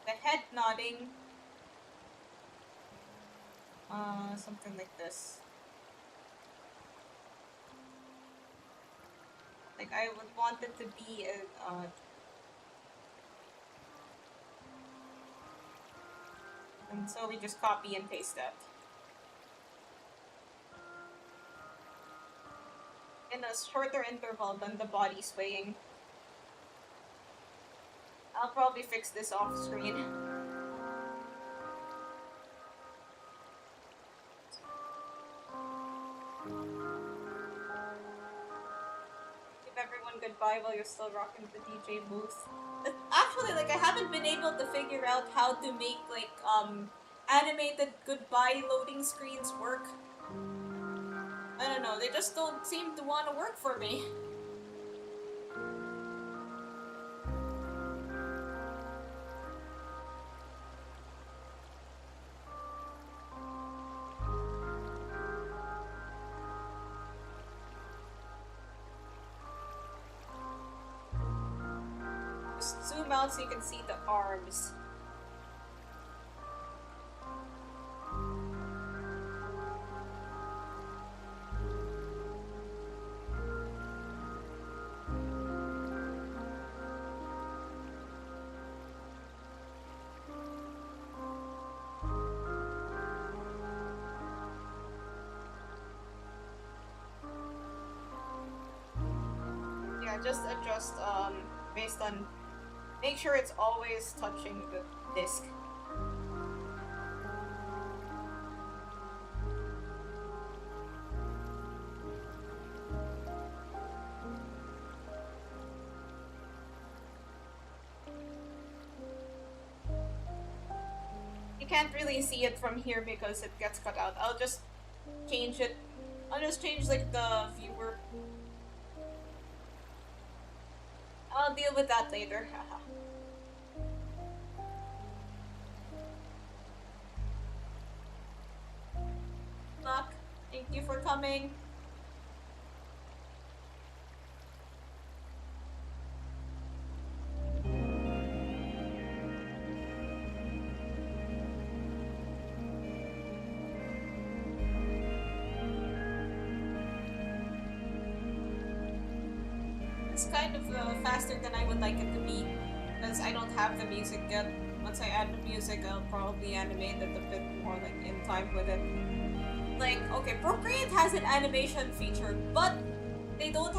The head nodding. Something like this. Like, I would want it to be a, and so we just copy and paste that. In a shorter interval than the body swaying. I'll probably fix this off screen. Give everyone goodbye while you're still rocking the DJ booth. Actually, like, I haven't been able to figure out how to make, like, animated goodbye loading screens work. I don't know, they just don't seem to want to work for me. Just zoom out so you can see the arms. Just adjust based on, make sure it's always touching the disc. You can't really see it from here because it gets cut out. I'll just change it. I'll just change like the viewer. I'll deal with that later. Luck, thank you for coming. It's kind of faster than I would like it to be, because I don't have the music yet. Once I add the music, I'll probably animate it a bit more like in time with it. Like, okay, Procreate has an animation feature, but they don't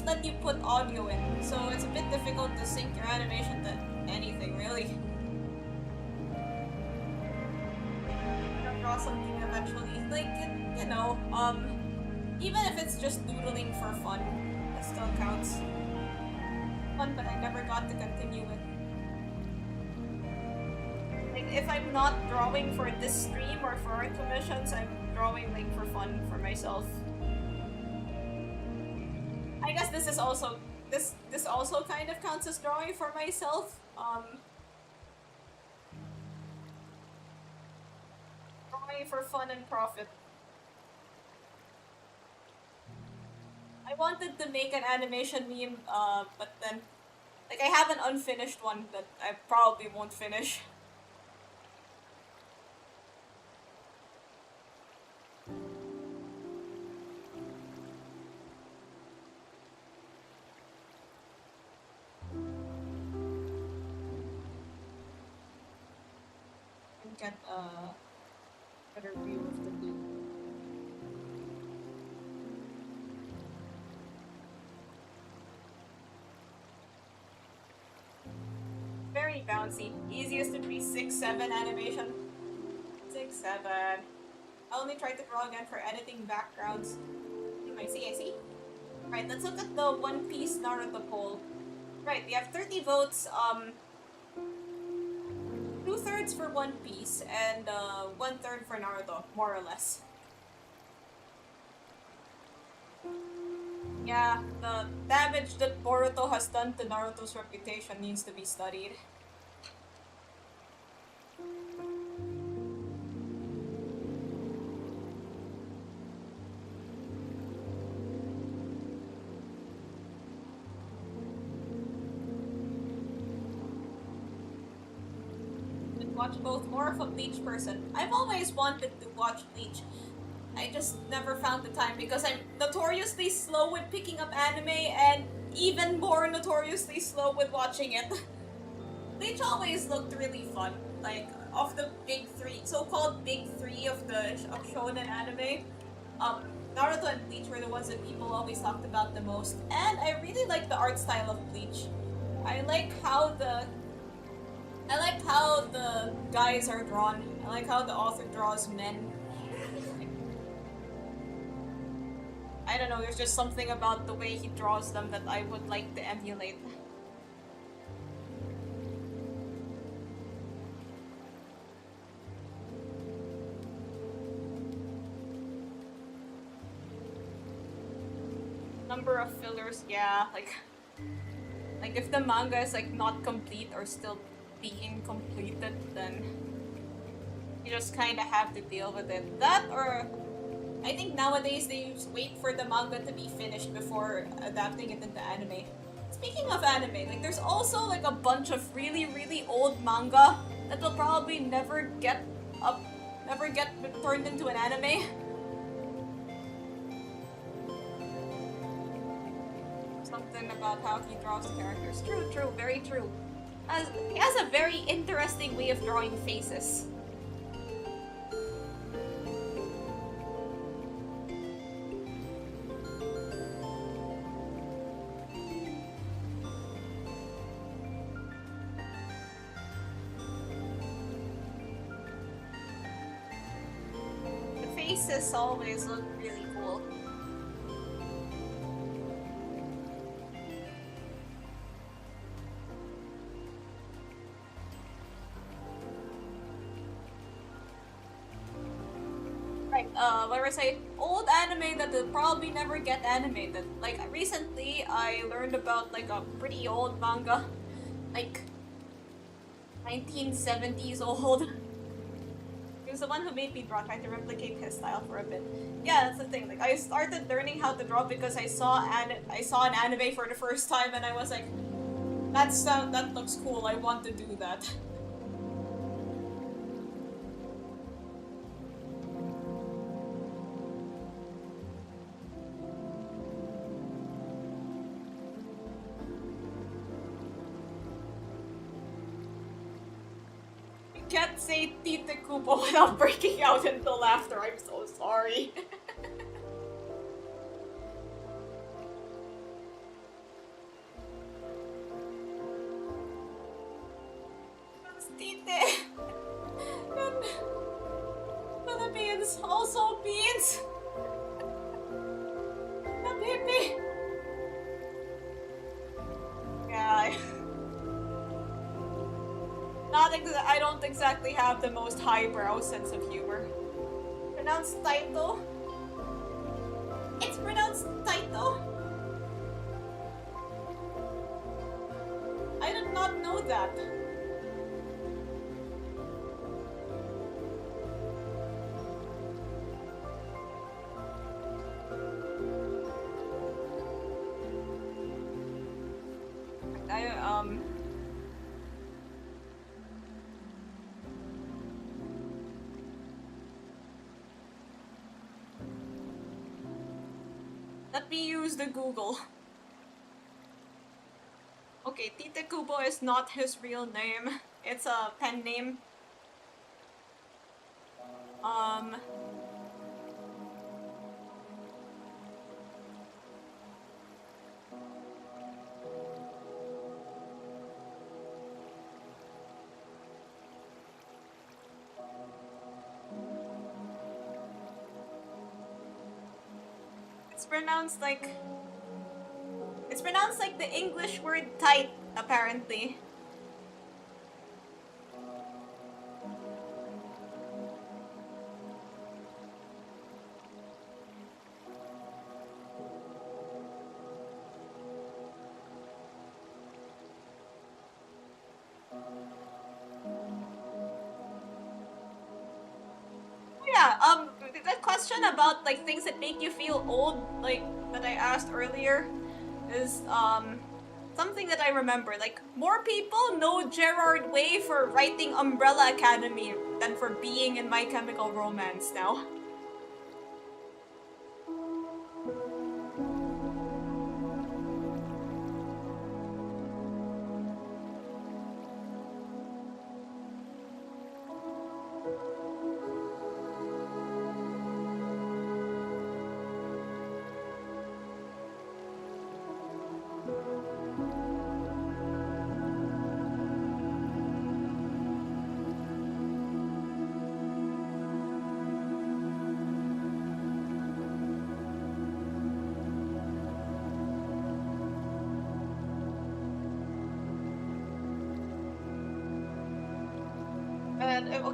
let you put audio in, so it's a bit difficult to sync your animation to anything, really. I'll draw something eventually, like, you know, even if it's just doodling for fun, it still counts. Fun, but I never got to continue it. Like, if I'm not drawing for this stream or for art commissions, I'm drawing like for fun for myself. I guess this is also this also kind of counts as drawing for myself. Drawing for fun and profit. I wanted to make an animation meme, but then, like, I have an unfinished one that I probably won't finish. get a better view of the loop. Very bouncy. Easiest to be 6-7 animation. 6-7. I only tried to draw again for editing backgrounds. I see. Right, let's look at the One Piece Naruto poll. Right, we have 30 votes, 2/3 for One Piece, and 1/3 for Naruto, more or less. Yeah, the damage that Boruto has done to Naruto's reputation needs to be studied. Watch both. More of a Bleach person. I've always wanted to watch Bleach. I just never found the time because I'm notoriously slow with picking up anime and even more notoriously slow with watching it. Bleach always looked really fun. Like, of the big three, so-called big three of shonen anime, Naruto and Bleach were the ones that people always talked about the most. And I really like the art style of Bleach. I like how the guys are drawn. I like how the author draws men. I don't know, there's just something about the way he draws them that I would like to emulate. Number of fillers, yeah, like if the manga is like not complete or still being completed, then you just kind of have to deal with it. That, or I think nowadays they wait for the manga to be finished before adapting it into anime. Speaking of anime, like there's also like a bunch of really old manga that will probably never get turned into an anime. Something about how he draws characters. True, very true. He has a very interesting way of drawing faces. The faces always look really cool. What was I? Old anime that will probably never get animated. Like, recently I learned about like a pretty old manga. Like 1970s old. He was the one who made me draw, trying to replicate his style for a bit. Yeah, that's the thing. Like, I started learning how to draw because I saw an anime for the first time and I was like, that looks cool, I want to do that. Can't say Tite Kubo without breaking out into laughter. I'm so sorry. Tite. Philippines, also beans. Habibi. Yeah. I don't exactly have the most highbrow sense of humor. Pronounced Taito? It's pronounced Taito? I did not know that. Let me use the Google. Okay, Tite Kubo is not his real name. It's a pen name. Um... It's pronounced like... It's pronounced like the English word tight, apparently. Yeah, that question about like things that make you feel old, like that I asked earlier, is something that I remember. Like, more people know Gerard Way for writing Umbrella Academy than for being in My Chemical Romance now.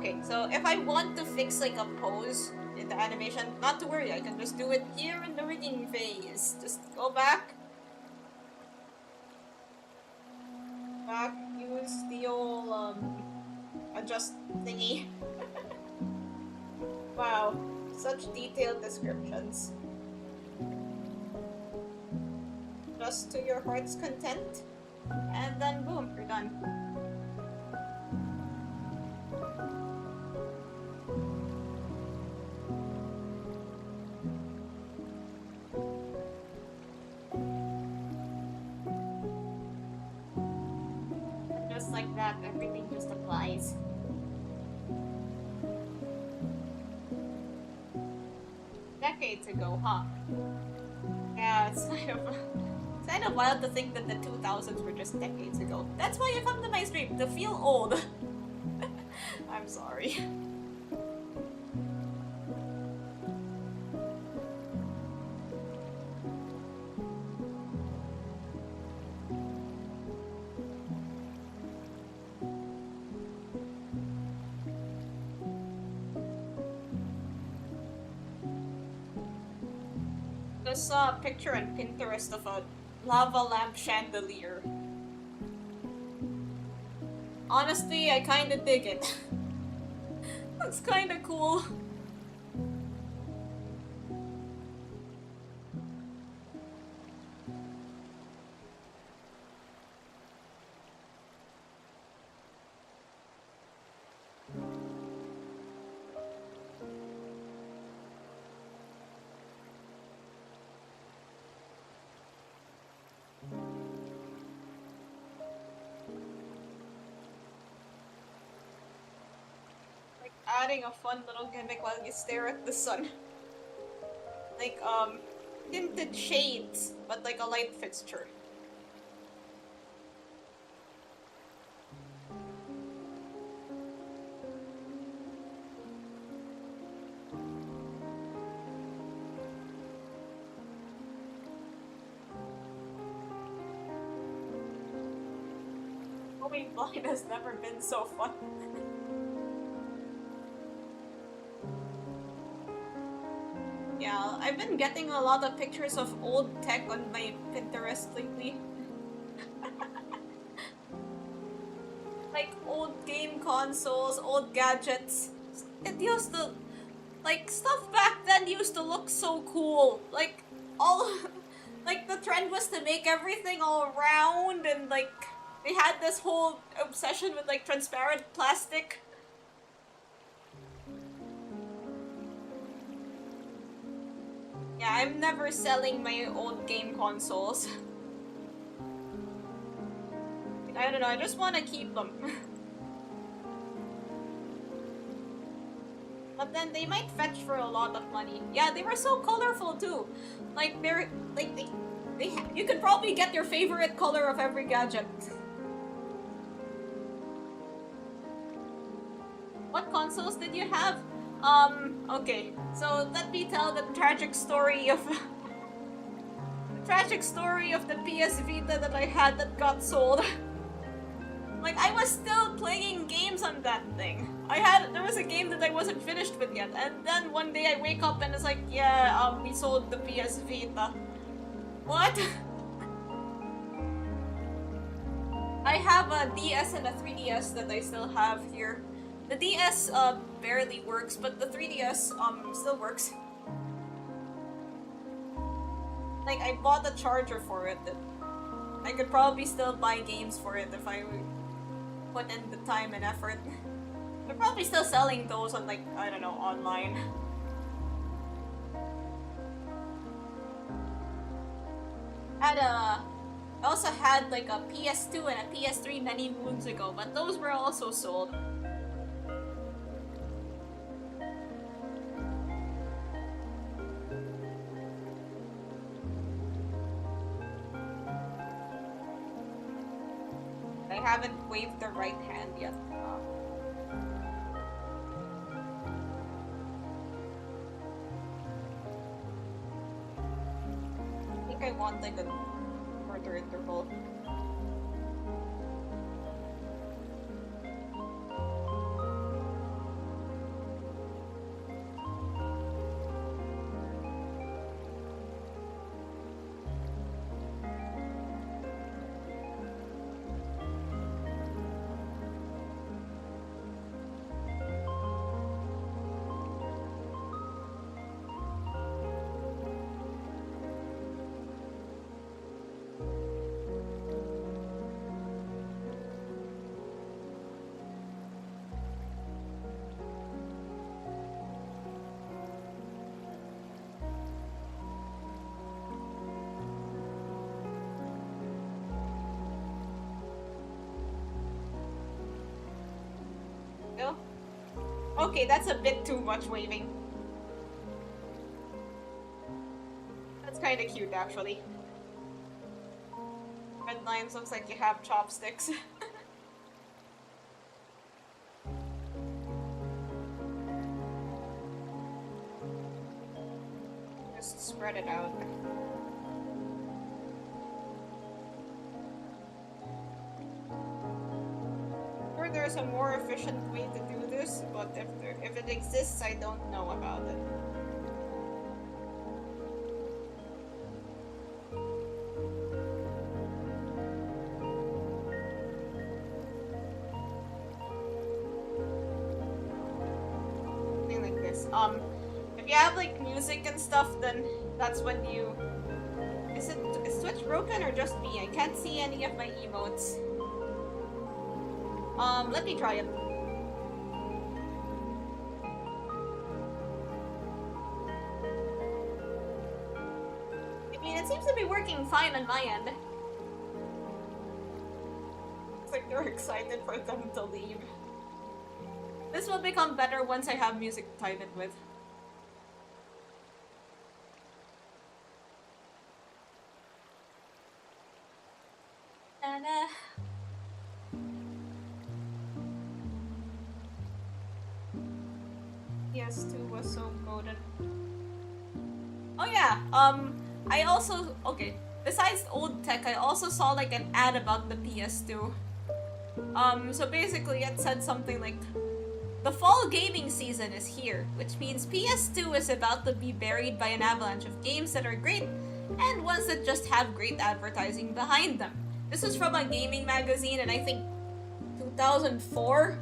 Okay, so if I want to fix like a pose in the animation, not to worry, I can just do it here in the rigging phase. Just go back. Use the old adjust thingy. Wow, such detailed descriptions. Just to your heart's content. And then boom, you're done. Just like that, everything just applies. Decades ago, huh? Yeah, it's kind of wild to think that the 2000s were just decades ago. That's why I come to my stream, to feel old. I'm sorry. I saw a picture on Pinterest of a lava lamp chandelier. Honestly, I kinda dig it. That's kinda cool. Adding a fun little gimmick while you stare at the sun. Like, tinted shades, but like a light fixture. Going blind has never been so fun. Yeah, I've been getting a lot of pictures of old tech on my Pinterest lately. Like old game consoles, old gadgets. It used to, like, stuff back then used to look so cool. Like, all, like, the trend was to make everything all round, and like, they had this whole obsession with like transparent plastic. Yeah, I'm never selling my old game consoles. I don't know, I just want to keep them. But then they might fetch for a lot of money. Yeah, they were so colorful too. Like they're like you could probably get your favorite color of every gadget. What consoles did you have? Okay. So let me tell the tragic story of the tragic story of the PS Vita that I had that got sold. Like, I was still playing games on that thing. There was a game that I wasn't finished with yet, and then one day I wake up and it's like, yeah, we sold the PS Vita. What? I have a DS and a 3DS that I still have here. The DS, barely works, but the 3DS, still works. Like, I bought a charger for it. I could probably still buy games for it if I would put in the time and effort. They're probably still selling those on, like, I don't know, online. I also had like a PS2 and a PS3 many moons ago, but those were also sold. I haven't waved the right hand yet. I think I want like a shorter interval. Okay, that's a bit too much waving. That's kind of cute, actually. Red lines looks like you have chopsticks. Just spread it out. Or there's a more efficient way to do this, but if it exists, I don't know about it. Something like this. If you have like music and stuff, then that's when you. Is Twitch broken or just me? I can't see any of my emotes. Let me try it. I mean, it seems to be working fine on my end. It's like they're excited for them to leave. This will become better once I have music to type it with. PS2 was so golden. Oh yeah, I also, okay, besides old tech, I also saw like an ad about the PS2. So basically it said something like, the fall gaming season is here, which means PS2 is about to be buried by an avalanche of games that are great, and ones that just have great advertising behind them. This is from a gaming magazine, and I think 2004?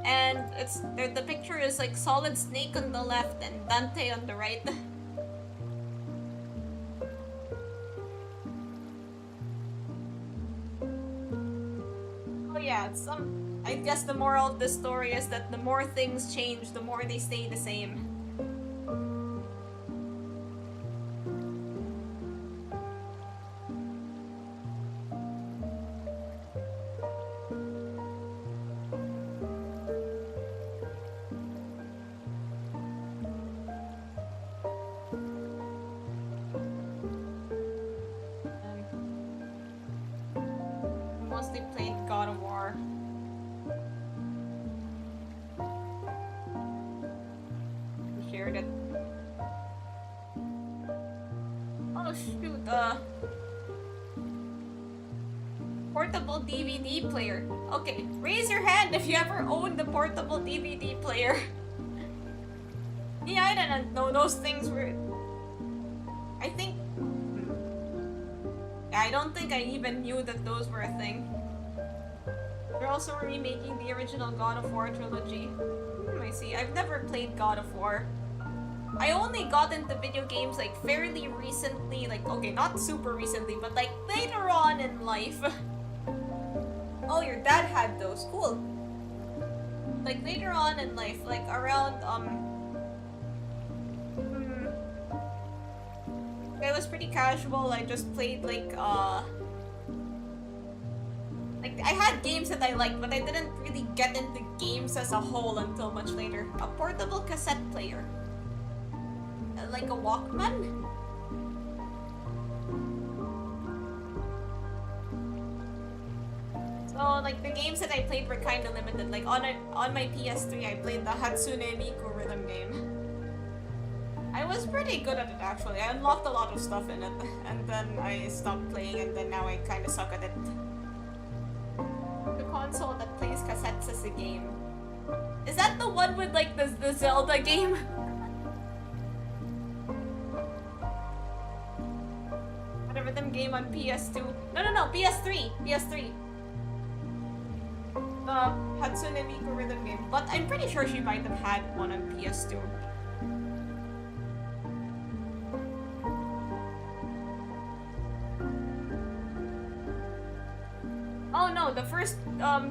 And the picture is like Solid Snake on the left and Dante on the right. Oh yeah, I guess the moral of the story is that the more things change, the more they stay the same. record it. Oh shoot, portable DVD player. Okay, raise your hand if you ever owned the portable DVD player. Yeah, I didn't know those things were... I think... Yeah, I don't think I even knew that those were a thing. They're also remaking the original God of War trilogy. I see. I've never played God of War. I only got into video games like fairly recently, like, okay, not super recently, but like later on in life. Oh, your dad had those. Cool. Like later on in life, like around, it was pretty casual. I just played like I had games that I liked, but I didn't really get into games as a whole until much later. A portable cassette player. Like a Walkman? So, like, the games that I played were kind of limited. Like, on my PS3, I played the Hatsune Miku rhythm game. I was pretty good at it, actually. I unlocked a lot of stuff in it, and then I stopped playing, and then now I kind of suck at it. The console that plays cassettes as a game. Is that the one with, like, the Zelda game? The rhythm game on PS2. No, PS3. PS3. The Hatsune Miku rhythm game. But I'm pretty sure she might have had one on PS2. Oh no, the first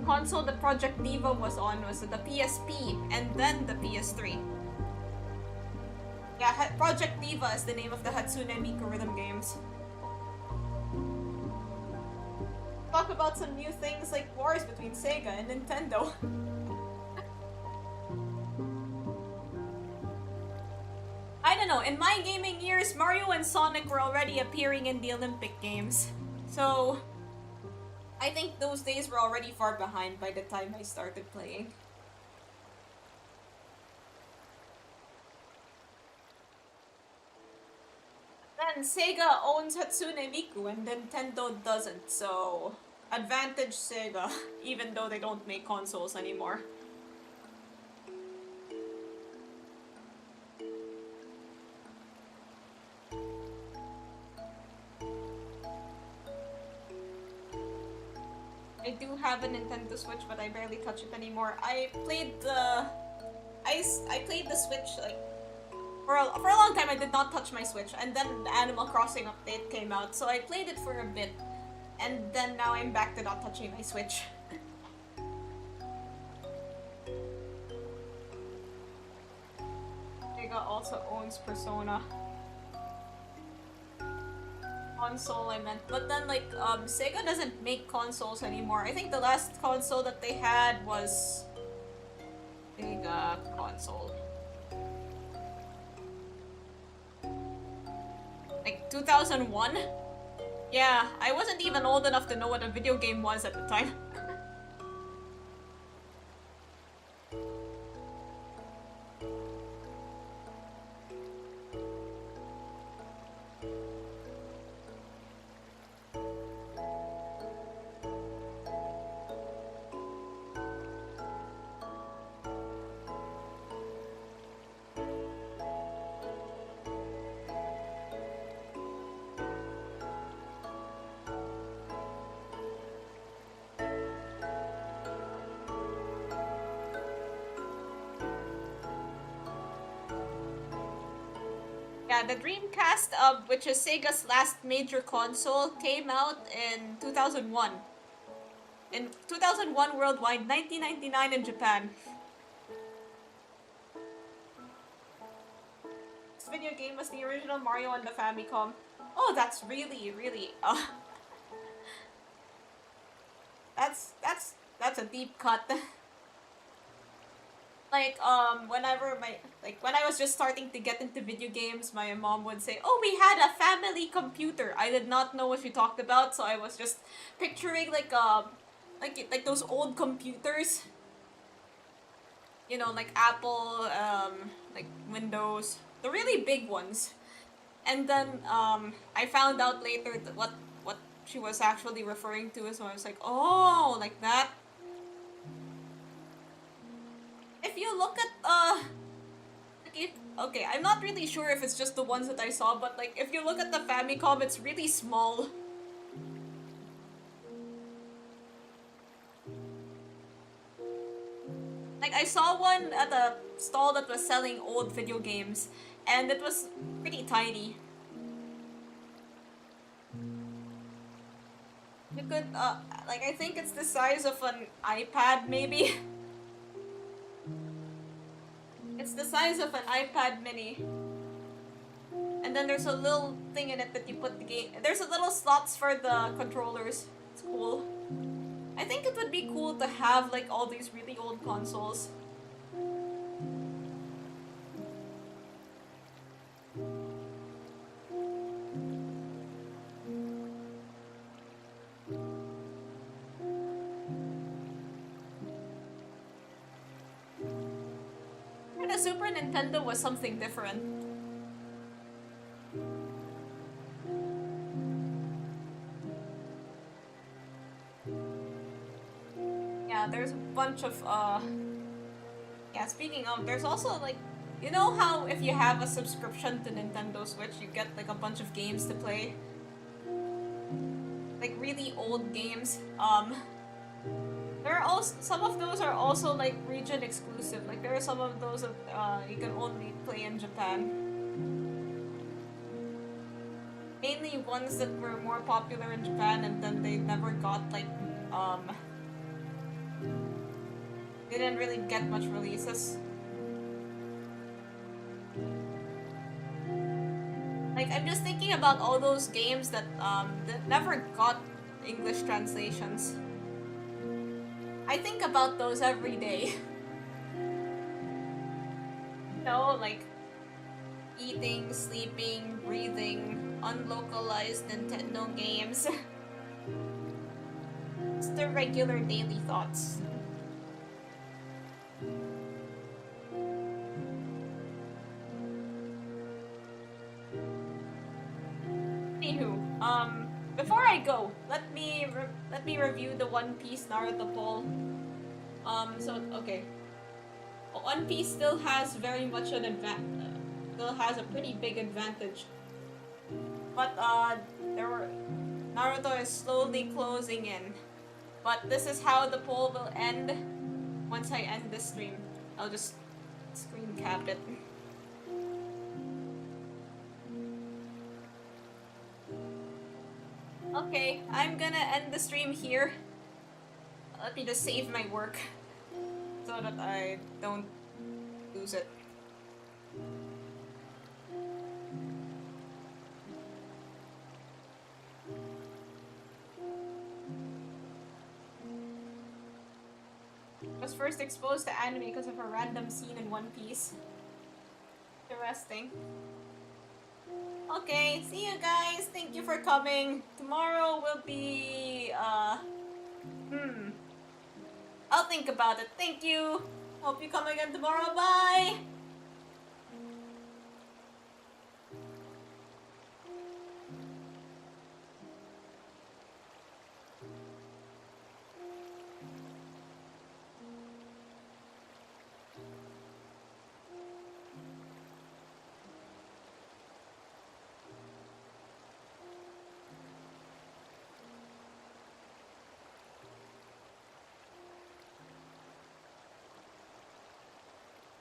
console that Project Diva was on was the PSP and then the PS3. Yeah, Project Diva is the name of the Hatsune Miku rhythm games. Talk about some new things like wars between Sega and Nintendo. I don't know, in my gaming years, Mario and Sonic were already appearing in the Olympic Games. So, I think those days were already far behind by the time I started playing. Then Sega owns Hatsune Miku and Nintendo doesn't, so advantage Sega, even though they don't make consoles anymore. I do have a Nintendo Switch, but I barely touch it anymore. I played the Switch like for a long time. I did not touch my Switch, and then the Animal Crossing update came out, so I played it for a bit, and then now I'm back to not touching my Switch. Sega also owns Persona. Console I meant, but then like Sega doesn't make consoles anymore. I think the last console that they had was Sega console. Like 2001? Yeah, I wasn't even old enough to know what a video game was at the time. Yeah, the Dreamcast, which is Sega's last major console, came out in 2001. In 2001 worldwide, 1999 in Japan. This video game was the original Mario on the Famicom. Oh, that's really, that's a deep cut. Like, whenever when I was just starting to get into video games, my mom would say, "Oh, we had a family computer." I did not know what she talked about, so I was just picturing like those old computers. you know, like Apple, like Windows, the really big ones. And then I found out later that what she was actually referring to, so I was like, oh, like that. If you look at like okay, I'm not really sure if it's just the ones that I saw, but like if you look at the Famicom, it's really small. Like I saw one at a stall that was selling old video games, and it was pretty tiny. You could like I think it's the size of an iPad maybe. It's the size of an iPad mini. And then there's a little thing in it that you put the game. There's a little slots for the controllers. It's cool. I think it would be cool to have like all these really old consoles. And the Super Nintendo was something different. Yeah, there's a bunch of yeah, speaking of, there's also like, you know how if you have a subscription to Nintendo Switch, you get like a bunch of games to play? Like really old games. There are also some of those are also like region exclusive. Like there are some of those that you can only play in Japan. Mainly ones that were more popular in Japan and then they never got like they didn't really get much releases. Like I'm just thinking about all those games that never got English translations. I think about those every day. You know, like eating, sleeping, breathing, unlocalized Nintendo games. It's the regular daily thoughts. Anywho, before I go, let me review the One Piece Naruto poll. So okay, One Piece still has very much an still has a pretty big advantage. But Naruto is slowly closing in. But this is how the poll will end once I end this stream. I'll just screen cap it. Okay, I'm gonna end the stream here. Let me just save my work so that I don't lose it. Was first exposed to anime because of a random scene in One Piece. Interesting. Okay, see you guys. Thank you for coming. Tomorrow will be I'll think about it. Thank you. Hope you come again tomorrow. Bye.